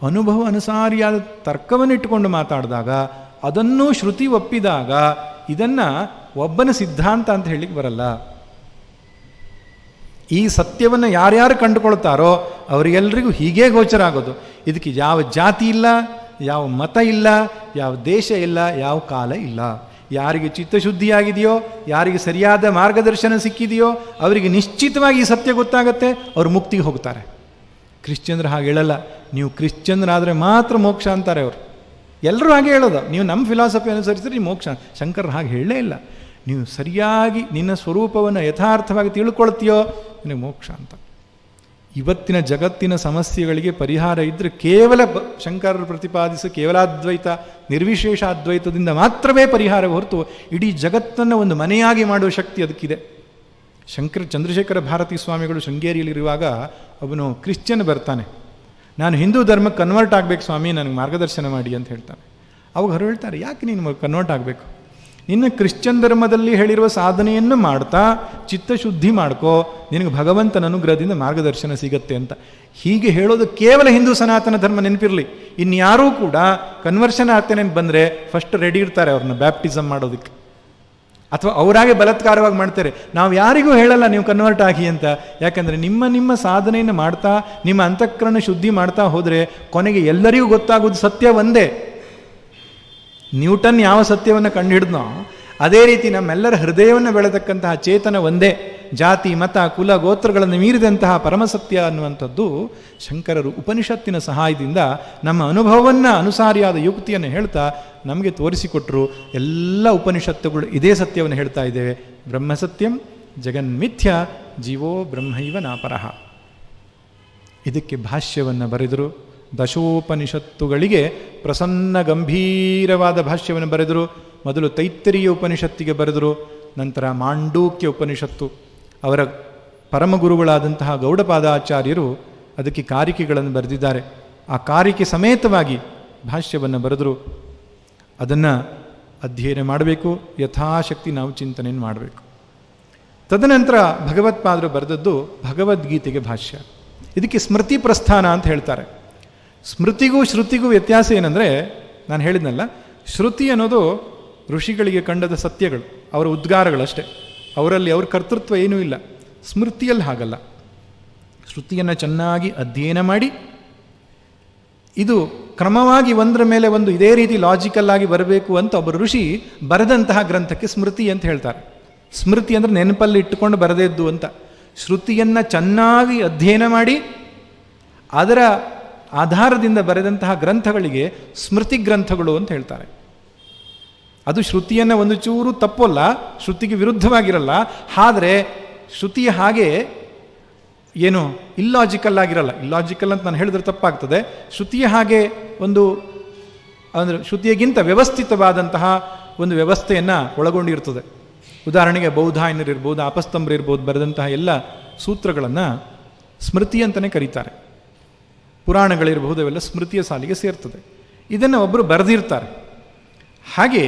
ಅನುಭವ ಅನುಸಾರಿಯಾದ ತರ್ಕವನ್ನು ಇಟ್ಟುಕೊಂಡು ಮಾತಾಡಿದಾಗ, ಅದನ್ನೂ ಶ್ರುತಿ ಒಪ್ಪಿದಾಗ ಇದನ್ನು ಒಬ್ಬನ ಸಿದ್ಧಾಂತ ಅಂತ ಹೇಳಲಿಕ್ಕೆ ಬರಲ್ಲ. ಈ ಸತ್ಯವನ್ನು ಯಾರ್ಯಾರು ಕಂಡುಕೊಳ್ತಾರೋ ಅವರಿಗೆಲ್ಲರಿಗೂ ಹೀಗೇ ಗೋಚರ ಆಗೋದು. ಇದಕ್ಕೆ ಯಾವ ಜಾತಿ ಇಲ್ಲ, ಯಾವ ಮತ ಇಲ್ಲ, ಯಾವ ದೇಶ ಇಲ್ಲ, ಯಾವ ಕಾಲ ಇಲ್ಲ. ಯಾರಿಗೆ ಚಿತ್ತಶುದ್ಧಿಯಾಗಿದೆಯೋ, ಯಾರಿಗೆ ಸರಿಯಾದ ಮಾರ್ಗದರ್ಶನ ಸಿಕ್ಕಿದೆಯೋ ಅವರಿಗೆ ನಿಶ್ಚಿತವಾಗಿ ಈ ಸತ್ಯ ಗೊತ್ತಾಗತ್ತೆ, ಅವರು ಮುಕ್ತಿಗೆ ಹೋಗ್ತಾರೆ. ಕ್ರಿಶ್ಚಿಯನ್ರು ಹಾಗೆ ಹೇಳಲ್ಲ. ನೀವು ಕ್ರಿಶ್ಚಿಯನ್ರಾದರೆ ಮಾತ್ರ ಮೋಕ್ಷ ಅಂತಾರೆ ಅವರು. ಎಲ್ಲರೂ ಹಾಗೆ ಹೇಳೋದು, ನೀವು ನಮ್ಮ ಫಿಲಾಸಫಿ ಅನುಸರಿಸಿದ್ರೆ ನೀವು ಮೋಕ್ಷ. ಶಂಕರರು ಹಾಗೆ ಹೇಳಲೇ ಇಲ್ಲ. ನೀವು ಸರಿಯಾಗಿ ನಿನ್ನ ಸ್ವರೂಪವನ್ನು ಯಥಾರ್ಥವಾಗಿ ತಿಳ್ಕೊಳ್ತೀಯೋ ನಿನಗೆ ಮೋಕ್ಷ ಅಂತ. ಇವತ್ತಿನ ಜಗತ್ತಿನ ಸಮಸ್ಯೆಗಳಿಗೆ ಪರಿಹಾರ ಇದ್ದರೆ ಕೇವಲ ಶಂಕರರು ಪ್ರತಿಪಾದಿಸಿ ಕೇವಲಾದ್ವೈತ ನಿರ್ವಿಶೇಷ ಅದ್ವೈತದಿಂದ ಮಾತ್ರವೇ ಪರಿಹಾರ ಹೊರತು ಇಡೀ ಜಗತ್ತನ್ನು ಒಂದು ಮನೆಯಾಗಿ ಮಾಡುವ ಶಕ್ತಿ ಅದಕ್ಕಿದೆ. ಚಂದ್ರಶೇಖರ ಭಾರತೀ ಸ್ವಾಮಿಗಳು ಶೃಂಗೇರಿಯಲ್ಲಿರುವಾಗ ಅವನು ಕ್ರಿಶ್ಚಿಯನ್ ಬರ್ತಾನೆ. ನಾನು ಹಿಂದೂ ಧರ್ಮಕ್ಕೆ ಕನ್ವರ್ಟ್ ಆಗಬೇಕು ಸ್ವಾಮಿ, ನನಗೆ ಮಾರ್ಗದರ್ಶನ ಮಾಡಿ ಅಂತ ಹೇಳ್ತಾನೆ. ಅವಾಗ ಅವರು ಹೇಳ್ತಾರೆ, ಯಾಕೆ ನೀನು ಕನ್ವರ್ಟ್ ಆಗಬೇಕು? ನಿನ್ನ ಕ್ರಿಶ್ಚಿಯನ್ ಧರ್ಮದಲ್ಲಿ ಹೇಳಿರುವ ಸಾಧನೆಯನ್ನು ಮಾಡ್ತಾ ಚಿತ್ತಶುದ್ಧಿ ಮಾಡ್ಕೋ, ನಿನಗೆ ಭಗವಂತನ ಅನುಗ್ರಹದಿಂದ ಮಾರ್ಗದರ್ಶನ ಸಿಗತ್ತೆ ಅಂತ. ಹೀಗೆ ಹೇಳೋದು ಕೇವಲ ಹಿಂದೂ ಸನಾತನ ಧರ್ಮ ನೆನಪಿರಲಿ. ಇನ್ಯಾರೂ ಕೂಡ ಕನ್ವರ್ಷನ್ ಆಗ್ತೇನೆ ಬಂದರೆ ಫಸ್ಟ್ ರೆಡಿ ಇರ್ತಾರೆ ಅವ್ರನ್ನ ಬ್ಯಾಪ್ಟಿಸಮ್ ಮಾಡೋದಕ್ಕೆ, ಅಥವಾ ಅವರಾಗೆ ಬಲಾತ್ಕಾರವಾಗಿ ಮಾಡ್ತಾರೆ. ನಾವು ಯಾರಿಗೂ ಹೇಳಲ್ಲ ನೀವು ಕನ್ವರ್ಟ್ ಆಗಿ ಅಂತ. ಯಾಕಂದರೆ ನಿಮ್ಮ ಸಾಧನೆಯನ್ನು ಮಾಡ್ತಾ ನಿಮ್ಮ ಅಂತಃಕರಣ ಶುದ್ಧಿ ಮಾಡ್ತಾ ಹೋದರೆ ಕೊನೆಗೆ ಎಲ್ಲರಿಗೂ ಗೊತ್ತಾಗೋದು ಸತ್ಯ ಒಂದೇ. ನ್ಯೂಟನ್ ಯಾವ ಸತ್ಯವನ್ನು ಕಂಡುಹಿಡಿದ್ನೋ ಅದೇ ರೀತಿ ನಮ್ಮೆಲ್ಲರ ಹೃದಯವನ್ನು ಬೆಳೆದಕ್ಕಂತಹ ಚೇತನ ಒಂದೇ. ಜಾತಿ ಮತ ಕುಲ ಗೋತ್ರಗಳನ್ನು ಮೀರಿದಂತಹ ಪರಮಸತ್ಯ ಅನ್ನುವಂಥದ್ದು ಶಂಕರರು ಉಪನಿಷತ್ತಿನ ಸಹಾಯದಿಂದ ನಮ್ಮ ಅನುಭವವನ್ನು ಅನುಸಾರಿಯಾದ ಯುಕ್ತಿಯನ್ನು ಹೇಳ್ತಾ ನಮಗೆ ತೋರಿಸಿಕೊಟ್ಟರು. ಎಲ್ಲ ಉಪನಿಷತ್ತುಗಳು ಇದೇ ಸತ್ಯವನ್ನು ಹೇಳ್ತಾ ಇದ್ದೇವೆ. ಬ್ರಹ್ಮಸತ್ಯಂ ಜಗನ್ಮಿಥ್ಯ ಜೀವೋ ಬ್ರಹ್ಮೈವ ನಾಪರಃ. ಇದಕ್ಕೆ ಭಾಷ್ಯವನ್ನು ಬರೆದರು. ದಶೋಪನಿಷತ್ತುಗಳಿಗೆ ಪ್ರಸನ್ನ ಗಂಭೀರವಾದ ಭಾಷ್ಯವನ್ನು ಬರೆದರು. ಮೊದಲು ತೈತ್ತರೀಯ ಉಪನಿಷತ್ತಿಗೆ ಬರೆದರು, ನಂತರ ಮಾಂಡೂಕ್ಯ ಉಪನಿಷತ್ತು. ಅವರ ಪರಮಗುರುಗಳಾದಂತಹ ಗೌಡಪಾದಾಚಾರ್ಯರು ಅದಕ್ಕೆ ಕಾರಿಕೆಗಳನ್ನು ಬರೆದಿದ್ದಾರೆ. ಆ ಕಾರಿಕೆ ಸಮೇತವಾಗಿ ಭಾಷ್ಯವನ್ನು ಬರೆದರು. ಅದನ್ನು ಅಧ್ಯಯನ ಮಾಡಬೇಕು, ಯಥಾಶಕ್ತಿ ನಾವು ಚಿಂತನೆಯನ್ನು ಮಾಡಬೇಕು. ತದನಂತರ ಭಗವತ್ಪಾದರು ಬರೆದದ್ದು ಭಗವದ್ಗೀತೆಗೆ ಭಾಷ್ಯ. ಇದಕ್ಕೆ ಸ್ಮೃತಿ ಪ್ರಸ್ಥಾನ ಅಂತ ಹೇಳ್ತಾರೆ. ಸ್ಮೃತಿಗೂ ಶ್ರುತಿಗೂ ವ್ಯತ್ಯಾಸ ಏನಂದರೆ, ನಾನು ಹೇಳಿದ್ನಲ್ಲ, ಶ್ರುತಿ ಅನ್ನೋದು ಋಷಿಗಳಿಗೆ ಕಂಡದ ಸತ್ಯಗಳು, ಅವರ ಉದ್ಗಾರಗಳಷ್ಟೇ, ಅವರಲ್ಲಿ ಅವ್ರ ಕರ್ತೃತ್ವ ಏನೂ ಇಲ್ಲ. ಸ್ಮೃತಿಯಲ್ಲಿ ಹಾಗಲ್ಲ. ಶ್ರುತಿಯನ್ನು ಚೆನ್ನಾಗಿ ಅಧ್ಯಯನ ಮಾಡಿ ಇದು ಕ್ರಮವಾಗಿ ಒಂದರ ಮೇಲೆ ಒಂದು ಇದೇ ರೀತಿ ಲಾಜಿಕಲ್ ಆಗಿ ಬರಬೇಕು ಅಂತ ಒಬ್ಬರು ಋಷಿ ಬರೆದಂತಹ ಗ್ರಂಥಕ್ಕೆ ಸ್ಮೃತಿ ಅಂತ ಹೇಳ್ತಾರೆ. ಸ್ಮೃತಿ ಅಂದರೆ ನೆನಪಲ್ಲಿ ಇಟ್ಟುಕೊಂಡು ಬರೆದದ್ದು ಅಂತ. ಶ್ರುತಿಯನ್ನು ಚೆನ್ನಾಗಿ ಅಧ್ಯಯನ ಮಾಡಿ ಅದರ ಆಧಾರದಿಂದ ಬರೆದಂತಹ ಗ್ರಂಥಗಳಿಗೆ ಸ್ಮೃತಿ ಗ್ರಂಥಗಳು ಅಂತ ಹೇಳ್ತಾರೆ. ಅದು ಶ್ರುತಿಯನ್ನು ಒಂದು ಚೂರು ತಪ್ಪಲ್ಲ, ಶ್ರುತಿಗೆ ವಿರುದ್ಧವಾಗಿರಲ್ಲ, ಆದರೆ ಶ್ರುತಿಯ ಹಾಗೆ ಏನು ಇಲ್ಲಾಜಿಕಲ್ ಆಗಿರಲ್ಲ. ಇಲ್ಲಾಜಿಕಲ್ ಅಂತ ನಾನು ಹೇಳಿದ್ರೆ ತಪ್ಪಾಗ್ತದೆ. ಶ್ರುತಿಯ ಹಾಗೆ ಒಂದು ಅಂದರೆ ಶ್ರುತಿಯಗಿಂತ ವ್ಯವಸ್ಥಿತವಾದಂತಹ ಒಂದು ವ್ಯವಸ್ಥೆಯನ್ನು ಒಳಗೊಂಡಿರ್ತದೆ. ಉದಾಹರಣೆಗೆ ಬೌಧಾಯನರಿರ್ಬೋದು, ಅಪಸ್ತಂಭರಿರ್ಬೋದು ಬರೆದಂತಹ ಎಲ್ಲ ಸೂತ್ರಗಳನ್ನು ಸ್ಮೃತಿ ಅಂತಲೇ ಕರೀತಾರೆ. ಪುರಾಣಗಳಿರಬಹುದು, ಅವೆಲ್ಲ ಸ್ಮೃತಿಯ ಸಾಲಿಗೆ ಸೇರ್ತದೆ. ಇದನ್ನು ಒಬ್ಬರು ಬರೆದಿರ್ತಾರೆ. ಹಾಗೆ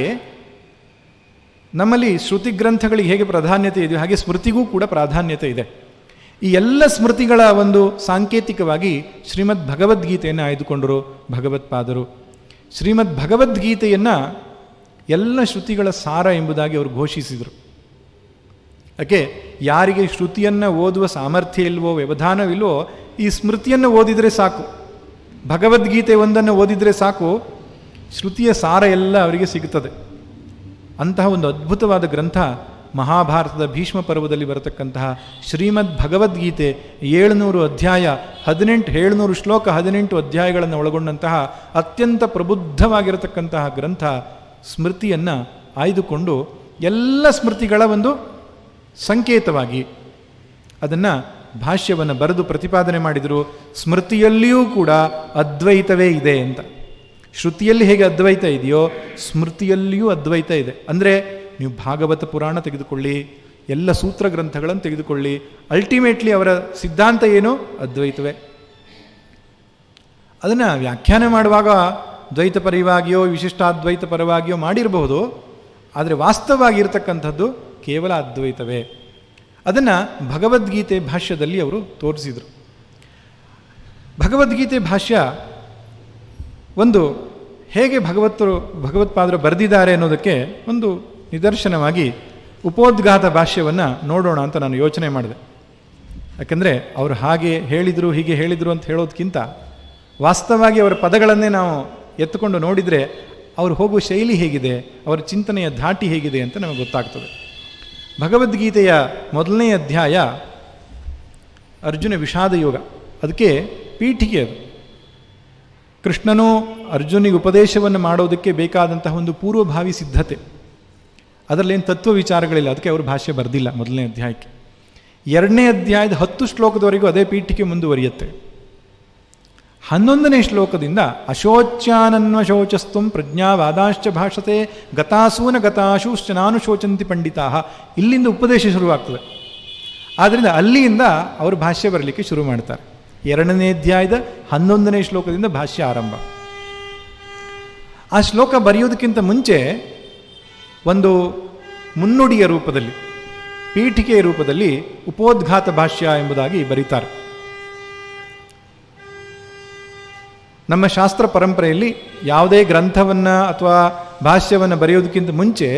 ನಮ್ಮಲ್ಲಿ ಶ್ರುತಿ ಗ್ರಂಥಗಳಿಗೆ ಹೇಗೆ ಪ್ರಾಧಾನ್ಯತೆ ಇದೆಯೋ ಹಾಗೆ ಸ್ಮೃತಿಗೂ ಕೂಡ ಪ್ರಾಧಾನ್ಯತೆ ಇದೆ. ಈ ಎಲ್ಲ ಸ್ಮೃತಿಗಳ ಒಂದು ಸಾಂಕೇತಿಕವಾಗಿ ಶ್ರೀಮದ್ ಭಗವದ್ಗೀತೆಯನ್ನು ಆಯ್ದುಕೊಂಡರು ಭಗವತ್ಪಾದರು. ಶ್ರೀಮದ್ ಭಗವದ್ಗೀತೆಯನ್ನು ಎಲ್ಲ ಶ್ರುತಿಗಳ ಸಾರ ಎಂಬುದಾಗಿ ಅವರು ಘೋಷಿಸಿದರು. ಯಾಕೆ ಯಾರಿಗೆ ಶ್ರುತಿಯನ್ನು ಓದುವ ಸಾಮರ್ಥ್ಯ ಇಲ್ವೋ, ವ್ಯವಧಾನವಿಲ್ವೋ, ಈ ಸ್ಮೃತಿಯನ್ನು ಓದಿದರೆ ಸಾಕು, ಭಗವದ್ಗೀತೆ ಒಂದನ್ನು ಓದಿದರೆ ಸಾಕು, ಶ್ರುತಿಯ ಸಾರ ಎಲ್ಲ ಅವರಿಗೆ ಸಿಗುತ್ತದೆ. ಅಂತಹ ಒಂದು ಅದ್ಭುತವಾದ ಗ್ರಂಥ ಮಹಾಭಾರತದ ಭೀಷ್ಮ ಪರ್ವದಲ್ಲಿ ಬರತಕ್ಕಂತಹ ಶ್ರೀಮದ್ ಭಗವದ್ಗೀತೆ. 700 ಅಧ್ಯಾಯ, 700 ಶ್ಲೋಕ, 18 ಅಧ್ಯಾಯಗಳನ್ನು ಒಳಗೊಂಡಂತಹ ಅತ್ಯಂತ ಪ್ರಬುದ್ಧವಾಗಿರತಕ್ಕಂತಹ ಗ್ರಂಥ. ಸ್ಮೃತಿಯನ್ನು ಆಯ್ದುಕೊಂಡು ಎಲ್ಲ ಸ್ಮೃತಿಗಳ ಒಂದು ಸಂಕೇತವಾಗಿ ಅದನ್ನು ಭಾಷ್ಯವನ್ನು ಬರೆದು ಪ್ರತಿಪಾದನೆ ಮಾಡಿದರು. ಸ್ಮೃತಿಯಲ್ಲಿಯೂ ಕೂಡ ಅದ್ವೈತವೇ ಇದೆ ಅಂತ. ಶ್ರುತಿಯಲ್ಲಿ ಹೇಗೆ ಅದ್ವೈತ ಇದೆಯೋ ಸ್ಮೃತಿಯಲ್ಲಿಯೂ ಅದ್ವೈತ ಇದೆ. ಅಂದರೆ ನೀವು ಭಾಗವತ ಪುರಾಣ ತೆಗೆದುಕೊಳ್ಳಿ, ಎಲ್ಲ ಸೂತ್ರ ಗ್ರಂಥಗಳನ್ನು ತೆಗೆದುಕೊಳ್ಳಿ, ಅಲ್ಟಿಮೇಟ್ಲಿ ಅವರ ಸಿದ್ಧಾಂತ ಏನು? ಅದ್ವೈತವೇ. ಅದನ್ನು ವ್ಯಾಖ್ಯಾನ ಮಾಡುವಾಗ ದ್ವೈತ ಪರವಾಗಿಯೋ ವಿಶಿಷ್ಟಾದ್ವೈತ ಪರವಾಗಿಯೋ ಮಾಡಿರಬಹುದು, ಆದರೆ ವಾಸ್ತವವಾಗಿರ್ತಕ್ಕಂಥದ್ದು ಕೇವಲ ಅದ್ವೈತವೇ. ಅದನ್ನು ಭಗವದ್ಗೀತೆ ಭಾಷ್ಯದಲ್ಲಿ ಅವರು ತೋರಿಸಿದರು. ಭಗವದ್ಗೀತೆ ಭಾಷ್ಯ ಒಂದು ಹೇಗೆ ಭಗವತ್ಪಾದರು ಬರೆದಿದ್ದಾರೆ ಅನ್ನೋದಕ್ಕೆ ಒಂದು ನಿದರ್ಶನವಾಗಿ ಉಪೋದ್ಘಾತ ಭಾಷ್ಯವನ್ನು ನೋಡೋಣ ಅಂತ ನಾನು ಯೋಚನೆ ಮಾಡಿದೆ. ಯಾಕಂದರೆ ಅವರು ಹಾಗೆ ಹೇಳಿದರು ಹೀಗೆ ಹೇಳಿದರು ಅಂತ ಹೇಳೋದಕ್ಕಿಂತ ವಾಸ್ತವವಾಗಿ ಅವರ ಪದಗಳನ್ನೇ ನಾವು ಎತ್ತುಕೊಂಡು ನೋಡಿದರೆ ಅವರು ಹೋಗುವ ಶೈಲಿ ಹೇಗಿದೆ, ಅವರ ಚಿಂತನೆಯ ಧಾಟಿ ಹೇಗಿದೆ ಅಂತ ನಮಗೆ ಗೊತ್ತಾಗ್ತದೆ. ಭಗವದ್ಗೀತೆಯ ಮೊದಲನೇ ಅಧ್ಯಾಯ ಅರ್ಜುನ ವಿಷಾದ ಯೋಗ. ಅದಕ್ಕೆ ಪೀಠಿಕೆ ಅದು. ಕೃಷ್ಣನು ಅರ್ಜುನಿಗೆ ಉಪದೇಶವನ್ನು ಮಾಡೋದಕ್ಕೆ ಬೇಕಾದಂತಹ ಒಂದು ಪೂರ್ವಭಾವಿ ಸಿದ್ಧತೆ. ಅದರಲ್ಲೇನು ತತ್ವ ವಿಚಾರಗಳಿಲ್ಲ, ಅದಕ್ಕೆ ಅವರು ಭಾಷ್ಯ ಬರೆದಿಲ್ಲ ಮೊದಲನೇ ಅಧ್ಯಾಯಕ್ಕೆ. 2ನೇ ಅಧ್ಯಾಯದ 10 ಶ್ಲೋಕದವರೆಗೂ ಅದೇ ಪೀಠಿಕೆ ಮುಂದುವರಿಯುತ್ತೆ. 11ನೇ ಶ್ಲೋಕದಿಂದ ಅಶೋಚ್ಯಾನನ್ವಶೋಚಸ್ತ್ವಂ ಪ್ರಜ್ಞಾವಾದಾಶ್ಚ ಭಾಷತೆ ಗತಾಸೂನ ಗತಾಶೂಶ್ಚ ನಾನು ಶೋಚಂತಿ ಪಂಡಿತಾ, ಇಲ್ಲಿಂದ ಉಪದೇಶ ಶುರುವಾಗ್ತದೆ. ಆದ್ದರಿಂದ ಅಲ್ಲಿಯಿಂದ ಅವರು ಭಾಷ್ಯ ಬರಲಿಕ್ಕೆ ಶುರು ಮಾಡ್ತಾರೆ. 2ನೇ ಅಧ್ಯಾಯದ 11ನೇ ಶ್ಲೋಕದಿಂದ ಭಾಷ್ಯ ಆರಂಭ. ಆ ಶ್ಲೋಕ ಬರೆಯೋದಕ್ಕಿಂತ ಮುಂಚೆ ಒಂದು ಮುನ್ನುಡಿಯ ರೂಪದಲ್ಲಿ, ಪೀಠಿಕೆಯ ರೂಪದಲ್ಲಿ ಉಪೋದ್ಘಾತ ಭಾಷ್ಯ ಎಂಬುದಾಗಿ ಬರೀತಾರೆ. ನಮ್ಮ ಶಾಸ್ತ್ರ ಪರಂಪರೆಯಲ್ಲಿ ಯಾವುದೇ ಗ್ರಂಥವನ್ನು ಅಥವಾ ಭಾಷ್ಯವನ್ನು ಬರೆಯೋದಕ್ಕಿಂತ ಮುಂಚೆ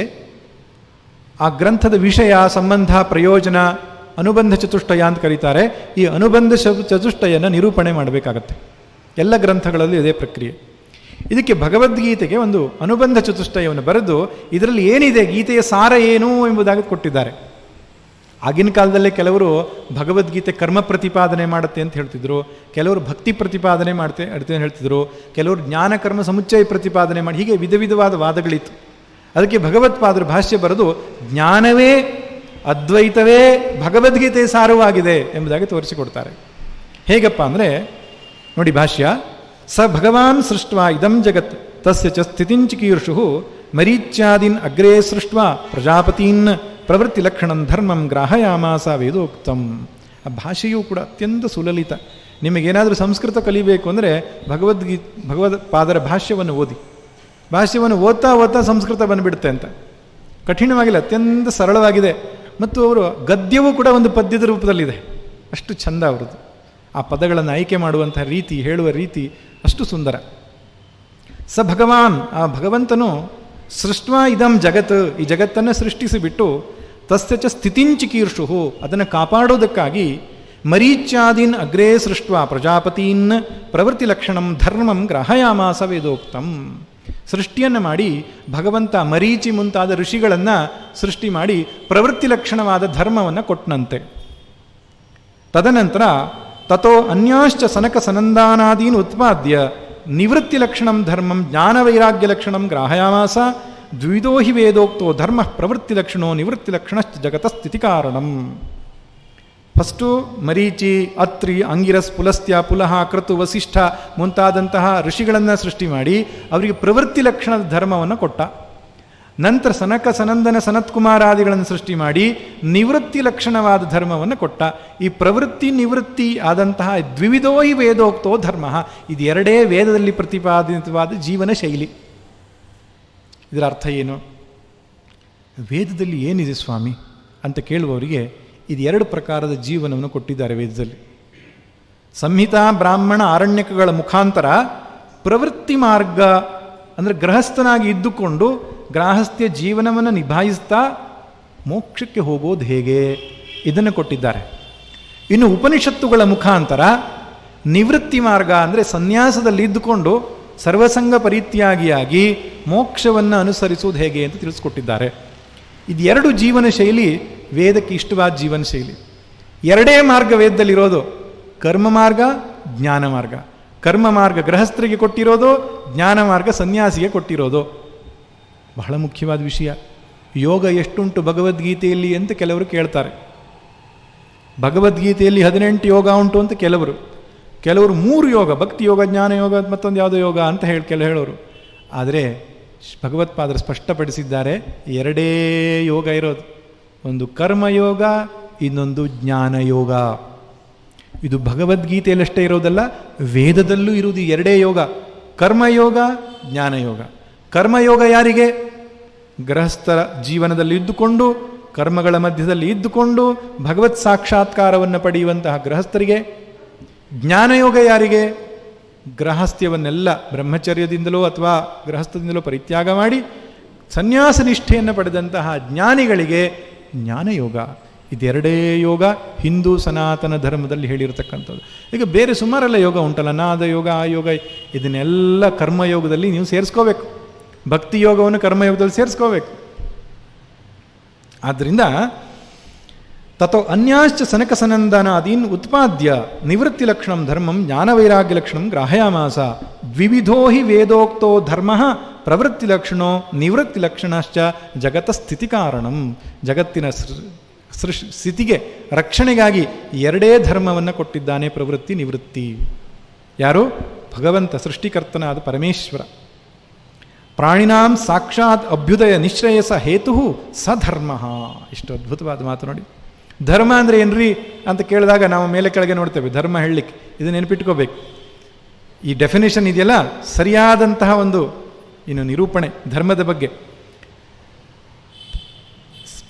ಆ ಗ್ರಂಥದ ವಿಷಯ, ಸಂಬಂಧ, ಪ್ರಯೋಜನ, ಅನುಬಂಧ ಚತುಷ್ಟಯ ಅಂತ ಕರೀತಾರೆ. ಈ ಅನುಬಂಧ ಚತುಷ್ಟಯನ ನಿರೂಪಣೆ ಮಾಡಬೇಕಾಗತ್ತೆ. ಎಲ್ಲ ಗ್ರಂಥಗಳಲ್ಲಿ ಇದೇ ಪ್ರಕ್ರಿಯೆ. ಇದಕ್ಕೆ ಭಗವದ್ಗೀತೆಗೆ ಒಂದು ಅನುಬಂಧ ಚತುಷ್ಟಯವನ್ನು ಬರೆದು ಇದರಲ್ಲಿ ಏನಿದೆ, ಗೀತೆಯ ಸಾರ ಏನು ಎಂಬುದಾಗಿ ಕೊಟ್ಟಿದ್ದಾರೆ. ಆಗಿನ ಕಾಲದಲ್ಲೇ ಕೆಲವರು ಭಗವದ್ಗೀತೆ ಕರ್ಮ ಪ್ರತಿಪಾದನೆ ಮಾಡುತ್ತೆ ಅಂತ ಹೇಳ್ತಿದ್ರು, ಕೆಲವರು ಭಕ್ತಿ ಪ್ರತಿಪಾದನೆ ಮಾಡುತ್ತೆ ಅಂತ ಹೇಳ್ತಿದ್ರು, ಕೆಲವರು ಜ್ಞಾನ ಕರ್ಮ ಸಮುಚ್ಚಯ ಪ್ರತಿಪಾದನೆ ಮಾಡಿ, ಹೀಗೆ ವಿಧ ವಿಧವಾದ ವಾದಗಳಿತ್ತು. ಅದಕ್ಕೆ ಭಗವತ್ಪಾದರು ಭಾಷ್ಯ ಬರೆದು ಜ್ಞಾನವೇ ಅದ್ವೈತವೇ ಭಗವದ್ಗೀತೆಯ ಸಾರವಾಗಿದೆ ಎಂಬುದಾಗಿ ತೋರಿಸಿಕೊಡ್ತಾರೆ. ಹೇಗಪ್ಪ ಅಂದರೆ ನೋಡಿ ಭಾಷ್ಯ, ಸ ಭಗವಾನ್ ಸೃಷ್ಟ್ವಾ ಇದಂ ಜಗತ್ ತಸ್ಯ ಚ ಸ್ಥಿತಿಂಚಿಕೀರ್ಷು ಮರೀಚ್ಯಾದೀನ್ ಅಗ್ರೇ ಸೃಷ್ಟ್ವಾ ಪ್ರಜಾಪತೀನ್ ಪ್ರವೃತ್ತಿ ಲಕ್ಷಣಂ ಧರ್ಮಂ ಗ್ರಾಹಯಾಮಾಸ ವೇದೋಕ್ತಂ. ಆ ಭಾಷೆಯೂ ಕೂಡ ಅತ್ಯಂತ ಸುಲಲಿತ. ನಿಮಗೇನಾದರೂ ಸಂಸ್ಕೃತ ಕಲಿಬೇಕು ಅಂದರೆ ಭಗವತ್ಪಾದರ ಭಾಷ್ಯವನ್ನು ಓದಿ. ಭಾಷ್ಯವನ್ನು ಓದ್ತಾ ಓದ್ತಾ ಸಂಸ್ಕೃತ ಬಂದುಬಿಡುತ್ತೆ ಅಂತ. ಕಠಿಣವಾಗಿಲ್ಲ, ಅತ್ಯಂತ ಸರಳವಾಗಿದೆ. ಮತ್ತು ಅವರು ಗದ್ಯವೂ ಕೂಡ ಒಂದು ಪದ್ಯದ ರೂಪದಲ್ಲಿದೆ. ಅಷ್ಟು ಚಂದ ಅವರದ್ದು. ಆ ಪದಗಳನ್ನು ಆಯ್ಕೆ ಮಾಡುವಂತಹ ರೀತಿ, ಹೇಳುವ ರೀತಿ ಅಷ್ಟು ಸುಂದರ. ಸ ಭಗವಾನ್, ಆ ಭಗವಂತನು ಸೃಷ್ಟ್ವಾ ಇದಂ ಜಗತ್, ಈ ಜಗತ್ತನ್ನು ಸೃಷ್ಟಿಸಿಬಿಟ್ಟು ತಸ್ಯ ಚ ಸ್ಥಿತಿಂಚಿಕೀರ್ಷು, ಅದನ್ನು ಕಾಪಾಡೋದಕ್ಕಾಗಿ ಮರೀಚ್ಯಾದೀನ್ ಅಗ್ರೇ ಸೃಷ್ಟ್ವಾ ಪ್ರಜಾಪತೀನ್ ಪ್ರವೃತ್ತಿ ಲಕ್ಷಣಂ ಧರ್ಮಂ ಗ್ರಹಯಾಮಾಸ ವೇದೋಕ್ತಂ. ಸೃಷ್ಟಿಯನ್ನು ಮಾಡಿ ಭಗವಂತ ಮರೀಚಿ ಮುಂತಾದ ಋಷಿಗಳನ್ನು ಸೃಷ್ಟಿ ಮಾಡಿ ಪ್ರವೃತ್ತಿ ಲಕ್ಷಣವಾದ ಧರ್ಮವನ್ನು ಕೊಟ್ಟನಂತೆ. ತದನಂತರ ತಥೋ ಅನ್ಯಾಶ್ಚ ಸನಕ ಸನಂದಾನಾದೀನ್ ಉತ್ಪಾದ್ಯ ನಿವೃತ್ತಿ ಲಕ್ಷಣಂ ಧರ್ಮಂ ಜ್ಞಾನವೈರಾಗ್ಯ ಲಕ್ಷಣಂ ಗ್ರಾಹಯಾಮಾಸ ದ್ವಿಧೋ ಹಿ ವೇದೋಕ್ತೋ ಧರ್ಮ ಪ್ರವೃತ್ತಿ ಲಕ್ಷಣೋ ನಿವೃತ್ತಿ ಲಕ್ಷಣಶ್ಚ ಜಗತಸ್ಥಿತಿ ಕಾರಣಂ. ಫಸ್ಟು ಮರೀಚಿ, ಅತ್ರಿ, ಅಂಗಿರಸ್, ಪುಲಸ್ತ್ಯ, ಪುಲಹ, ಕ್ರತು, ವಸಿಷ್ಠ ಮುಂತಾದಂತಹ ಋಷಿಗಳನ್ನು ಸೃಷ್ಟಿ ಮಾಡಿ ಅವರಿಗೆ ಪ್ರವೃತ್ತಿ ಲಕ್ಷಣದ ಧರ್ಮವನ್ನು ಕೊಟ್ಟ. ನಂತರ ಸನಕ ಸನಂದನ ಸನತ್ಕುಮಾರಾದಿಗಳನ್ನು ಸೃಷ್ಟಿ ಮಾಡಿ ನಿವೃತ್ತಿ ಲಕ್ಷಣವಾದ ಧರ್ಮವನ್ನು ಕೊಟ್ಟ. ಈ ಪ್ರವೃತ್ತಿ ನಿವೃತ್ತಿ ಆದಂತಹ ದ್ವಿವಿಧೋ ಹಿ ವೇದೋಕ್ತೋ ಧರ್ಮ, ಇದು ಎರಡೇ ವೇದದಲ್ಲಿ ಪ್ರತಿಪಾದಿತವಾದ ಜೀವನ ಶೈಲಿ. ಇದರ ಅರ್ಥ ಏನು? ವೇದದಲ್ಲಿ ಏನಿದೆ ಸ್ವಾಮಿ ಅಂತ ಕೇಳುವವರಿಗೆ ಇದು 2 ಪ್ರಕಾರದ ಜೀವನವನ್ನು ಕೊಟ್ಟಿದ್ದಾರೆ ವೇದದಲ್ಲಿ. ಸಂಹಿತಾ, ಬ್ರಾಹ್ಮಣ, ಆರಣ್ಯಕಗಳ ಮುಖಾಂತರ ಪ್ರವೃತ್ತಿ ಮಾರ್ಗ ಅಂದರೆ ಗೃಹಸ್ಥನಾಗಿ ಇದ್ದುಕೊಂಡು ಗ್ರಾಹಸ್ಥ್ಯ ಜೀವನವನ್ನು ನಿಭಾಯಿಸ್ತಾ ಮೋಕ್ಷಕ್ಕೆ ಹೋಗೋದು ಹೇಗೆ, ಇದನ್ನು ಕೊಟ್ಟಿದ್ದಾರೆ. ಇನ್ನು ಉಪನಿಷತ್ತುಗಳ ಮುಖಾಂತರ ನಿವೃತ್ತಿ ಮಾರ್ಗ ಅಂದರೆ ಸನ್ಯಾಸದಲ್ಲಿ ಇದ್ದುಕೊಂಡು ಸರ್ವಸಂಗ ಪರಿತ್ಯಾಗಿಯಾಗಿ ಮೋಕ್ಷವನ್ನು ಅನುಸರಿಸುವುದು ಹೇಗೆ ಅಂತ ತಿಳಿಸ್ಕೊಟ್ಟಿದ್ದಾರೆ. ಇದು 2 ಜೀವನ ಶೈಲಿ ವೇದಕ್ಕೆ ಇಷ್ಟವಾದ ಜೀವನ ಶೈಲಿ. 2 ಮಾರ್ಗ ವೇದದಲ್ಲಿರೋದು, ಕರ್ಮ ಮಾರ್ಗ, ಜ್ಞಾನ ಮಾರ್ಗ. ಕರ್ಮ ಮಾರ್ಗ ಗೃಹಸ್ಥರಿಗೆ ಕೊಟ್ಟಿರೋದು, ಜ್ಞಾನ ಮಾರ್ಗ ಸನ್ಯಾಸಿಗೆ ಕೊಟ್ಟಿರೋದು. ಬಹಳ ಮುಖ್ಯವಾದ ವಿಷಯ. ಯೋಗ ಎಷ್ಟುಂಟು ಭಗವದ್ಗೀತೆಯಲ್ಲಿ ಅಂತ ಕೆಲವರು ಕೇಳ್ತಾರೆ. ಭಗವದ್ಗೀತೆಯಲ್ಲಿ 18 ಯೋಗ ಉಂಟು ಅಂತ ಕೆಲವರು 3 ಯೋಗ, ಭಕ್ತಿ ಯೋಗ, ಜ್ಞಾನ ಯೋಗ, ಮತ್ತೊಂದು ಯಾವುದೋ ಯೋಗ ಅಂತ ಹೇಳೋರು. ಆದರೆ ಭಗವತ್ಪಾದರು ಸ್ಪಷ್ಟಪಡಿಸಿದ್ದಾರೆ, 2 ಯೋಗ ಇರೋದು. ಒಂದು ಕರ್ಮಯೋಗ, ಇನ್ನೊಂದು ಜ್ಞಾನಯೋಗ. ಇದು ಭಗವದ್ಗೀತೆಯಲ್ಲಷ್ಟೇ ಇರೋದಲ್ಲ, ವೇದದಲ್ಲೂ ಇರುವುದು 2 ಯೋಗ, ಕರ್ಮಯೋಗ, ಜ್ಞಾನಯೋಗ. ಕರ್ಮಯೋಗ ಯಾರಿಗೆ? ಗೃಹಸ್ಥರ ಜೀವನದಲ್ಲಿ ಇದ್ದುಕೊಂಡು, ಕರ್ಮಗಳ ಮಧ್ಯದಲ್ಲಿ ಇದ್ದುಕೊಂಡು ಭಗವತ್ ಸಾಕ್ಷಾತ್ಕಾರವನ್ನು ಪಡೆಯುವಂತಹ ಗೃಹಸ್ಥರಿಗೆ. ಜ್ಞಾನಯೋಗ ಯಾರಿಗೆ? ಗೃಹಸ್ಥ್ಯವನ್ನೆಲ್ಲ ಬ್ರಹ್ಮಚರ್ಯದಿಂದಲೋ ಅಥವಾ ಗೃಹಸ್ಥದಿಂದಲೋ ಪರಿತ್ಯಾಗ ಮಾಡಿ ಸನ್ಯಾಸ ನಿಷ್ಠೆಯನ್ನು ಪಡೆದಂತಹ ಜ್ಞಾನಿಗಳಿಗೆ ಜ್ಞಾನಯೋಗ. ಇದು 2 ಯೋಗ ಹಿಂದೂ ಸನಾತನ ಧರ್ಮದಲ್ಲಿ ಹೇಳಿರತಕ್ಕಂಥದ್ದು. ಈಗ ಬೇರೆ ಸುಮಾರೆಲ್ಲ ಯೋಗ ಉಂಟಲ್ಲ, ನಾದ ಯೋಗ, ಆ ಯೋಗ, ಇದನ್ನೆಲ್ಲ ಕರ್ಮಯೋಗದಲ್ಲಿ ನೀವು ಸೇರಿಸ್ಕೋಬೇಕು. ಭಕ್ತಿ ಯೋಗವನ್ನು ಕರ್ಮಯೋಗದಲ್ಲಿ ಸೇರಿಸ್ಕೋಬೇಕು. ಆದ್ದರಿಂದ ತಥೋ ಅನ್ಯಾಶ್ಚ ಸನಕಸನಂದನಾದೀನ್ ಉತ್ಪಾದ್ಯ ನಿವೃತ್ತಿಲಕ್ಷಣಂ ಧರ್ಮಂ ಜ್ಞಾನವೈರಾಗ್ಯಲಕ್ಷಣಂ ಗ್ರಾಹಯಾಮಾಸ ದ್ವಿವಿಧೋ ಹಿ ವೇದೋಕ್ತೋ ಧರ್ಮ ಪ್ರವೃತ್ತಿಲಕ್ಷಣೋ ನಿವೃತ್ತಿಲಕ್ಷಣಶ್ಚ ಜಗತಸ್ಥಿತಿ ಕಾರಣಂ. ಜಗತ್ತಿನ ಸ್ಥಿತಿಗೆ ರಕ್ಷಣೆಗಾಗಿ ಎರಡೇ ಧರ್ಮವನ್ನು ಕೊಟ್ಟಿದ್ದಾನೆ, ಪ್ರವೃತ್ತಿ ನಿವೃತ್ತಿ. ಯಾರು? ಭಗವಂತ, ಸೃಷ್ಟಿಕರ್ತನಾದ ಪರಮೇಶ್ವರ. ಪ್ರಾಣಿನಾಂ ಸಾಕ್ಷಾತ್ ಅಭ್ಯುದಯ ನಿಶ್ರೇಯಸ ಹೇತು ಸಧರ್ಮ. ಇಷ್ಟು ಅದ್ಭುತವಾದ ಮಾತು ನೋಡಿ. ಧರ್ಮ ಅಂದರೆ ಏನ್ರಿ ಅಂತ ಕೇಳಿದಾಗ ನಾವು ಮೇಲೆ ಕೆಳಗೆ ನೋಡ್ತೇವೆ. ಧರ್ಮ ಹೇಳಲಿಕ್ಕೆ ಇದು ನೆನಪಿಟ್ಕೋಬೇಕು. ಈ ಡೆಫಿನೇಷನ್ ಇದೆಯಲ್ಲ, ಸರಿಯಾದಂತಹ ಒಂದು ನಿರೂಪಣೆ ಧರ್ಮದ ಬಗ್ಗೆ.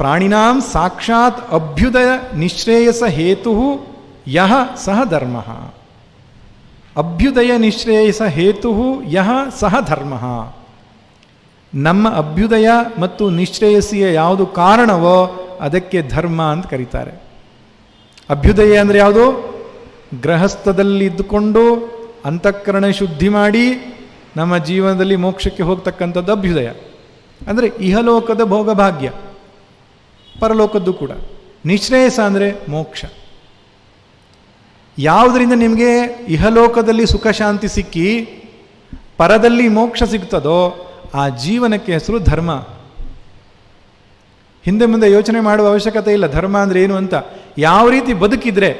ಪ್ರಾಣಿನಾಂ ಸಾಕ್ಷಾತ್ ಅಭ್ಯುದಯ ನಿಶ್ರೇಯಸ ಹೇತು ಯಹ ಸಹ ಧರ್ಮ. ಅಭ್ಯುದಯ ನಿಶ್ರೇಯಸ ಹೇತು ಯಹ ಸಹ ಧರ್ಮ. ನಮ್ಮ ಅಭ್ಯುದಯ ಮತ್ತು ನಿಶ್ರೇಯಸ್ಸಿಯ ಯಾವುದು ಕಾರಣವೋ ಅದಕ್ಕೆ ಧರ್ಮ ಅಂತ ಕರೀತಾರೆ. ಅಭ್ಯುದಯ ಅಂದರೆ ಯಾವುದು? ಗೃಹಸ್ಥದಲ್ಲಿದ್ದುಕೊಂಡು ಅಂತಃಕರಣ ಶುದ್ಧಿ ಮಾಡಿ ನಮ್ಮ ಜೀವನದಲ್ಲಿ ಮೋಕ್ಷಕ್ಕೆ ಹೋಗ್ತಕ್ಕಂಥದ್ದು ಅಭ್ಯುದಯ. ಅಂದರೆ ಇಹಲೋಕದ ಭೋಗಭಾಗ್ಯ, ಪರಲೋಕದ್ದು ಕೂಡ. ನಿಶ್ರೇಯಸ ಅಂದರೆ ಮೋಕ್ಷ. ಯಾವುದರಿಂದ ನಿಮಗೆ ಇಹಲೋಕದಲ್ಲಿ ಸುಖ ಶಾಂತಿ ಸಿಕ್ಕಿ ಪರದಲ್ಲಿ ಮೋಕ್ಷ ಸಿಗ್ತದೋ ಆ ಜೀವನಕ್ಕೆ ಹೆಸರು ಧರ್ಮ. ಹಿಂದೆ ಮುಂದೆ ಯೋಚನೆ ಮಾಡುವ ಅವಶ್ಯಕತೆ ಇಲ್ಲ ಧರ್ಮ ಅಂದರೆ ಏನು ಅಂತ. ಯಾವ ರೀತಿ ಬದುಕಿದ್ರೆ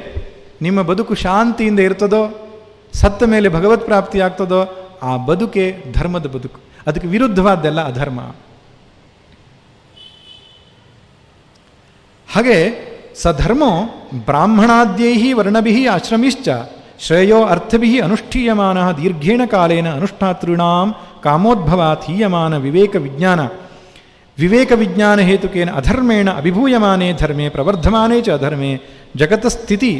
ನಿಮ್ಮ ಬದುಕು ಶಾಂತಿಯಿಂದ ಇರ್ತದೋ, ಸತ್ತ ಮೇಲೆ ಭಗವತ್ ಪ್ರಾಪ್ತಿ ಆಗ್ತದೋ ಆ ಬದುಕೆ ಧರ್ಮದ ಬದುಕು. ಅದಕ್ಕೆ ವಿರುದ್ಧವಾದ್ದೆಲ್ಲ ಅಧರ್ಮ. ಹಾಗೆ ಸಧರ್ಮೋ ಬ್ರಾಹ್ಮಣಾದ್ಯೈ ವರ್ಣಭಿ ಆಶ್ರಮಿಶ್ಚ ಶ್ರೇಯೋ ಅರ್ಥಭಿ ಅನುಷ್ಠೀಯಮಾನ ದೀರ್ಘೇಣ ಕಾಲೇನ ಅನುಷ್ಠಾತೃಣಾಂ ಕಾಮೋದ್ಭವಾತ್ ಹೀಯಮಾನ ವಿವೇಕ ವಿಜ್ಞಾನ ಹೇತುಕೇನ ಅಧರ್ಮೇಣ ಅಭಿಭೂಯಮಾನೇ ಧರ್ಮೇ ಪ್ರವರ್ಧಮಾನೇ ಚ ಅಧರ್ಮೇ ಜಗತಸ್ಥಿತಿ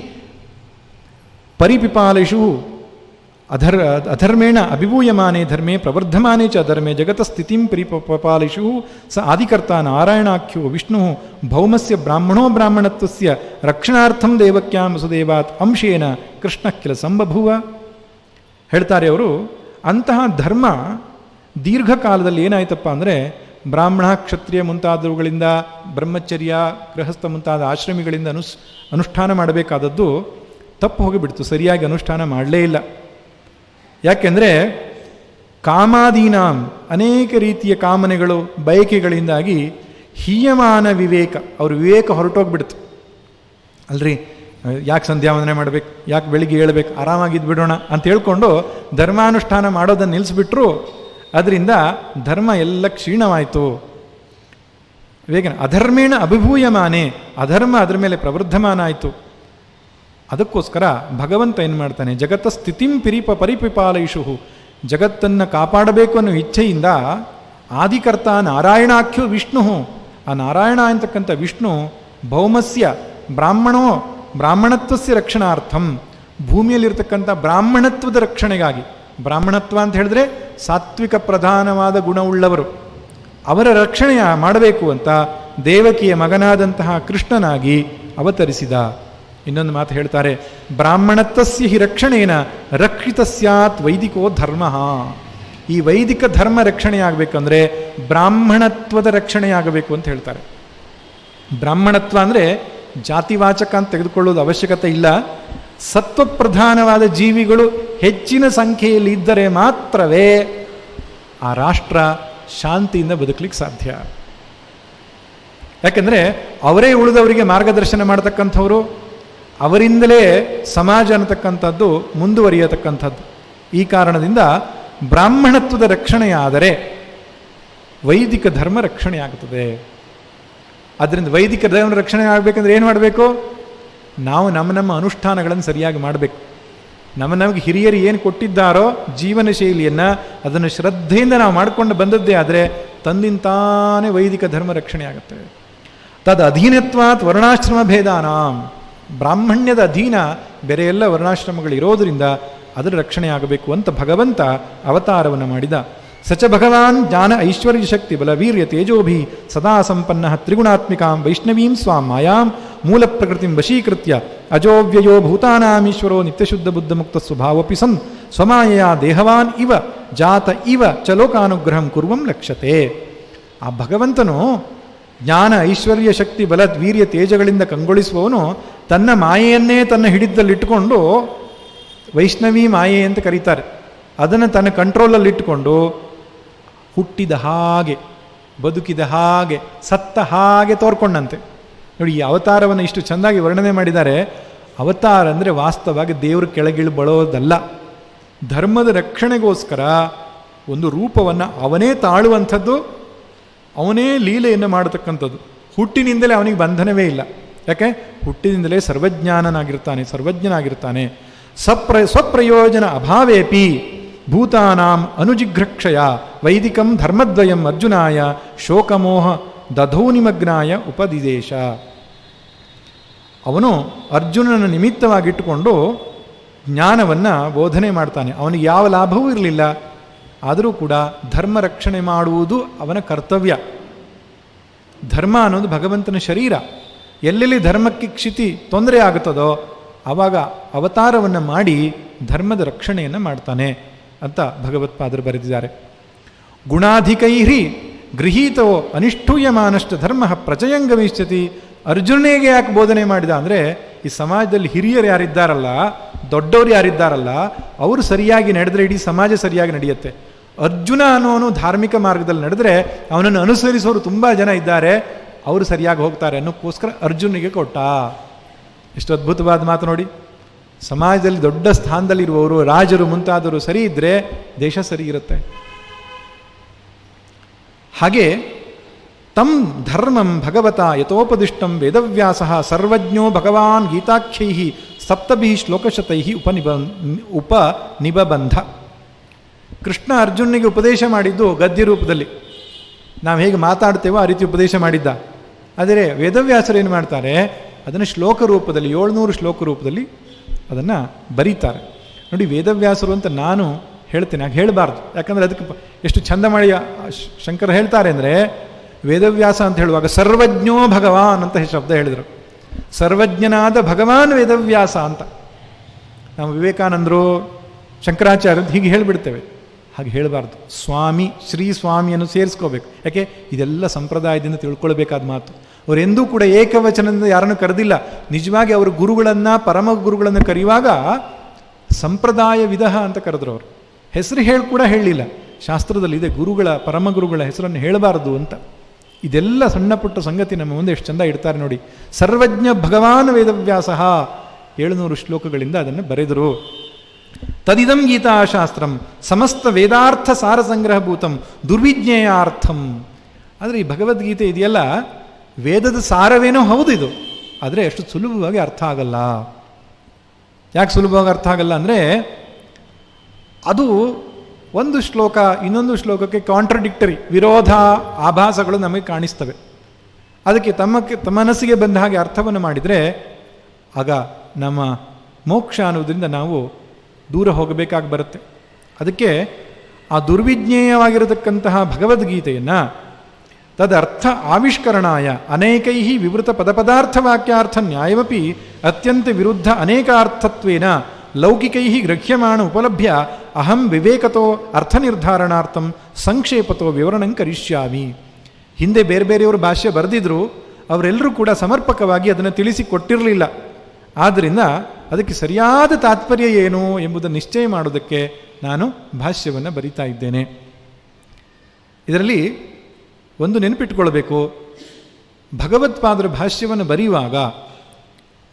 ಪರಿಪಿಪಾಲಿಷು ಅಧರ್ಮೇಣ ಅಭಿಭೂಯಮಾನೇ ಧರ್ಮೇ ಪ್ರವರ್ಧಮಾನೇ ಚ ಅಧರ್ಮೇ ಜಗತಸ್ಥಿತಿಂ ಪರಿಪಾಲಿಷು ಸ ಆದಿಕರ್ತ ನಾರಾಯಣಾಖ್ಯೋ ವಿಷ್ಣು ಭೌಮಸ್ಯ ಬ್ರಾಹ್ಮಣೋ ಬ್ರಾಹ್ಮಣತ್ವಸ್ಯ ರಕ್ಷಣಾರ್ಥಂ ದೇವಕ್ಯಾಂ ವಸುದೇವಾತ್ ಅಂಶೇನ ಕೃಷ್ಣ ಕಿಲ ಸಂಬಭೂವ. ಹೇಳ್ತಾರೆ ಅವರು, ಅಂತಹ ಧರ್ಮ ದೀರ್ಘಕಾಲದಲ್ಲಿ ಏನಾಯ್ತಪ್ಪ ಅಂದರೆ ಬ್ರಾಹ್ಮಣ ಕ್ಷತ್ರಿಯ ಮುಂತಾದವುಗಳಿಂದ, ಬ್ರಹ್ಮಚರ್ಯ ಗೃಹಸ್ಥ ಮುಂತಾದ ಆಶ್ರಮಿಗಳಿಂದ ಅನುಷ್ಠಾನ ಮಾಡಬೇಕಾದದ್ದು ತಪ್ಪು ಹೋಗಿಬಿಡ್ತು. ಸರಿಯಾಗಿ ಅನುಷ್ಠಾನ ಮಾಡಲೇ ಇಲ್ಲ. ಯಾಕೆಂದರೆ ಕಾಮಾದೀನಾಂ ಅನೇಕ ರೀತಿಯ ಕಾಮನೆಗಳು ಬಯಕೆಗಳಿಂದಾಗಿ ಹೀಯಮಾನ ವಿವೇಕ, ಅವ್ರ ವಿವೇಕ ಹೊರಟೋಗ್ಬಿಡ್ತು. ಅಲ್ರಿ, ಯಾಕೆ ಸಂಧ್ಯಾವಂದನೆ ಮಾಡಬೇಕು, ಯಾಕೆ ಬೆಳಿಗ್ಗೆ ಹೇಳ್ಬೇಕು, ಆರಾಮಾಗಿದ್ದು ಬಿಡೋಣ ಅಂತ ಹೇಳ್ಕೊಂಡು ಧರ್ಮಾನುಷ್ಠಾನ ಮಾಡೋದನ್ನು ನಿಲ್ಲಿಸ್ಬಿಟ್ರು. ಅದರಿಂದ ಧರ್ಮ ಎಲ್ಲ ಕ್ಷೀಣವಾಯಿತು. ವಿವೇಕ ಅಧರ್ಮೇಣ ಅಭಿಭೂಯಮಾನೆ, ಅಧರ್ಮ ಅದರ ಮೇಲೆ ಪ್ರವರ್ಧಮಾನ ಆಯಿತು. ಅದಕ್ಕೋಸ್ಕರ ಭಗವಂತ ಏನು ಮಾಡ್ತಾನೆ, ಜಗತ್ತ ಸ್ಥಿತಿಂ ಪರಿಪಿಪಾಲಯಿಷು, ಜಗತ್ತನ್ನು ಕಾಪಾಡಬೇಕು ಅನ್ನೋ ಇಚ್ಛೆಯಿಂದ ಆದಿಕರ್ತ ನಾರಾಯಣಾಖ್ಯೋ ವಿಷ್ಣು, ಆ ನಾರಾಯಣ ಅಂತಕ್ಕಂಥ ವಿಷ್ಣು ಭೌಮಸ್ಯ ಬ್ರಾಹ್ಮಣತ್ವಸ್ಯ ರಕ್ಷಣಾರ್ಥಂ, ಭೂಮಿಯಲ್ಲಿರ್ತಕ್ಕಂಥ ಬ್ರಾಹ್ಮಣತ್ವದ ರಕ್ಷಣೆಗಾಗಿ. ಬ್ರಾಹ್ಮಣತ್ವ ಅಂತ ಹೇಳಿದ್ರೆ ಸಾತ್ವಿಕ ಪ್ರಧಾನವಾದ ಗುಣವುಳ್ಳವರು, ಅವರ ರಕ್ಷಣೆ ಮಾಡಬೇಕು ಅಂತ ದೇವಕಿಯ ಮಗನಾದಂತಹ ಕೃಷ್ಣನಾಗಿ ಅವತರಿಸಿದ. ಇನ್ನೊಂದು ಮಾತು ಹೇಳ್ತಾರೆ, ಬ್ರಾಹ್ಮಣತ್ವಸ್ಯ ಹಿ ರಕ್ಷಣೇನ ರಕ್ಷಿತ ಸ್ಯಾತ್ ವೈದಿಕೋ ಧರ್ಮ. ಈ ವೈದಿಕ ಧರ್ಮ ರಕ್ಷಣೆಯಾಗಬೇಕಂದ್ರೆ ಬ್ರಾಹ್ಮಣತ್ವದ ರಕ್ಷಣೆಯಾಗಬೇಕು ಅಂತ ಹೇಳ್ತಾರೆ. ಬ್ರಾಹ್ಮಣತ್ವ ಅಂದರೆ ಜಾತಿವಾಚಕ ಅಂತ ತೆಗೆದುಕೊಳ್ಳೋದು ಅವಶ್ಯಕತೆ ಇಲ್ಲ. ಸತ್ವಪ್ರಧಾನವಾದ ಜೀವಿಗಳು ಹೆಚ್ಚಿನ ಸಂಖ್ಯೆಯಲ್ಲಿ ಇದ್ದರೆ ಮಾತ್ರವೇ ಆ ರಾಷ್ಟ್ರ ಶಾಂತಿಯಿಂದ ಬದುಕಲಿಕ್ಕೆ ಸಾಧ್ಯ. ಯಾಕೆಂದರೆ ಅವರೇ ಉಳಿದವರಿಗೆ ಮಾರ್ಗದರ್ಶನ ಮಾಡತಕ್ಕಂಥವರು, ಅವರಿಂದಲೇ ಸಮಾಜ ಅನ್ನತಕ್ಕಂಥದ್ದು ಮುಂದುವರಿಯತಕ್ಕಂಥದ್ದು. ಈ ಕಾರಣದಿಂದ ಬ್ರಾಹ್ಮಣತ್ವದ ರಕ್ಷಣೆಯಾದರೆ ವೈದಿಕ ಧರ್ಮ ರಕ್ಷಣೆಯಾಗುತ್ತದೆ. ಆದ್ದರಿಂದ ವೈದಿಕ ಧರ್ಮ ರಕ್ಷಣೆ ಆಗಬೇಕಂದ್ರೆ ಏನು ಮಾಡಬೇಕು? ನಾವು ನಮ್ಮ ಅನುಷ್ಠಾನಗಳನ್ನು ಸರಿಯಾಗಿ ಮಾಡಬೇಕು. ನಮಗೆ ಹಿರಿಯರು ಏನು ಕೊಟ್ಟಿದ್ದಾರೋ ಜೀವನ ಶೈಲಿಯನ್ನು ಅದನ್ನು ಶ್ರದ್ಧೆಯಿಂದ ನಾವು ಮಾಡಿಕೊಂಡು ಬಂದದ್ದೇ ಆದರೆ ತಂದಿಂತಾನೇ ವೈದಿಕ ಧರ್ಮ ರಕ್ಷಣೆ ಆಗುತ್ತೆ. ತದ್ ಅಧೀನತ್ವಾತ್ ವರ್ಣಾಶ್ರಮ ಭೇದಾನಾಂ, ಬ್ರಾಹ್ಮಣ್ಯದ ಅಧೀನ ಬೇರೆ ಎಲ್ಲ ವರ್ಣಾಶ್ರಮಗಳಿರೋದರಿಂದ ಅದರ ರಕ್ಷಣೆ ಆಗಬೇಕು ಅಂತ ಭಗವಂತ ಅವತಾರವನ್ನು ಮಾಡಿದ. ಸಚ ಭಗವಾನ್ ಜ್ಞಾನ ಐಶ್ವರ್ಯ ಶಕ್ತಿ ಬಲ ವೀರ್ಯ ತೇಜೋಭಿ ಸದಾ ಸಂಪನ್ನ ತ್ರಿಗುಣಾತ್ಮಿಕಾಂ ವೈಷ್ಣವೀಂ ಸ್ವಾಂ ಮಾಯಾಂ ಮೂಲ ಪ್ರಕೃತಿಂ ವಶೀಕೃತ್ಯ ಅಜೋವ್ಯಯೋ ಭೂತಾನಾಮೀಶ್ವರೋ ನಿತ್ಯಶುದ್ಧ ಬುದ್ಧ ಮುಕ್ತ ಸ್ವಭಾವಪಿ ಸನ್ ಸ್ವಮಾಯೆಯ ದೇಹವಾನ್ ಇವ ಜಾತ ಇವ ಚ ಲೋಕಾನುಗ್ರಹಂ ಕುರ್ವಂ ಲಕ್ಷ್ಯತೆ. ಆ ಭಗವಂತನು ಜ್ಞಾನ ಐಶ್ವರ್ಯ ಶಕ್ತಿ ಬಲ ವೀರ್ಯ ತೇಜಗಳಿಂದ ಕಂಗೊಳಿಸುವವನು ತನ್ನ ಮಾಯೆಯನ್ನೇ ತನ್ನ ಹಿಡಿತದಲ್ಲಿಟ್ಟುಕೊಂಡು ವೈಷ್ಣವಿ ಮಾಯೆ ಅಂತ ಕರೀತಾರೆ, ಅದನ್ನು ತನ್ನ ಕಂಟ್ರೋಲಲ್ಲಿಟ್ಟುಕೊಂಡು ಹುಟ್ಟಿದ ಹಾಗೆ ಬದುಕಿದ ಹಾಗೆ ಸತ್ತ ಹಾಗೆ ತೋರ್ಕೊಂಡಂತೆ. ನೋಡಿ, ಈ ಅವತಾರವನ್ನು ಇಷ್ಟು ಚೆಂದಾಗಿ ವರ್ಣನೆ ಮಾಡಿದ್ದಾರೆ. ಅವತಾರ ಅಂದರೆ ವಾಸ್ತವವಾಗಿ ದೇವರು ಕೆಳಗಿಳಿಬಳೋದಲ್ಲ, ಧರ್ಮದ ರಕ್ಷಣೆಗೋಸ್ಕರ ಒಂದು ರೂಪವನ್ನು ಅವನೇ ತಾಳುವಂಥದ್ದು, ಅವನೇ ಲೀಲೆಯನ್ನು ಮಾಡತಕ್ಕಂಥದ್ದು. ಹುಟ್ಟಿನಿಂದಲೇ ಅವನಿಗೆ ಬಂಧನವೇ ಇಲ್ಲ. ಯಾಕೆ? ಹುಟ್ಟಿನಿಂದಲೇ ಸರ್ವಜ್ಞನಾಗಿರ್ತಾನೆ. ಸ್ವಪ್ರಯೋಜನ ಅಭಾವೇಪಿ ಭೂತಾನಾಂ ಅನುಜಿಘ್ರಕ್ಷಯ ವೈದಿಕಂ ಧರ್ಮದ್ವಯಂ ಅರ್ಜುನಾಯ ಶೋಕಮೋಹ ದಧೋನಿಮಗ್ನಾಯ ಉಪದಿದೇಶ. ಅವನು ಅರ್ಜುನನ ನಿಮಿತ್ತವಾಗಿಟ್ಟುಕೊಂಡು ಜ್ಞಾನವನ್ನು ಬೋಧನೆ ಮಾಡ್ತಾನೆ. ಅವನಿಗೆ ಯಾವ ಲಾಭವೂ ಇರಲಿಲ್ಲ, ಆದರೂ ಕೂಡ ಧರ್ಮ ರಕ್ಷಣೆ ಮಾಡುವುದು ಅವನ ಕರ್ತವ್ಯ. ಧರ್ಮ ಅನ್ನೋದು ಭಗವಂತನ ಶರೀರ. ಎಲ್ಲೆಲ್ಲಿ ಧರ್ಮಕ್ಕೆ ಕ್ಷಿತಿ ತೊಂದರೆ ಆಗುತ್ತದೋ ಆವಾಗ ಅವತಾರವನ್ನು ಮಾಡಿ ಧರ್ಮದ ರಕ್ಷಣೆಯನ್ನು ಮಾಡ್ತಾನೆ ಅಂತ ಭಗವತ್ಪಾದರು ಬರೆದಿದ್ದಾರೆ. ಗುಣಾಧಿಕೈಹಿ ಗೃಹೀತೋ ಅನಿಷ್ಠೂಯಮಾನಷ್ಟ ಧರ್ಮ ಪ್ರಚಯಂಗಮಿಷ್ಯತಿ. ಅರ್ಜುನನಿಗೆ ಯಾಕೆ ಬೋಧನೆ ಮಾಡಿದ ಅಂದರೆ, ಈ ಸಮಾಜದಲ್ಲಿ ಹಿರಿಯರು ಯಾರಿದ್ದಾರಲ್ಲ, ದೊಡ್ಡವರು ಯಾರಿದ್ದಾರಲ್ಲ, ಅವರು ಸರಿಯಾಗಿ ನಡೆದರೆ ಇಡೀ ಸಮಾಜ ಸರಿಯಾಗಿ ನಡೆಯುತ್ತೆ. ಅರ್ಜುನ ಅನ್ನೋನು ಧಾರ್ಮಿಕ ಮಾರ್ಗದಲ್ಲಿ ನಡೆದರೆ ಅವನನ್ನು ಅನುಸರಿಸೋರು ತುಂಬ ಜನ ಇದ್ದಾರೆ, ಅವರು ಸರಿಯಾಗಿ ಹೋಗ್ತಾರೆ ಅನ್ನೋಕ್ಕೋಸ್ಕರ ಅರ್ಜುನಿಗೆ ಕೊಟ್ಟ. ಎಷ್ಟು ಅದ್ಭುತವಾದ ಮಾತು ನೋಡಿ. ಸಮಾಜದಲ್ಲಿ ದೊಡ್ಡ ಸ್ಥಾನದಲ್ಲಿರುವವರು, ರಾಜರು ಮುಂತಾದವರು ಸರಿ ಇದ್ದರೆ ದೇಶ ಸರಿ ಇರುತ್ತೆ. ಹಾಗೆ ತಂ ಧರ್ಮಂ ಭಗವತ ಯಥೋಪದಿಷ್ಟಂ ವೇದವ್ಯಾಸ ಸರ್ವಜ್ಞೋ ಭಗವಾನ್ ಗೀತಾಖ್ಯೈ ಸಪ್ತಭಿ ಶ್ಲೋಕಶತೈ ಉಪನಿಬಂಧ. ಕೃಷ್ಣ ಅರ್ಜುನಿಗೆ ಉಪದೇಶ ಮಾಡಿದ್ದು ಗದ್ಯ ರೂಪದಲ್ಲಿ, ನಾವು ಹೇಗೆ ಮಾತಾಡ್ತೇವೋ ಆ ರೀತಿ ಉಪದೇಶ ಮಾಡಿದ್ದ. ಆದರೆ ವೇದವ್ಯಾಸರು ಏನು ಮಾಡ್ತಾರೆ, ಅದನ್ನು ಶ್ಲೋಕ ರೂಪದಲ್ಲಿ 700 ಶ್ಲೋಕ ರೂಪದಲ್ಲಿ ಅದನ್ನು ಬರೀತಾರೆ. ನೋಡಿ, ವೇದವ್ಯಾಸರು ಅಂತ ನಾನು ಹೇಳ್ತೇನೆ, ಹಾಗೆ ಹೇಳಬಾರ್ದು. ಯಾಕಂದರೆ ಅದಕ್ಕೆ ಎಷ್ಟು ಚಂದ ಮಾಡಿ ಶಂಕರ ಹೇಳ್ತಾರೆ ಅಂದರೆ, ವೇದವ್ಯಾಸ ಅಂತ ಹೇಳುವಾಗ ಸರ್ವಜ್ಞೋ ಭಗವಾನ್ ಅಂತ ಶಬ್ದ ಹೇಳಿದರು. ಸರ್ವಜ್ಞನಾದ ಭಗವಾನ್ ವೇದವ್ಯಾಸ ಅಂತ. ನಾವು ವಿವೇಕಾನಂದರು, ಶಂಕರಾಚಾರ್ಯ ಹೀಗೆ ಹೇಳಿಬಿಡ್ತೇವೆ. ಹಾಗೆ ಹೇಳಬಾರ್ದು. ಸ್ವಾಮಿ, ಶ್ರೀ ಸ್ವಾಮಿಯನ್ನು ಸೇರಿಸ್ಕೋಬೇಕು. ಯಾಕೆ? ಇದೆಲ್ಲ ಸಂಪ್ರದಾಯದಿಂದ ತಿಳ್ಕೊಳ್ಬೇಕಾದ ಮಾತು. ಅವರೆಂದೂ ಕೂಡ ಏಕವಚನದಿಂದ ಯಾರನ್ನು ಕರೆದಿಲ್ಲ. ನಿಜವಾಗಿ ಅವರು ಗುರುಗಳನ್ನು, ಪರಮ ಗುರುಗಳನ್ನು ಕರೆಯುವಾಗ ಸಂಪ್ರದಾಯ ವಿಧ ಅಂತ ಕರೆದ್ರು. ಅವರು ಹೆಸರು ಕೂಡ ಹೇಳಲಿಲ್ಲ. ಶಾಸ್ತ್ರದಲ್ಲಿದೆ ಗುರುಗಳ, ಪರಮ ಗುರುಗಳ ಹೆಸರನ್ನು ಹೇಳಬಾರದು ಅಂತ. ಇದೆಲ್ಲ ಸಣ್ಣ ಪುಟ್ಟ ಸಂಗತಿ ನಮ್ಮ ಮುಂದೆ ಎಷ್ಟು ಚಂದ ಇಡ್ತಾರೆ ನೋಡಿ. ಸರ್ವಜ್ಞ ಭಗವಾನ್ ವೇದವ್ಯಾಸ 700 ಶ್ಲೋಕಗಳಿಂದ ಅದನ್ನು ಬರೆದರು. ತದಿದಂ ಗೀತಾಶಾಸ್ತ್ರಂ ಸಮಸ್ತ ವೇದಾರ್ಥ ಸಾರ ಸಂಗ್ರಹಭೂತಂ ದುರ್ವಿಜ್ಞೇಯಾರ್ಥಂ. ಆದರೆ ಈ ಭಗವದ್ಗೀತೆ ಇದೆಯಲ್ಲ, ವೇದದ ಸಾರವೇನೋ ಹೌದು ಇದು, ಆದರೆ ಅಷ್ಟು ಸುಲಭವಾಗಿ ಅರ್ಥ ಆಗಲ್ಲ. ಯಾಕೆ ಸುಲಭವಾಗಿ ಅರ್ಥ ಆಗಲ್ಲ ಅಂದರೆ, ಅದು ಒಂದು ಶ್ಲೋಕ ಇನ್ನೊಂದು ಶ್ಲೋಕಕ್ಕೆ ಕಾಂಟ್ರಡಿಕ್ಟರಿ, ವಿರೋಧ ಆಭಾಸಗಳು ನಮಗೆ ಕಾಣಿಸ್ತವೆ. ಅದಕ್ಕೆ ತಮ್ಮ ಮನಸ್ಸಿಗೆ ಬಂದ ಹಾಗೆ ಅರ್ಥವನ್ನು ಮಾಡಿದರೆ ಆಗ ನಮ್ಮ ಮೋಕ್ಷ ಅನ್ನೋದ್ರಿಂದ ನಾವು ದೂರ ಹೋಗಬೇಕಾಗಿ ಬರುತ್ತೆ. ಅದಕ್ಕೆ ಆ ದುರ್ವಿಜ್ಞೇಯವಾಗಿರತಕ್ಕಂತಹ ಭಗವದ್ಗೀತೆಯನ್ನು ತದರ್ಥ ಆವಿಷ್ಕರಣಾಯ ಅನೇಕೈ ವಿವೃತ ಪದಪದಾರ್ಥವಾಕ್ಯಾರ್ಥ ನ್ಯಾಯವಪಿ ಅತ್ಯಂತ ವಿರುದ್ಧ ಅನೇಕಾರ್ಥತ್ವೇನ ಲೌಕಿಕೈ ಗೃಹ್ಯಮಾಣ ಉಪಲಭ್ಯ ಅಹಂ ವಿವೇಕತೋ ಅರ್ಥನಿರ್ಧಾರಣಾರ್ಥಂ ಸಂಕ್ಷೇಪತೋ ವಿವರಣಂ ಕರಿಷ್ಯಾಮಿ. ಹಿಂದೆ ಬೇರೆ ಬೇರೆಯವರು ಭಾಷ್ಯ ಬರೆದಿದ್ರು, ಅವರೆಲ್ಲರೂ ಕೂಡ ಸಮರ್ಪಕವಾಗಿ ಅದನ್ನು ತಿಳಿಸಿಕೊಟ್ಟಿರಲಿಲ್ಲ. ಆದ್ದರಿಂದ ಅದಕ್ಕೆ ಸರಿಯಾದ ತಾತ್ಪರ್ಯ ಏನು ಎಂಬುದನ್ನು ನಿಶ್ಚಯ ಮಾಡೋದಕ್ಕೆ ನಾನು ಭಾಷ್ಯವನ್ನು ಬರಿತಾ ಇದ್ದೇನೆ. ಇದರಲ್ಲಿ ಒಂದು ನೆನಪಿಟ್ಕೊಳ್ಬೇಕು, ಭಗವತ್ಪಾದರ ಭಾಷ್ಯವನ್ನು ಬರೆಯುವಾಗ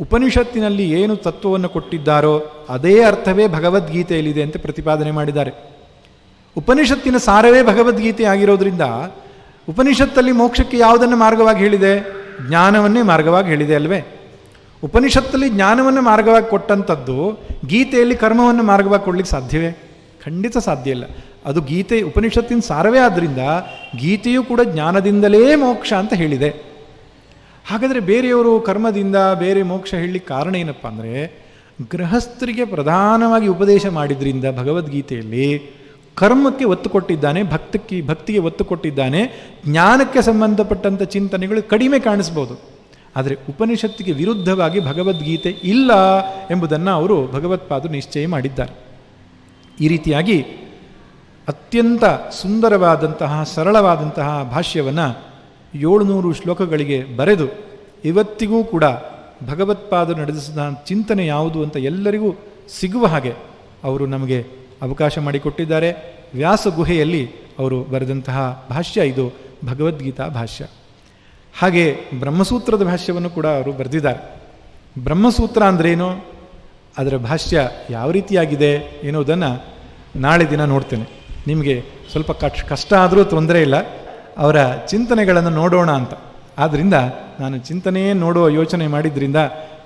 ಉಪನಿಷತ್ತಿನಲ್ಲಿ ಏನು ತತ್ವವನ್ನು ಕೊಟ್ಟಿದ್ದಾರೋ ಅದೇ ಅರ್ಥವೇ ಭಗವದ್ಗೀತೆಯಲ್ಲಿದೆ ಅಂತ ಪ್ರತಿಪಾದನೆ ಮಾಡಿದ್ದಾರೆ. ಉಪನಿಷತ್ತಿನ ಸಾರವೇ ಭಗವದ್ಗೀತೆ ಆಗಿರೋದ್ರಿಂದ ಉಪನಿಷತ್ತಲ್ಲಿ ಮೋಕ್ಷಕ್ಕೆ ಯಾವುದನ್ನು ಮಾರ್ಗವಾಗಿ ಹೇಳಿದೆ? ಜ್ಞಾನವನ್ನೇ ಮಾರ್ಗವಾಗಿ ಹೇಳಿದೆ ಅಲ್ವೇ? ಉಪನಿಷತ್ತಲ್ಲಿ ಜ್ಞಾನವನ್ನು ಮಾರ್ಗವಾಗಿ ಕೊಟ್ಟಂಥದ್ದು ಗೀತೆಯಲ್ಲಿ ಕರ್ಮವನ್ನು ಮಾರ್ಗವಾಗಿ ಕೊಡಲಿಕ್ಕೆ ಸಾಧ್ಯವೇ? ಖಂಡಿತ ಸಾಧ್ಯ ಇಲ್ಲ. ಅದು ಗೀತೆ ಉಪನಿಷತ್ತಿನ ಸಾರವೇ ಆದ್ದರಿಂದ ಗೀತೆಯೂ ಕೂಡ ಜ್ಞಾನದಿಂದಲೇ ಮೋಕ್ಷ ಅಂತ ಹೇಳಿದೆ. ಹಾಗಾದರೆ ಬೇರೆಯವರು ಕರ್ಮದಿಂದ ಬೇರೆ ಮೋಕ್ಷ ಹೇಳಲಿಕ್ಕೆ ಕಾರಣ ಏನಪ್ಪ ಅಂದರೆ, ಗೃಹಸ್ಥರಿಗೆ ಪ್ರಧಾನವಾಗಿ ಉಪದೇಶ ಮಾಡಿದ್ರಿಂದ ಭಗವದ್ಗೀತೆಯಲ್ಲಿ ಕರ್ಮಕ್ಕೆ ಒತ್ತು ಕೊಟ್ಟಿದ್ದಾನೆ, ಭಕ್ತಿಗೆ ಒತ್ತು ಕೊಟ್ಟಿದ್ದಾನೆ. ಜ್ಞಾನಕ್ಕೆ ಸಂಬಂಧಪಟ್ಟಂಥ ಚಿಂತನೆಗಳು ಕಡಿಮೆ ಕಾಣಿಸ್ಬೋದು. ಆದರೆ ಉಪನಿಷತ್ತಿಗೆ ವಿರುದ್ಧವಾಗಿ ಭಗವದ್ಗೀತೆ ಇಲ್ಲ ಎಂಬುದನ್ನು ಅವರು ಭಗವತ್ಪಾದರು ನಿಶ್ಚಯ ಮಾಡಿದ್ದಾರೆ. ಈ ರೀತಿಯಾಗಿ ಅತ್ಯಂತ ಸುಂದರವಾದಂತಹ ಸರಳವಾದಂತಹ ಭಾಷ್ಯವನ್ನು 700 ಶ್ಲೋಕಗಳಿಗೆ ಬರೆದು ಇವತ್ತಿಗೂ ಕೂಡ ಭಗವತ್ಪಾದರು ನಡೆಸಿದ ಚಿಂತನೆ ಯಾವುದು ಅಂತ ಎಲ್ಲರಿಗೂ ಸಿಗುವ ಹಾಗೆ ಅವರು ನಮಗೆ ಅವಕಾಶ ಮಾಡಿಕೊಟ್ಟಿದ್ದಾರೆ. ವ್ಯಾಸ ಗುಹೆಯಲ್ಲಿ ಅವರು ಬರೆದಂತಹ ಭಾಷ್ಯ ಇದು ಭಗವದ್ಗೀತಾ ಭಾಷ್ಯ. ಹಾಗೆ ಬ್ರಹ್ಮಸೂತ್ರದ ಭಾಷ್ಯವನ್ನು ಕೂಡ ಅವರು ಬರೆದಿದ್ದಾರೆ. ಬ್ರಹ್ಮಸೂತ್ರ ಅಂದ್ರೇನು, ಅದರ ಭಾಷ್ಯ ಯಾವ ರೀತಿಯಾಗಿದೆ ಎನ್ನುವುದನ್ನು ನಾಳೆ ದಿನ ನೋಡ್ತೇನೆ. ನಿಮಗೆ ಸ್ವಲ್ಪ ಕಷ್ಟ ಆದರೂ ತೊಂದರೆ ಇಲ್ಲ, ಅವರ ಚಿಂತನೆಗಳನ್ನು ನೋಡೋಣ ಅಂತ. ಆದ್ದರಿಂದ ನಾನು ಚಿಂತನೆಯೇ ನೋಡುವ ಯೋಚನೆ ಮಾಡಿದ್ರಿಂದ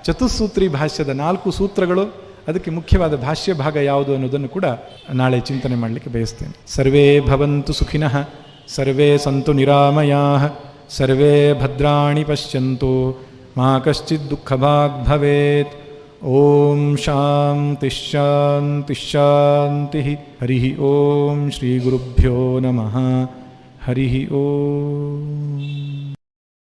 ಚತುಸ್ಸೂತ್ರಿ ಭಾಷ್ಯದ 4 ಸೂತ್ರಗಳು, ಅದಕ್ಕೆ ಮುಖ್ಯವಾದ ಭಾಷ್ಯ ಭಾಗ ಯಾವುದು ಅನ್ನೋದನ್ನು ಕೂಡ ನಾಳೆ ಚಿಂತನೆ ಮಾಡಲಿಕ್ಕೆ ಬಯಸ್ತೇನೆ. ಸರ್ವೇ ಭವಂತು ಸುಖಿನಃ, ಸರ್ವೇ ಸಂತು ನಿರಾಮಯಾಃ, ಸರ್ವೇ ಭದ್ರಾಣಿ ಪಶ್ಯಂತು, ಮಾ ಕಶ್ಚಿತ್ ದುಃಖಭಾಗ್ ಭವೇತ್. ಓಂ ಶಾಂತಿ ಶಾಂತಿ ಶಾಂತಿ. ಹರಿ ಓಂ ಶ್ರೀ ಗುರುಭ್ಯೋ ನಮಃ. ಹರಿ ಓಂ.